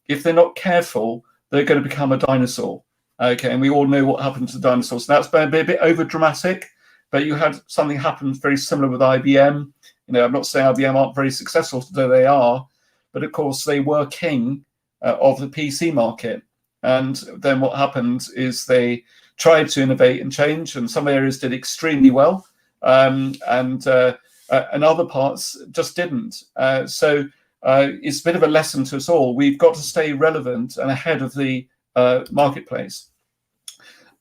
if they're not careful, they're going to become a dinosaur. Okay, and we all know what happened to dinosaurs. Now, that's a bit over dramatic, but you had something happen very similar with IBM. You know, I'm not saying IBM aren't very successful today, they are, but of course they were king of the PC market. And then what happened is they tried to innovate and change, and some areas did extremely well, and other parts just didn't. So it's a bit of a lesson to us all. We've got to stay relevant and ahead of the marketplace.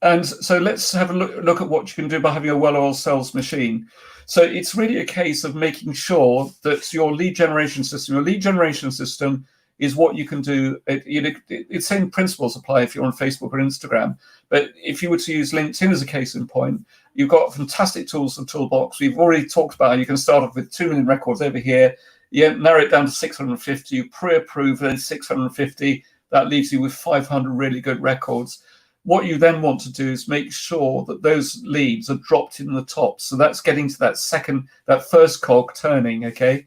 And so let's have a look at what you can do by having a well-oiled sales machine. So it's really a case of making sure that your lead generation system is what you can do. It's same principles apply if you're on Facebook or Instagram. But if you were to use LinkedIn as a case in point, you've got fantastic tools in the toolbox. We've already talked about how you can start off with 2 million records over here. You narrow it down to 650, you pre-approve those 650. That leaves you with 500 really good records. What you then want to do is make sure that those leads are dropped in the top. So that's getting to that first cog turning, okay?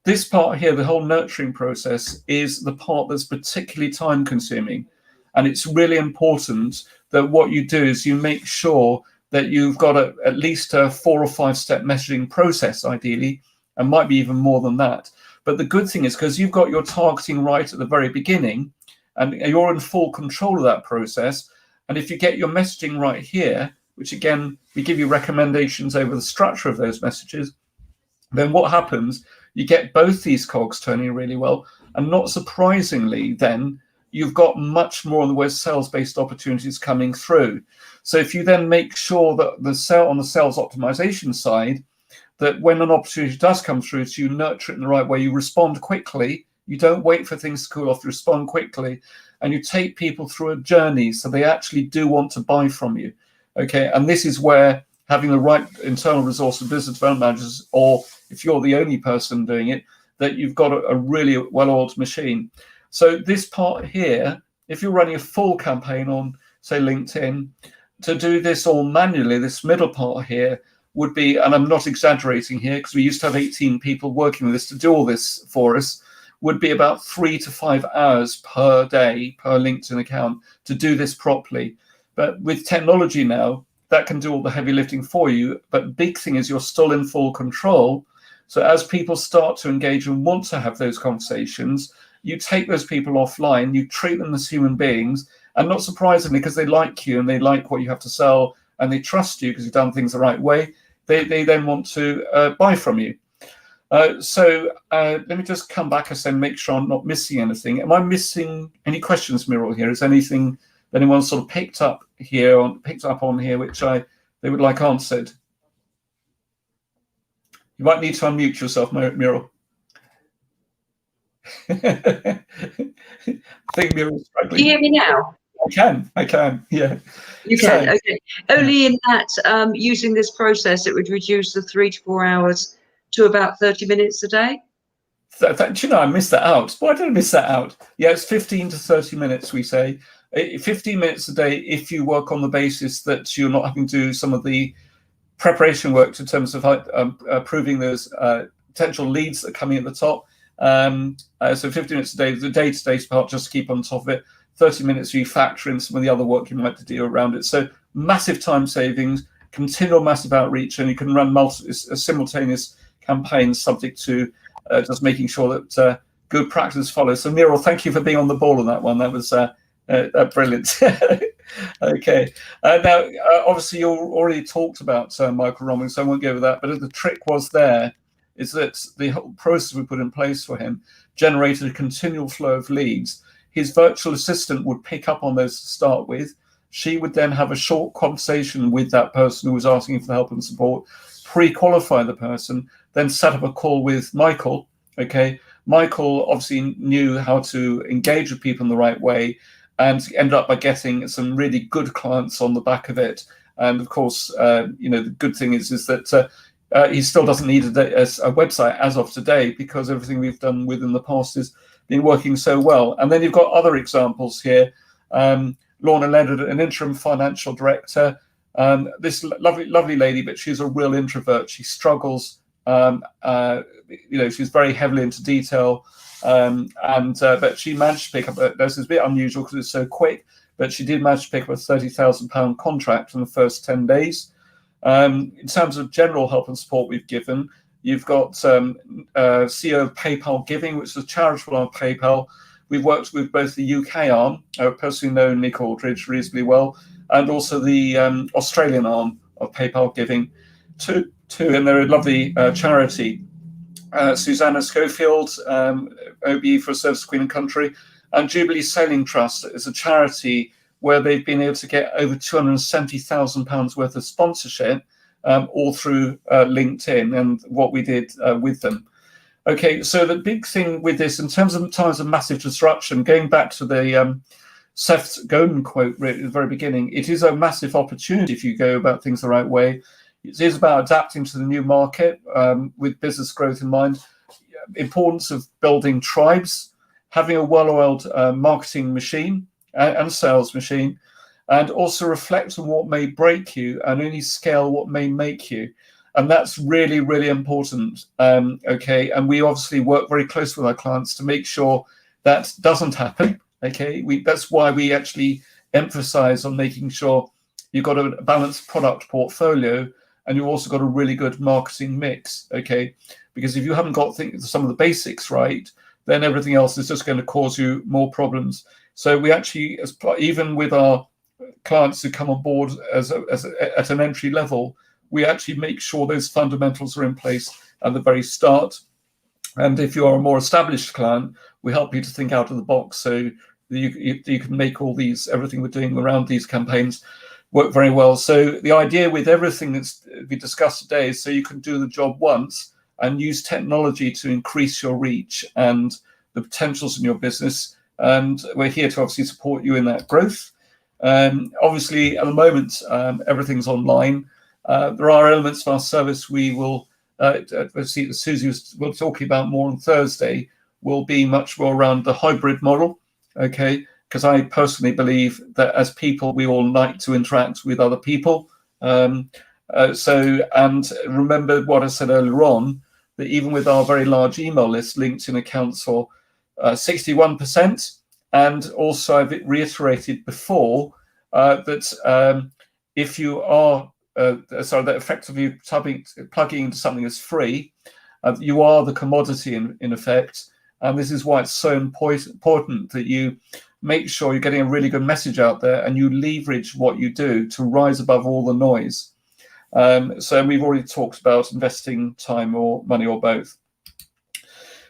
This part here, the whole nurturing process, is the part that's particularly time consuming. And it's really important that what you do is you make sure that you've got at least a 4 or 5 step messaging process, ideally, and might be even more than that. But the good thing is, because you've got your targeting right at the very beginning, and you're in full control of that process, and if you get your messaging right here, which again, we give you recommendations over the structure of those messages, then what happens, you get both these cogs turning really well, and not surprisingly, then you've got much more on the way sales-based opportunities coming through. So if you then make sure that on the sales optimization side, that when an opportunity does come through, so you nurture it in the right way, you respond quickly, you don't wait for things to cool off, you respond quickly, and you take people through a journey so they actually do want to buy from you. Okay, and this is where having the right internal resource of business development managers, or if you're the only person doing it, that you've got a really well-oiled machine. So this part here, if you're running a full campaign on, say, LinkedIn, to do this all manually, this middle part here would be, and I'm not exaggerating here because we used to have 18 people working with us to do all this for us, would be about 3 to 5 hours per day per LinkedIn account to do this properly. But with technology now, that can do all the heavy lifting for you. But the big thing is you're still in full control. So as people start to engage and want to have those conversations, you take those people offline, you treat them as human beings, and not surprisingly, because they like you and they like what you have to sell and they trust you because you've done things the right way, they then want to buy from you. So let me just come back and make sure I'm not missing anything. Am I missing any questions, Muriel, here? Is anything that anyone sort of picked up on here which they would like answered? You might need to unmute yourself, Muriel. I think Muriel's struggling. Can you hear me now? I can, yeah. You can, okay. Only in that using this process, it would reduce the 3 to 4 hours to about 30 minutes a day. Do you know, I missed that out. Why did I miss that out? Yeah, it's 15 to 30 minutes, we say. 15 minutes a day if you work on the basis that you're not having to do some of the preparation work in terms of approving those potential leads that are coming at the top. So 15 minutes a day, the day-to-day part, just to keep on top of it. 30 minutes you factor in some of the other work you might have to do around it. So massive time savings, continual massive outreach, and you can run simultaneous campaigns subject to just making sure that good practice follows. So Muriel, thank you for being on the ball on that one. That was brilliant. Okay. Now, obviously, you already talked about Michael Roming, so I won't go over that. But the trick was there is that the whole process we put in place for him generated a continual flow of leads. His virtual assistant would pick up on those to start with. She would then have a short conversation with that person who was asking for help and support, pre-qualify the person, then set up a call with Michael. Okay. Michael obviously knew how to engage with people in the right way and ended up by getting some really good clients on the back of it. And of course, the good thing is that he still doesn't need a website as of today, because everything we've done within the past has been working so well. And then you've got other examples here. Lorna Leonard, an interim financial director. This lovely lady, but she's a real introvert. She struggles. She's very heavily into detail. But she managed to pick up, this is a bit unusual because it's so quick, but she did manage to pick up a £30,000 contract in the first 10 days. In terms of general help and support we've given, you've got CEO of PayPal Giving, which is a charitable arm of PayPal. We've worked with both the UK arm, I personally know Nick Aldridge reasonably well, and also the Australian arm of PayPal Giving, too, and they're a lovely charity. Susanna Schofield, OBE for Service Queen and Country, and Jubilee Sailing Trust is a charity where they've been able to get over £270,000 worth of sponsorship all through LinkedIn and what we did with them. Okay, so the big thing with this, in terms of times of massive disruption, going back to the Seth Godin quote right at the very beginning, it is a massive opportunity if you go about things the right way. It is about adapting to the new market with business growth in mind. Importance of building tribes, having a well-oiled marketing machine and sales machine, and also reflect on what may break you and only scale what may make you. And that's really, really important. Okay, and we obviously work very closely with our clients to make sure that doesn't happen. Okay, that's why we actually emphasize on making sure you've got a balanced product portfolio and you've also got a really good marketing mix. Okay, because if you haven't got some of the basics right, then everything else is just going to cause you more problems. So we actually, even with our clients who come on board at an entry level, we actually make sure those fundamentals are in place at the very start. And if you are a more established client, we help you to think out of the box so you can make all these, everything we're doing around these campaigns work very well. So the idea with everything that's we discussed today is so you can do the job once and use technology to increase your reach and the potentials in your business. And we're here to obviously support you in that growth. Obviously, at the moment, everything's online. There are elements of our service we will see Susie will talking about more on Thursday, will be much more around the hybrid model, okay? Because I personally believe that as people, we all like to interact with other people. And remember what I said earlier on, that even with our very large email list, LinkedIn accounts for 61%. And also I've reiterated before that if you are, that effectively plugging into something that's free, you are the commodity in effect. And this is why it's so important that you make sure you're getting a really good message out there and you leverage what you do to rise above all the noise. So we've already talked about investing time or money or both.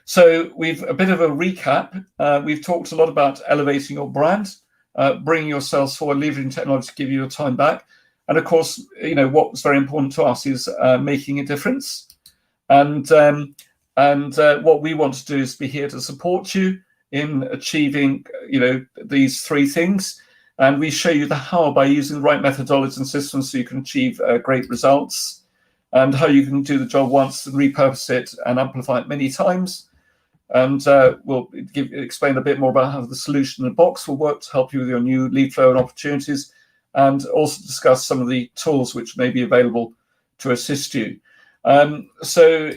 So we've a bit of a recap. We've talked a lot about elevating your brand, bringing yourselves forward, leveraging technology to give you your time back. And of course, what's very important to us is making a difference. And what we want to do is be here to support you in achieving, these three things. And we show you the how by using the right methodologies and systems so you can achieve great results, and how you can do the job once and repurpose it and amplify it many times. And we'll explain a bit more about how the solution in the box will work to help you with your new lead flow and opportunities, and also discuss some of the tools which may be available to assist you. So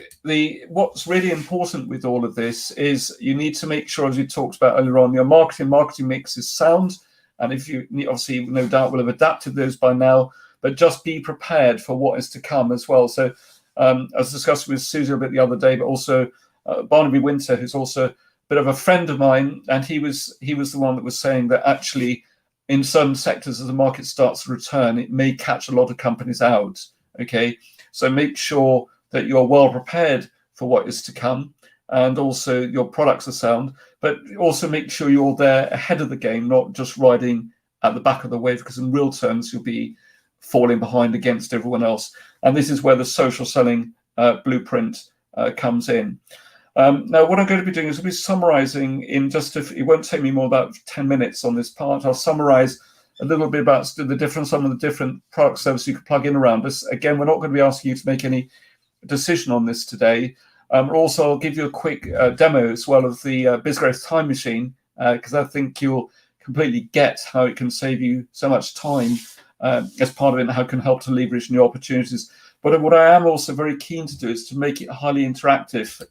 what's really important with all of this is you need to make sure, as we talked about earlier on, your marketing mix is sound. And if you obviously, no doubt, will have adapted those by now, but just be prepared for what is to come as well. So I was discussing with Susie a bit the other day, but also Barnaby Winter, who's also a bit of a friend of mine, and he was the one that was saying that actually in some sectors as the market starts to return, it may catch a lot of companies out. Okay, so make sure that you're well prepared for what is to come, and also your products are sound, but also make sure you're there ahead of the game, not just riding at the back of the wave, because in real terms you'll be falling behind against everyone else. And this is where the social selling blueprint comes in. Now, what I'm going to be doing is I'll be summarizing in it won't take me more than about 10 minutes on this part. I'll summarize a little bit about some of the different product services you can plug in around us. Again, we're not going to be asking you to make any decision on this today. Also, I'll give you a quick demo as well of the Biz-Growth TimeMachine, because I think you'll completely get how it can save you so much time as part of it, and how it can help to leverage new opportunities. But what I am also very keen to do is to make it highly interactive.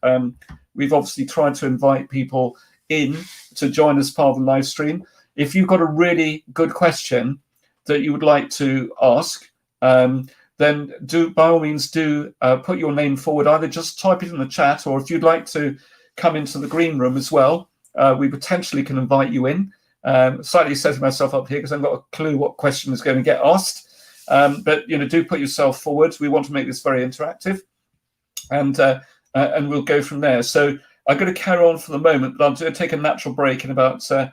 We've obviously tried to invite people in to join as part of the live stream. If you've got a really good question that you would like to ask, then by all means put your name forward. Either just type it in the chat, or if you'd like to come into the green room as well, we potentially can invite you in. Slightly setting myself up here because I've got a clue what question is going to get asked. But do put yourself forward. We want to make this very interactive, and we'll go from there. So I'm going to carry on for the moment, but I'm going to take a natural break in about 7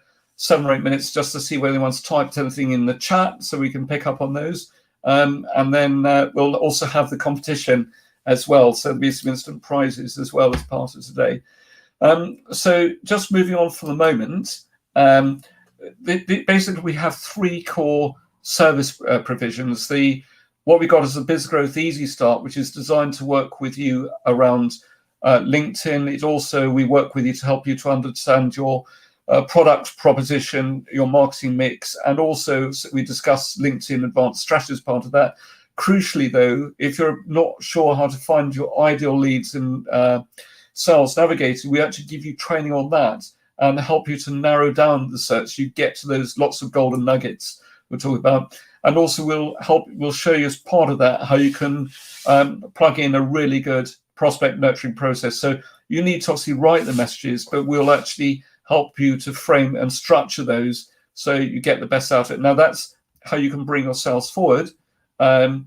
or 8 minutes just to see whether anyone's typed anything in the chat, so we can pick up on those. And then we'll also have the competition as well. So there'll be some instant prizes as well as part of today. So just moving on for the moment, basically we have 3 core service provisions. What we got is a Biz-Growth Easy Start, which is designed to work with you around LinkedIn. It also, we work with you to help you to understand your product proposition, your marketing mix, and also we discuss LinkedIn Advanced Strategy as part of that. Crucially, though, if you're not sure how to find your ideal leads in Sales Navigator, we actually give you training on that and help you to narrow down the search. You get to those lots of golden nuggets we're talking about. And also we'll show you as part of that how you can plug in a really good prospect nurturing process. So you need to obviously write the messages, but we'll actually help you to frame and structure those so you get the best out of it. Now that's how you can bring your sales forward. The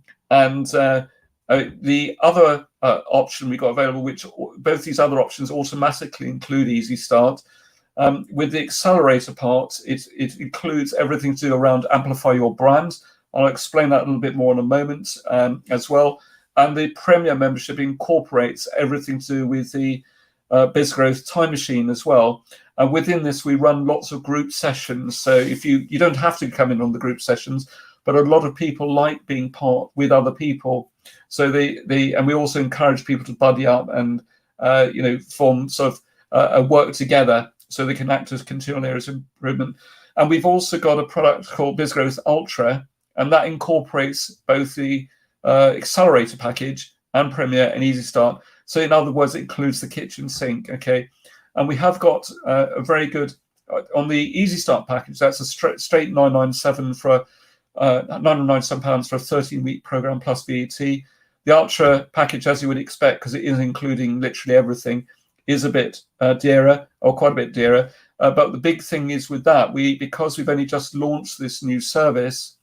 other option we got available, which both these other options automatically include Easy Start. With the accelerator part, it includes everything to do around amplify your brand. I'll explain that a little bit more in a moment as well. And the Premier membership incorporates everything to do with the Biz-Growth TimeMachine as well. Within this, we run lots of group sessions. So if you don't have to come in on the group sessions, but a lot of people like being part with other people. So and we also encourage people to buddy up and form sort of a work together so they can act as continual areas of improvement. And we've also got a product called Biz-Growth Ultra, and that incorporates both the accelerator package and Premier and Easy Start. So in other words, it includes the kitchen sink, okay? And we have got a very good, on the Easy Start package, that's a straight £997 for £997 for a 13-week program plus VAT. The Ultra package, as you would expect, because it is including literally everything, is a bit dearer, or quite a bit dearer. But the big thing is with that, because we've only just launched this new service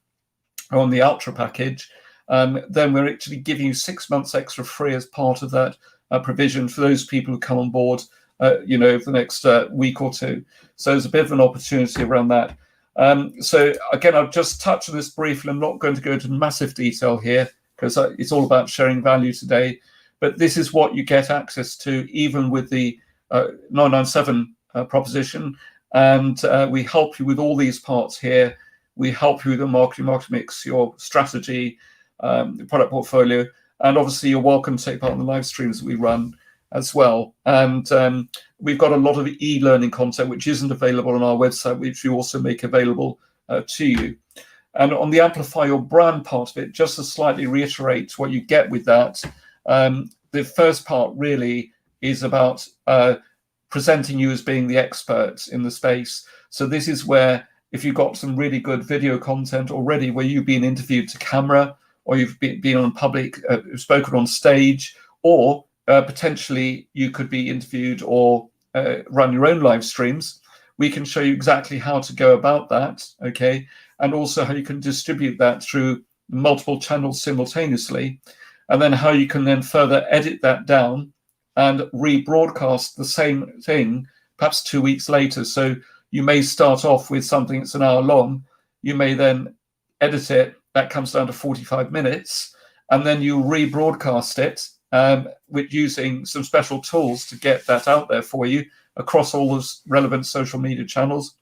on the Ultra package, then we're actually giving you 6 months extra free as part of that provision for those people who come on board, over the next week or two. So there's a bit of an opportunity around that. So again, I'll just touch on this briefly. I'm not going to go into massive detail here because it's all about sharing value today. But this is what you get access to, even with the 997 proposition. And we help you with all these parts here. We help you with the marketing mix, your strategy, the product portfolio, and obviously you're welcome to take part in the live streams that we run as well. And we've got a lot of e-learning content which isn't available on our website, which we also make available to you. And on the Amplify Your Brand part of it, just to slightly reiterate what you get with that, the first part really is about presenting you as being the expert in the space. So this is where, if you've got some really good video content already where you've been interviewed to camera, or you've been on public, spoken on stage, or potentially you could be interviewed or run your own live streams, we can show you exactly how to go about that, okay? And also how you can distribute that through multiple channels simultaneously, and then how you can then further edit that down and rebroadcast the same thing perhaps 2 weeks later. So you may start off with something that's an hour long, you may then edit it, that comes down to 45 minutes, and then you rebroadcast it with using some special tools to get that out there for you across all those relevant social media channels.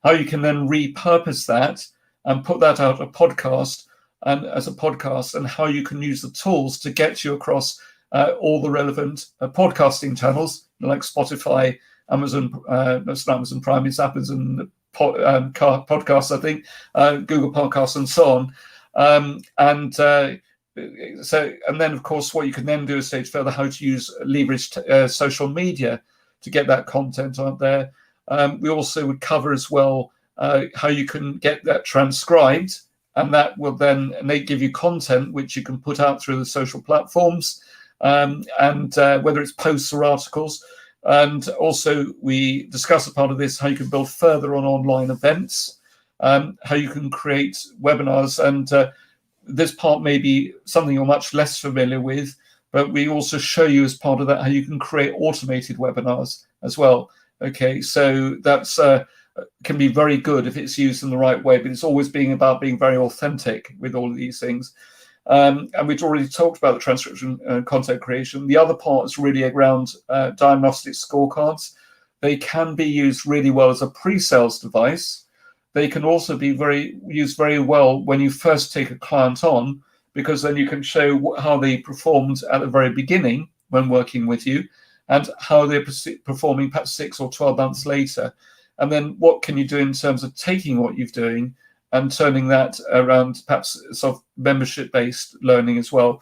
How you can then repurpose that and put that out as a podcast, and how you can use the tools to get you across all the relevant podcasting channels like Spotify, Amazon, it's not Amazon Prime, it's Amazon Podcasts, I think, Google Podcasts, and so on. And then, of course, what you can then do is stage further how to use leverage social media to get that content out there. We also would cover as well how you can get that transcribed, and that will then they give you content which you can put out through the social platforms, and whether it's posts or articles. And also we discuss a part of this, how you can build further on online events, how you can create webinars. And this part may be something you're much less familiar with, but we also show you as part of that how you can create automated webinars as well. Okay, so that's can be very good if it's used in the right way, but it's always about being very authentic with all of these things. And we've already talked about the transcription and content creation. The other part is really around diagnostic scorecards. They can be used really well as a pre-sales device. They can also be used very well when you first take a client on, because then you can show how they performed at the very beginning when working with you, and how they're performing perhaps 6 or 12 months later. And then what can you do in terms of taking what you're doing and turning that around, perhaps sort of membership-based learning as well.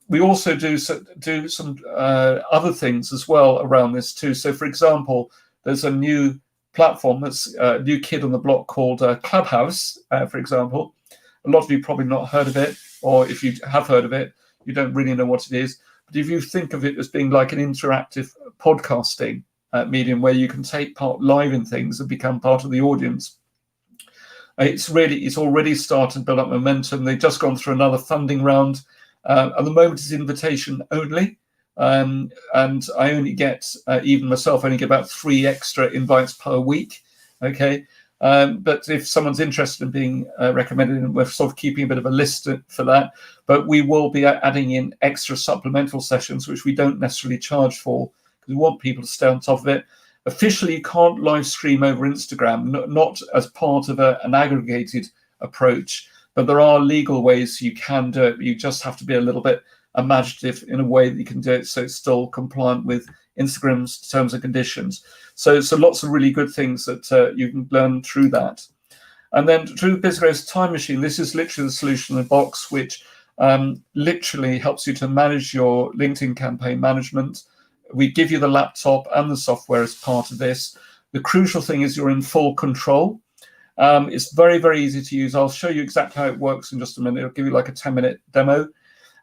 We also do some other things as well around this too. So, for example, there's a new platform that's a new kid on the block called Clubhouse, for example. A lot of you probably not heard of it, or if you have heard of it, you don't really know what it is. But if you think of it as being like an interactive podcasting medium where you can take part live in things and become part of the audience, it's already started to build up momentum. They've just gone through another funding round. At the moment, it's invitation only. And I only get, even myself, I only get about 3 extra invites per week. Okay. But if someone's interested in being recommended, and we're sort of keeping a bit of a list for that, but we will be adding in extra supplemental sessions, which we don't necessarily charge for, because we want people to stay on top of it. Officially, you can't live stream over Instagram, not as part of an aggregated approach, but there are legal ways you can do it. You just have to be a little bit imaginative in a way that you can do it so it's still compliant with Instagram's terms and conditions. So lots of really good things that you can learn through that. And then through the Biz-Growth TimeMachine, this is literally the solution in a box, which literally helps you to manage your LinkedIn campaign management. We give you the laptop and the software as part of this. The crucial thing is you're in full control. It's very, very easy to use. I'll show you exactly how it works in just a minute. It'll give you like a 10-minute demo.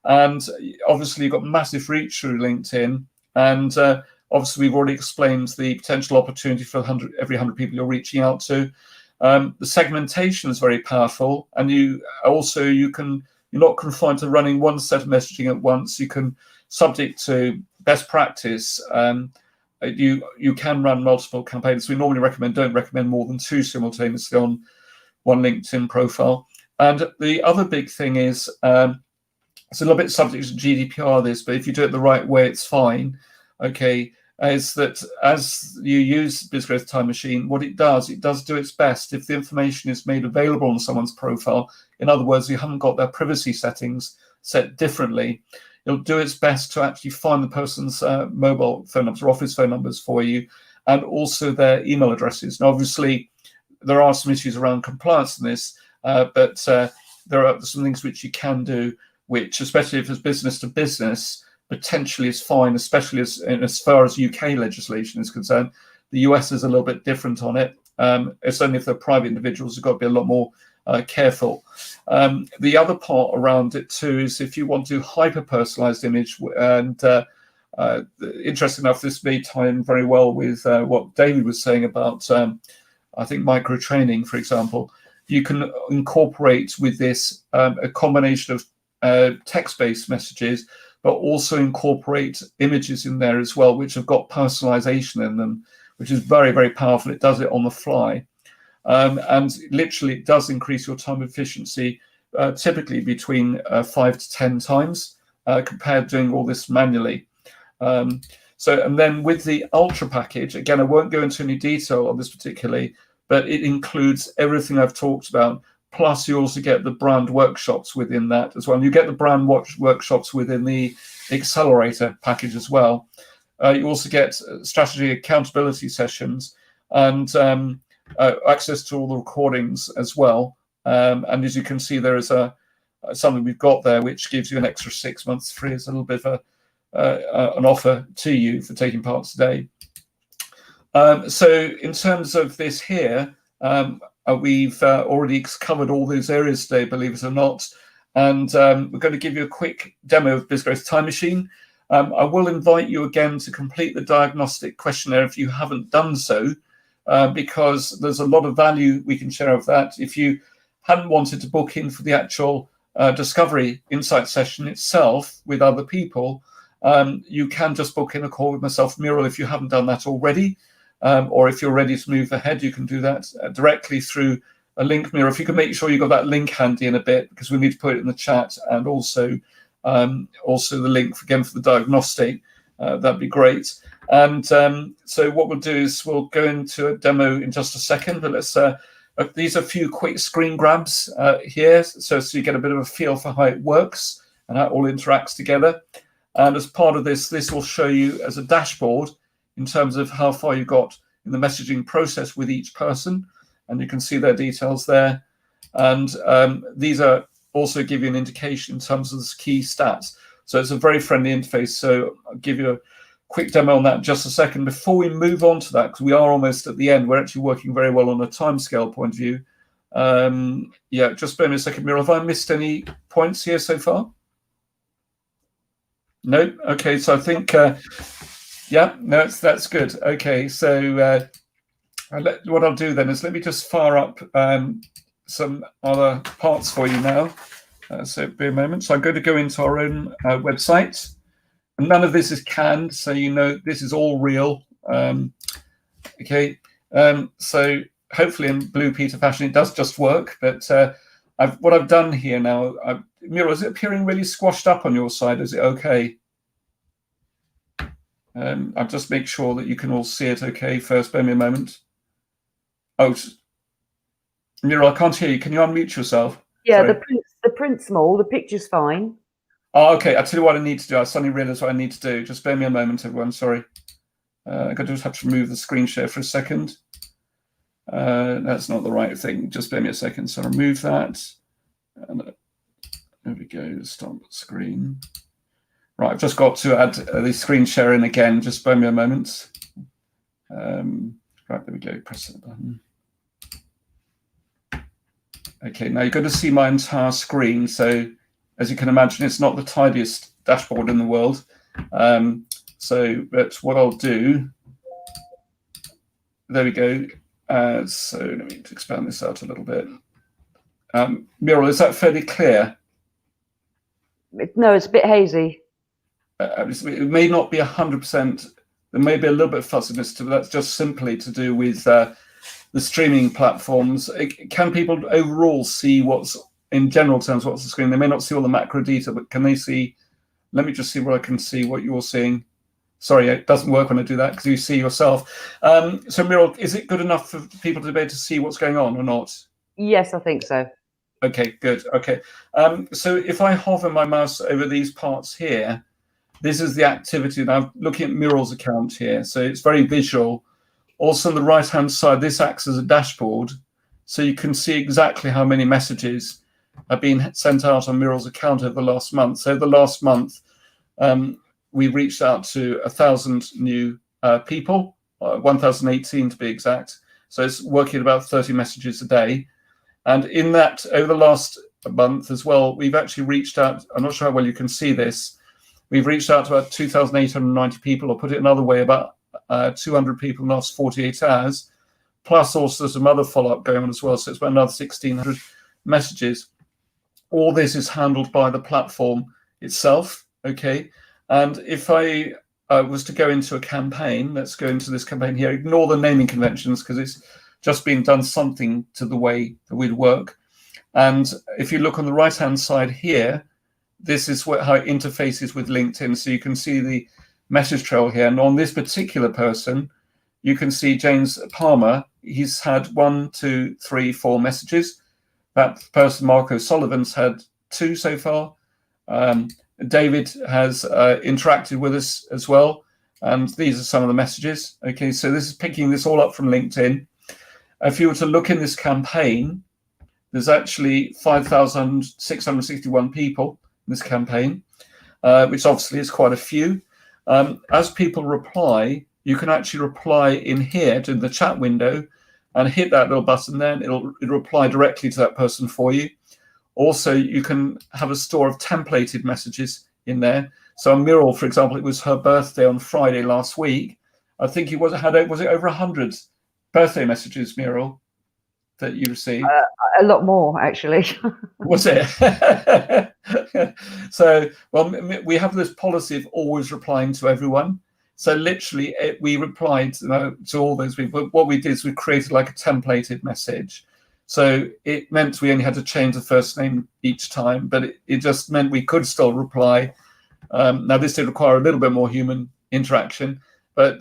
And obviously, you've got massive reach through LinkedIn. And obviously, we've already explained the potential opportunity for every 100 people you're reaching out to. The segmentation is very powerful. And you're not confined to running one set of messaging at once. You can, subject to best practice, you can run multiple campaigns. We normally don't recommend more than 2 simultaneously on one LinkedIn profile. And the other big thing is, it's a little bit subject to GDPR, this, but if you do it the right way, it's fine. Okay, is that as you use Biz-Growth TimeMachine, what it does do its best if the information is made available on someone's profile. In other words, you haven't got their privacy settings set differently. It'll do its best to actually find the person's mobile phone numbers or office phone numbers for you, and also their email addresses. Now, obviously, there are some issues around compliance in this, but there are some things which you can do, which, especially if it's business to business, potentially is fine, especially as far as UK legislation is concerned. The US is a little bit different on it. It's only if they're private individuals, you've got to be a lot more careful. The other part around it too is if you want to hyper-personalized image, and interesting enough, this may tie in very well with what David was saying about, I think, micro training, for example. You can incorporate with this a combination of text-based messages, but also incorporate images in there as well, which have got personalization in them, which is very, very powerful. It does it on the fly. And literally, it does increase your time efficiency, typically between 5 to 10 times compared to doing all this manually. And then with the Ultra package, again, I won't go into any detail on this particularly, but it includes everything I've talked about. Plus, you also get the brand workshops within that as well. And you get the brand workshops within the Accelerator package as well. You also get strategy accountability sessions and access to all the recordings as well. And as you can see, there is something we've got there which gives you an extra 6 months free as a little bit of an offer to you for taking part today. So in terms of this here, we've already covered all those areas today, believe it or not. And we're going to give you a quick demo of Biz-Growth TimeMachine. I will invite you again to complete the diagnostic questionnaire if you haven't done so, because there's a lot of value we can share of that. If you hadn't wanted to book in for the actual discovery insight session itself with other people, you can just book in a call with myself, Muriel, if you haven't done that already. Or if you're ready to move ahead, you can do that directly through a link, Mira. If you can make sure you got that link handy in a bit, because we need to put it in the chat, and also the link again for the diagnostic. That'd be great. And so what we'll do is we'll go into a demo in just a second, but let's these are a few quick screen grabs here, so you get a bit of a feel for how it works and how it all interacts together. And as part of this will show you as a dashboard in terms of how far you got in the messaging process with each person, and you can see their details there. And these are also give you an indication in terms of the key stats. So it's a very friendly interface. So I'll give you a quick demo on that in just a second. Before we move on to that, because we are almost at the end, we're actually working very well on a timescale point of view. Yeah, just bear me a second, Mira. Have I missed any points here so far? No? Okay, so I think, yeah, no, that's good. Okay, so what I'll do then is let me just fire up some other parts for you now. So be a moment. So I'm going to go into our own website. And none of this is canned, so you know this is all real. Okay, so hopefully in Blue Peter fashion, it does just work. But what I've done here now, Mira, is it appearing really squashed up on your side? Is it okay? I'll just make sure that you can all see it okay first. Bear me a moment. Oh, Mira, I can't hear you. Can you unmute yourself? Yeah, Sorry. the print's small, the picture's fine. Oh, okay. I'll tell you what I need to do. I suddenly realized what I need to do. Just bear me a moment, everyone. Sorry. I'm going to just have to remove the screen share for a second. That's not the right thing. Just bear me a second. So remove that. And there we go. Stop screen. Right. I've just got to add the screen share in again. Just bear me a moment. Right. There we go. Press that button. Okay. Now you're going to see my entire screen. So as you can imagine, it's not the tidiest dashboard in the world. But what I'll do, there we go. So let me expand this out a little bit. Muriel, is that fairly clear? No, it's a bit hazy. It may not be 100%. There may be a little bit of fuzziness to it. That's just simply to do with the streaming platforms. Can people overall see what's, in general terms, what's the screen? They may not see all the macro detail, but can they see? Let me just see where I can see what you're seeing. Sorry, it doesn't work when I do that because you see yourself. So Muriel, is it good enough for people to be able to see what's going on or not? Yes, I think so. Okay, good. Okay. So if I hover my mouse over these parts here, this is the activity. Now I'm looking at Muriel's account here. So it's very visual. Also on the right-hand side, this acts as a dashboard. So you can see exactly how many messages have been sent out on Muriel's account over the last month. So the last month, we reached out to 1,000 new people, 1,018 to be exact. So it's working at about 30 messages a day. And in that, over the last month as well, we've actually reached out, I'm not sure how well you can see this, we've reached out to about 2,890 people, or put it another way, about 200 people in the last 48 hours, plus also some other follow-up going on as well. So it's about another 1,600 messages. All this is handled by the platform itself, okay? And if I was to go into a campaign, let's go into this campaign here, ignore the naming conventions because it's just been done something to the way that we'd work. And if you look on the right-hand side here, this is how it interfaces with LinkedIn. So you can see the message trail here. And on this particular person, you can see James Palmer. He's had 1, 2, 3, 4 messages. That person, Marco Sullivan's, had 2 so far. David has interacted with us as well. And these are some of the messages. Okay, so this is picking this all up from LinkedIn. If you were to look in this campaign, there's actually 5,661 people in this campaign, which obviously is quite a few. As people reply, you can actually reply in here to the chat window and hit that little button there, and it'll reply directly to that person for you. Also, you can have a store of templated messages in there. So Muriel, for example, it was her birthday on Friday last week. I think was it over 100 birthday messages, Muriel, that you received? A lot more, actually. Was it? So, well, we have this policy of always replying to everyone. So literally, we replied to all those people. What we did is we created like a templated message. So it meant we only had to change the first name each time, but it just meant we could still reply. Now, this did require a little bit more human interaction, but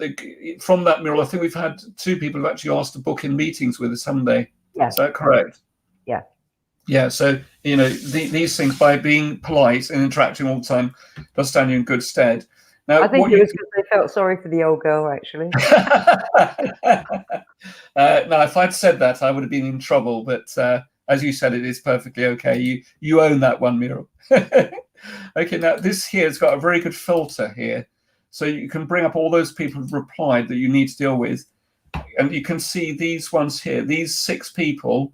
from that mural, I think we've had 2 people who've actually asked to book in meetings with us, haven't they? Yeah. Is that correct? Yeah. Yeah. So, you know, these things, by being polite and interacting all the time, does stand you in good stead. Now, I think it was because they felt sorry for the old girl, actually. Now, if I'd said that, I would have been in trouble. But as you said, it is perfectly okay. You own that one, mural. Okay. Now, this here has got a very good filter here, so you can bring up all those people who've replied that you need to deal with, and you can see these ones here. These 6 people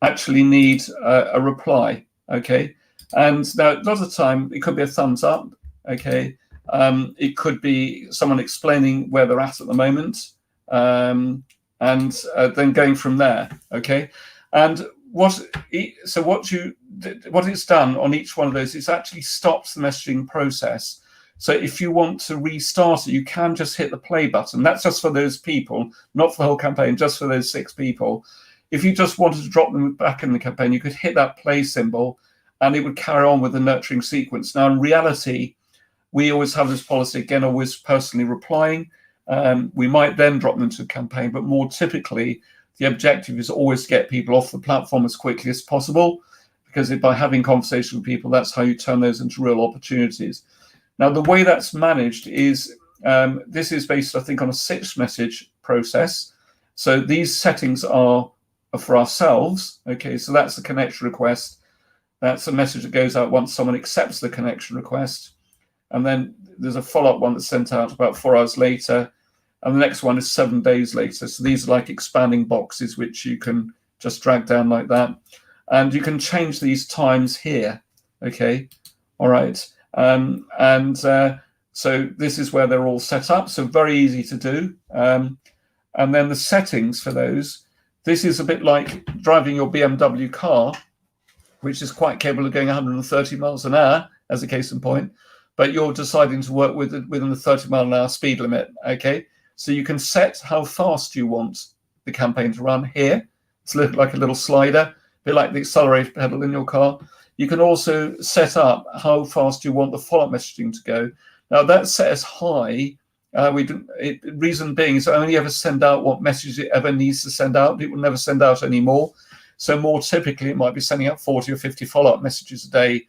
actually need a reply. Okay. And now, a lot of the time, it could be a thumbs up. Okay. It could be someone explaining where they're at the moment, and then going from there. Okay, and what it's done on each one of those, it's actually stopped the messaging process. So if you want to restart it, you can just hit the play button. That's just for those people, not for the whole campaign, just for those 6 people. If you just wanted to drop them back in the campaign, you could hit that play symbol, and it would carry on with the nurturing sequence. Now, in reality, we always have this policy, again, always personally replying. We might then drop them into a campaign, but more typically, the objective is always to get people off the platform as quickly as possible, because by having conversation with people, that's how you turn those into real opportunities. Now, the way that's managed is, this is based, I think, on a 6-message process. So these settings are for ourselves. Okay, so that's the connection request. That's a message that goes out once someone accepts the connection request. And then there's a follow-up one that's sent out about 4 hours later. And the next one is 7 days later. So these are like expanding boxes, which you can just drag down like that. And you can change these times here. Okay. All right. So this is where they're all set up. So very easy to do. And then the settings for those, this is a bit like driving your BMW car, which is quite capable of going 130 miles an hour, as a case in point. But you're deciding to work within the 30-mile-an-hour speed limit. Okay, so you can set how fast you want the campaign to run here. It's like a little slider, a bit like the accelerator pedal in your car. You can also set up how fast you want the follow-up messaging to go. Now, that's set as high. Reason being is I only ever send out what message it ever needs to send out. It will never send out any more. So more typically, it might be sending out 40 or 50 follow-up messages a day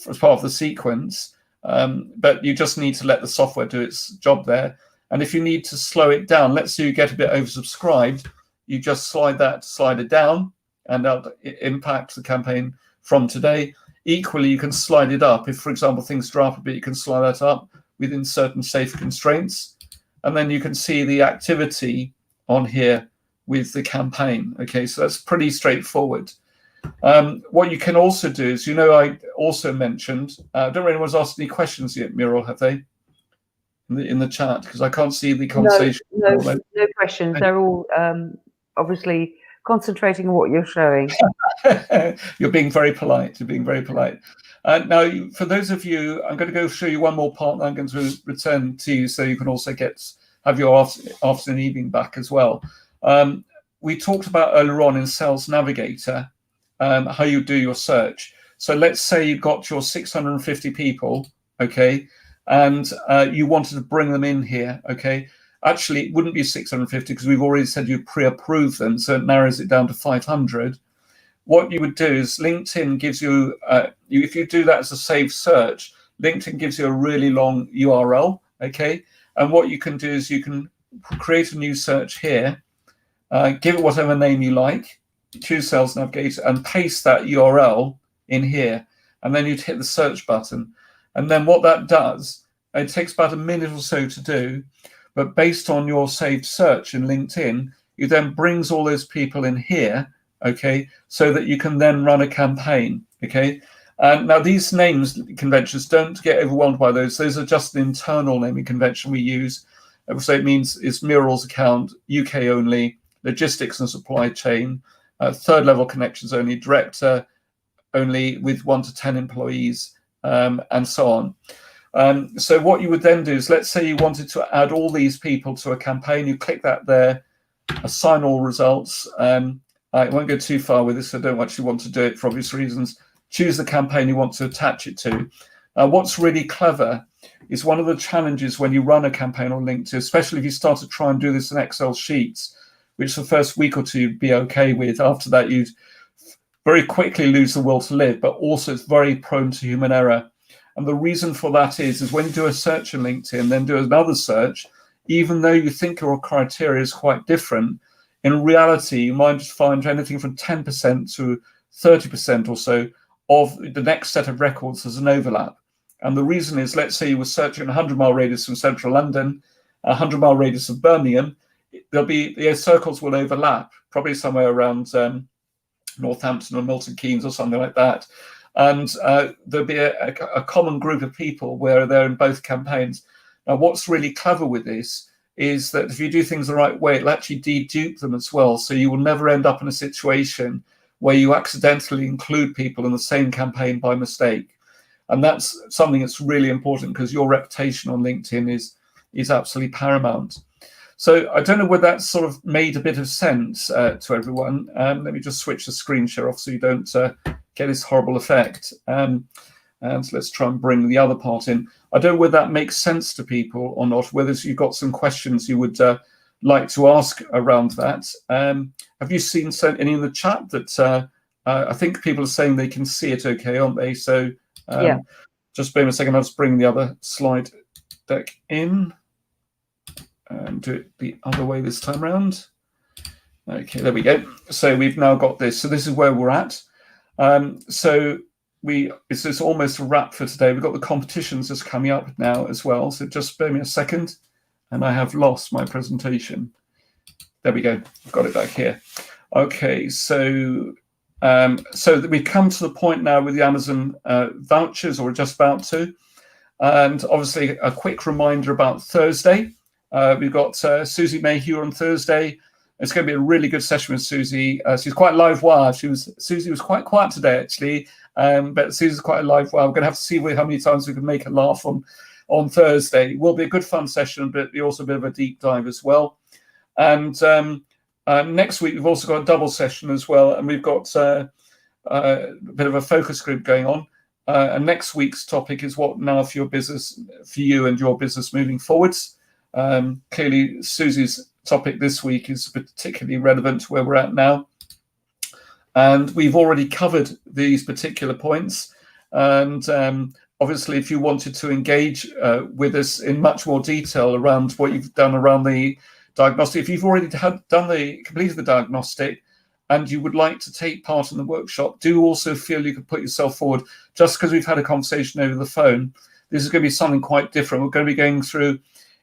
as part of the sequence. But you just need to let the software do its job there. And if you need to slow it down, let's say you get a bit oversubscribed, you just slide it down, and that'll impact the campaign from today. Equally, you can slide it up. If, for example, things drop a bit, you can slide that up within certain safe constraints. And then you can see the activity on here with the campaign. Okay, so that's pretty straightforward. What you can also do is, I also mentioned, don't know if anyone's asked any questions yet, Muriel, have they? In the chat, because I can't see the conversation. No questions. They're all obviously concentrating on what you're showing. You're being very polite. Now, for those of you, I'm going to go show you one more part, and I'm going to return to you so you can also have your afternoon, evening back as well. We talked about earlier on in Sales Navigator how you do your search. So let's say you've got your 650 people, okay, and you wanted to bring them in here, okay. Actually, it wouldn't be 650 because we've already said you pre-approve them, so it narrows it down to 500. What you would do is LinkedIn gives you, if you do that as a saved search, LinkedIn gives you a really long URL, okay? And what you can do is you can create a new search here, give it whatever name you like, choose Sales Navigator, and paste that URL in here. And then you'd hit the search button. And then what that does, it takes about a minute or so to do, but based on your saved search in LinkedIn, it then brings all those people in here, okay, so that you can then run a campaign, okay? Now, these names conventions, don't get overwhelmed by those. Those are just an internal naming convention we use. So it means it's Muriel's account, UK only, logistics and supply chain, third level connections only, director only with 1 to 10 employees, and so on. So what you would then do is, let's say you wanted to add all these people to a campaign, you click that there, assign all results, and I won't go too far with this. I don't actually want to do it for obvious reasons. Choose the campaign you want to attach it to. What's really clever is one of the challenges when you run a campaign on LinkedIn, especially if you start to try and do this in Excel sheets, which the first week or two you'd be okay with. After that, you'd very quickly lose the will to live, but also it's very prone to human error. And the reason for that is when you do a search on LinkedIn, then do another search, even though you think your criteria is quite different, in reality, you might find anything from 10% to 30% or so of the next set of records as an overlap. And the reason is, let's say you were searching a 100-mile radius from central London, a 100-mile radius of Birmingham, the circles will overlap, probably somewhere around Northampton or Milton Keynes or something like that. And there'll be a common group of people where they're in both campaigns. Now, what's really clever with this is that if you do things the right way, it'll actually dedupe them as well. So you will never end up in a situation where you accidentally include people in the same campaign by mistake. And that's something that's really important because your reputation on LinkedIn is absolutely paramount. So I don't know whether that sort of made a bit of sense to everyone. Let me just switch the screen share off so you don't get this horrible effect. And let's try and bring the other part in. I don't know whether that makes sense to people or not, whether you've got some questions you would like to ask around that. Have you seen any in the chat that I think people are saying they can see it okay, aren't they? So Yeah. just bear with me a second. I'll just bring the other slide deck in and do it the other way this time around. Okay, there we go. So we've now got this. So this is where we're at. So it's almost a wrap for today. We've got the competitions just coming up now as well. So just bear me a second, and I have lost my presentation. There we go. I've got it back here. Okay, so we come to the point now with the Amazon vouchers, or we're just about to. And obviously, a quick reminder about Thursday. We've got Susie Mayhew on Thursday. It's going to be a really good session with Susie. She's quite live wire. Susie was quite quiet today, actually, but Susie's quite a live wire. We're going to have to see how many times we can make her laugh on Thursday. It will be a good fun session, but be also a bit of a deep dive as well. And next week, we've also got a double session as well, and we've got a bit of a focus group going on. And next week's topic is what now for your business, for you and your business moving forwards. Clearly, Susie's topic this week is particularly relevant to where we're at now. And we've already covered these particular points. And obviously, if you wanted to engage with us in much more detail around what you've done around the diagnostic, if you've already completed the diagnostic and you would like to take part in the workshop, do also feel you can put yourself forward. Just because we've had a conversation over the phone, this is going to be something quite different. We're going to be going through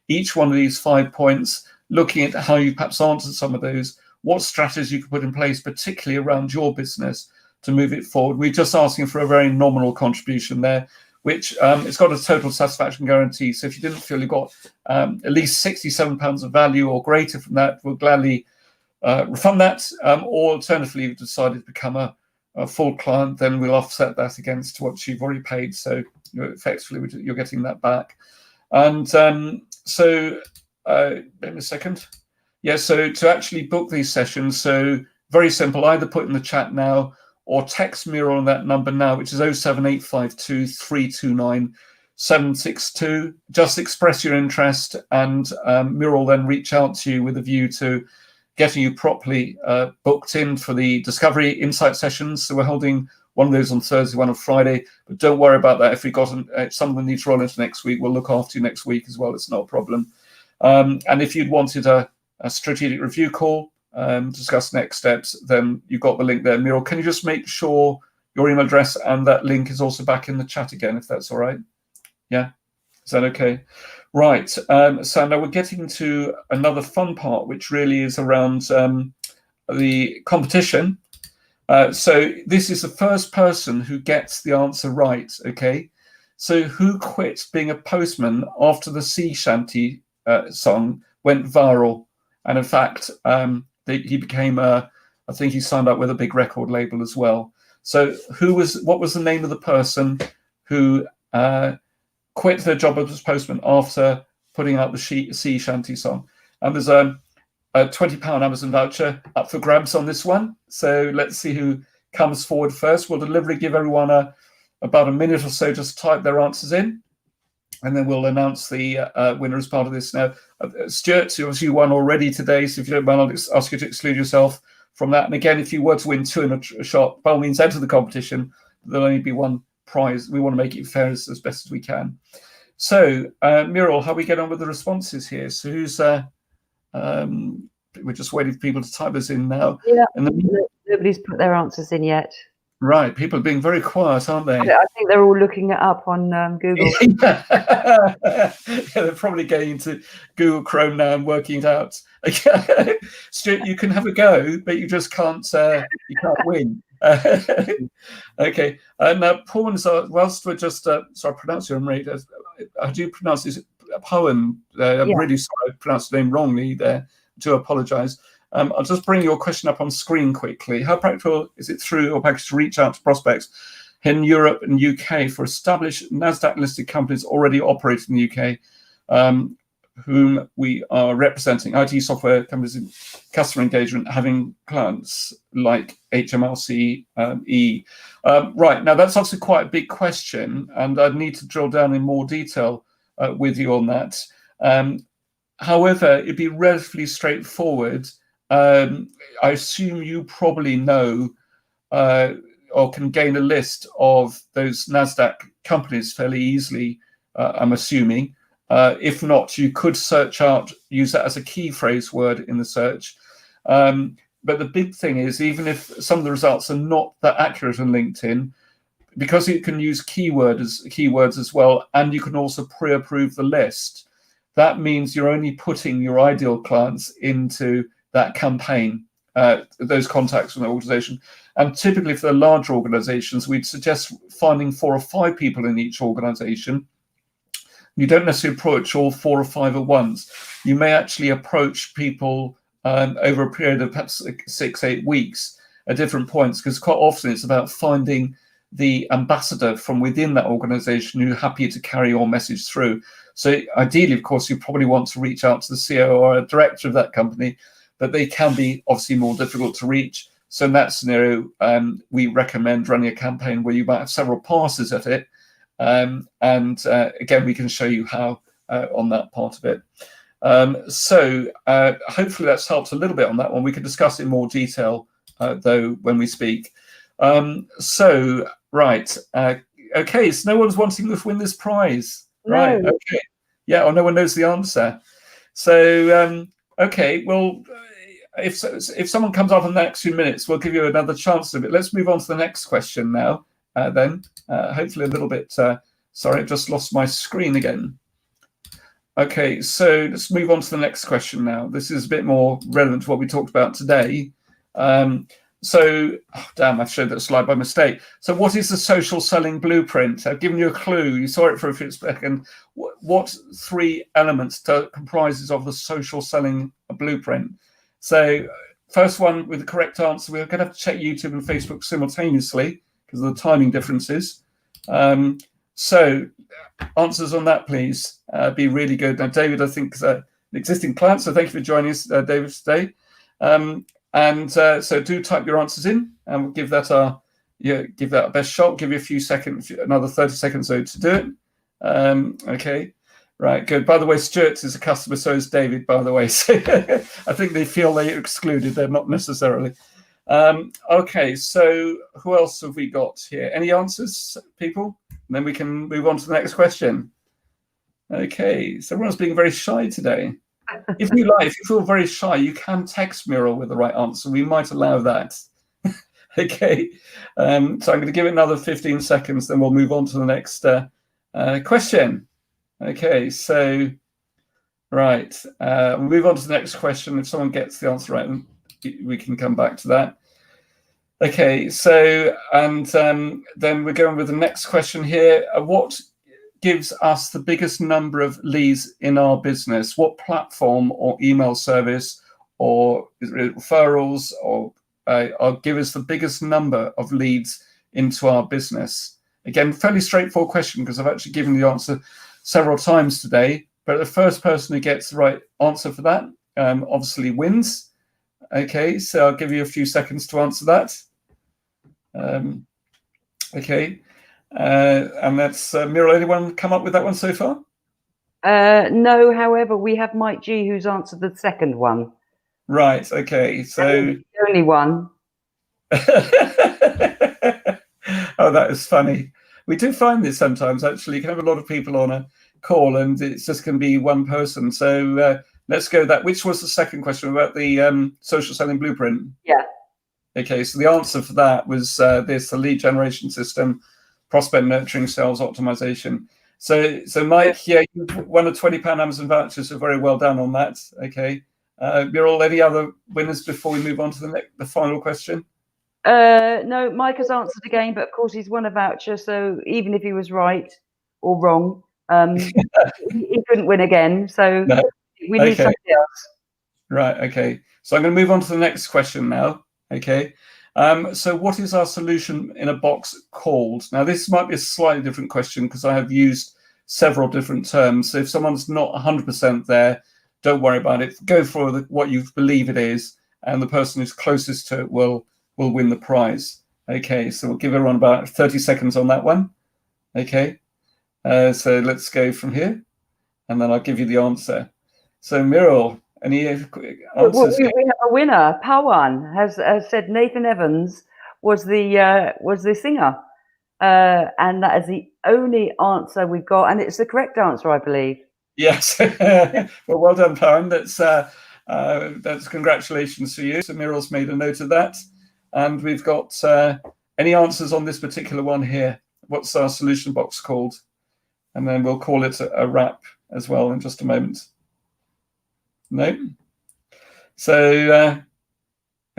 each one of these 5 points, looking at how you perhaps answered some of those, what strategies you could put in place, particularly around your business to move it forward. We're just asking for a very nominal contribution there, which it's got a total satisfaction guarantee. So if you didn't feel you got at least £67 of value or greater from that, we'll gladly refund that. Or alternatively, if you decided to become a full client, then we'll offset that against what you've already paid. So effectively, you're getting that back. And so wait a second. Yeah, so to actually book these sessions, so very simple, either put in the chat now or text me on that number now, which is 07852 329 762. Just express your interest, and Mira will then reach out to you with a view to getting you properly booked in for the Discovery Insight sessions. So we're holding one of those on Thursday, one on Friday, but don't worry about that. If we got some of them need to roll into next week, we'll look after you next week as well. It's not a problem. And if you'd wanted a strategic review call, discuss next steps, then you've got the link there. Muriel, can you just make sure your email address and that link is also back in the chat again, if that's all right? Yeah, is that okay? Right, so now we're getting to another fun part, which really is around the competition. So this is the first person who gets the answer right, okay? So who quit being a postman after the sea shanty song went viral? And in fact, he became I think he signed up with a big record label as well. So what was the name of the person who quit their job as postman after putting out the sea shanty song? And there's a £20 Amazon voucher up for grabs on this one. So let's see who comes forward first. We'll deliberately give everyone about a minute or so just to type their answers in, and then we'll announce the winner as part of this. Now, Stuart, you obviously won already today, so if you don't mind, I'll ask you to exclude yourself from that. And again, if you were to win 2 in a shot, by all means, enter the competition. There'll only be one prize. We want to make it fair as best as we can. So, Muriel, how we get on with the responses here? So who's... we're just waiting for people to type us in now. Yeah, and then, nobody's put their answers in yet. Right, people are being very quiet, aren't they? I think they're all looking it up on Google. Yeah, they're probably going into Google Chrome now and working it out. Stuart, you can have a go, but you just can't. You can't win. Okay. Now, Paul's. Whilst we're just sorry, I pronounce your name. How do you pronounce this? Poem. I'm really sorry, I pronounced the name wrongly there. I do apologise. I'll just bring your question up on screen quickly. How practical is it through your package to reach out to prospects in Europe and UK for established NASDAQ-listed companies already operating in the UK, whom we are representing, IT software companies in customer engagement, having clients like HMRC, right, now that's obviously quite a big question, and I'd need to drill down in more detail with you on that. However, it'd be relatively straightforward. I assume you probably know or can gain a list of those NASDAQ companies fairly easily, I'm assuming. If not, you could search out, use that as a key phrase word in the search. But the big thing is, even if some of the results are not that accurate on LinkedIn, because you can use keywords as well, and you can also pre-approve the list, that means you're only putting your ideal clients into that campaign, those contacts from the organization. And typically for the larger organizations, we'd suggest finding 4 or 5 people in each organization. You don't necessarily approach all 4 or 5 at once. You may actually approach people over a period of perhaps 6-8 weeks at different points, because quite often it's about finding the ambassador from within that organization who's happy to carry your message through. So ideally, of course, you probably want to reach out to the CEO or a director of that company, but they can be obviously more difficult to reach. So in that scenario, we recommend running a campaign where you might have several passes at it. Again, we can show you how on that part of it. So hopefully that's helped a little bit on that one. We can discuss in more detail, though, when we speak. Right. Okay, so no one's wanting to win this prize. No. Right, okay. Yeah, or no one knows the answer. So, okay, well, if someone comes up in the next few minutes, we'll give you another chance of it. Let's move on to the next question now, then. Hopefully a little bit, sorry, I just lost my screen again. Okay, so let's move on to the next question now. This is a bit more relevant to what we talked about today. Damn, I've showed that slide by mistake. So what is the social selling blueprint? I've given you a clue. You saw it for a second. What 3 elements comprises of the social selling blueprint? So first one with the correct answer, we're going to have to check YouTube and Facebook simultaneously because of the timing differences. So answers on that, please. Be really good. Now, David, I think, is an existing client, so thank you for joining us, David, today. So do type your answers in, and we'll give that our best shot. Give you a few seconds, another 30 seconds or so to do it. Okay, right, good. By the way, Stuart is a customer, so is David, by the way. So I think they feel they're excluded. They're not necessarily. Okay, so who else have we got here? Any answers, people? And then we can move on to the next question. Okay, so everyone's being very shy today. If you feel very shy, you can text Muriel with the right answer. We might allow that. Okay. So I'm going to give it another 15 seconds, then we'll move on to the next question. Okay. So, right. We'll move on to the next question. If someone gets the answer right, we can come back to that. Okay. So, and then we're going with the next question here. What gives us the biggest number of leads in our business? What platform or email service or referrals or give us the biggest number of leads into our business? Again, fairly straightforward question because I've actually given the answer several times today, but the first person who gets the right answer for that obviously wins. Okay, so I'll give you a few seconds to answer that. Okay, and that's Muriel. Anyone come up with that one so far? No, however, we have Mike G who's answered the second one. Right. Okay. So the only one. Oh, that is funny. We do find this sometimes. Actually, you can have a lot of people on a call, and it's just going to be one person. So let's go that. Which was the second question about the social selling blueprint? Yeah. Okay. So the answer for that was this: the lead generation system, prospect nurturing, sales optimization. So Mike, yeah, you've won a £20 Amazon voucher. So very well done on that. Okay. Muriel, any other winners before we move on to the final question? No, Mike has answered again, but of course he's won a voucher. So even if he was right or wrong, he couldn't win again. So No. We need something else. Right. Okay. So I'm going to move on to the next question now. Okay. So what is our solution in a box called? Now, this might be a slightly different question because I have used several different terms. So if someone's not 100% there, don't worry about it. Go for what you believe it is, and the person who's closest to it will win the prize. Okay. So we'll give everyone about 30 seconds on that one. Okay. So let's go from here, and then I'll give you the answer. So Muriel, any answers? We have a winner. Pawan has said Nathan Evans was the singer, and that is the only answer we've got, and it's the correct answer, I believe. Yes. Well done, Pawan. That's congratulations to you. So Muriel's made a note of that, and we've got any answers on this particular one here. What's our solution box called? And then we'll call it a wrap as well in just a moment. No. So,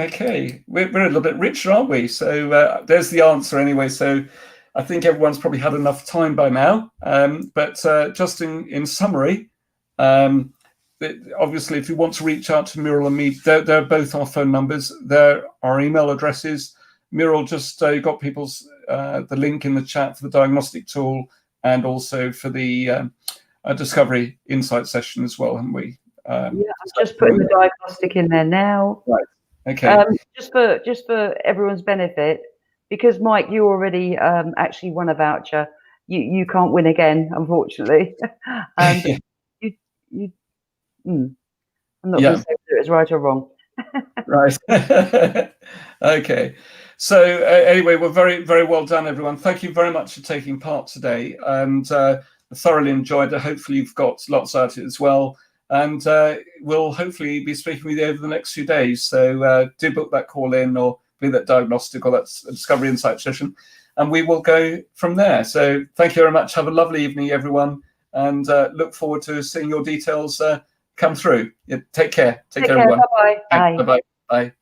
okay, we're a little bit richer, aren't we? So there's the answer anyway. So I think everyone's probably had enough time by now. But just in summary, obviously, if you want to reach out to Muriel and me, they're both our phone numbers. They're our email addresses. Muriel just got people's the link in the chat for the diagnostic tool and also for the discovery insight session as well, haven't we? Yeah, I'm just putting the diagnostic in there now. Right. Okay. Just for everyone's benefit, because Mike, you already actually won a voucher. You can't win again, unfortunately. I'm not going to say whether it's right or wrong. Right. Okay. So anyway, we're very, very well done, everyone. Thank you very much for taking part today, and thoroughly enjoyed it. Hopefully you've got lots out of it as well. And we'll hopefully be speaking with you over the next few days. So do book that call in, or be that diagnostic or that discovery insight session, and we will go from there. So thank you very much. Have a lovely evening, everyone, and look forward to seeing your details come through. Yeah, take care. Take care, everyone. Bye-bye. Bye-bye. Bye.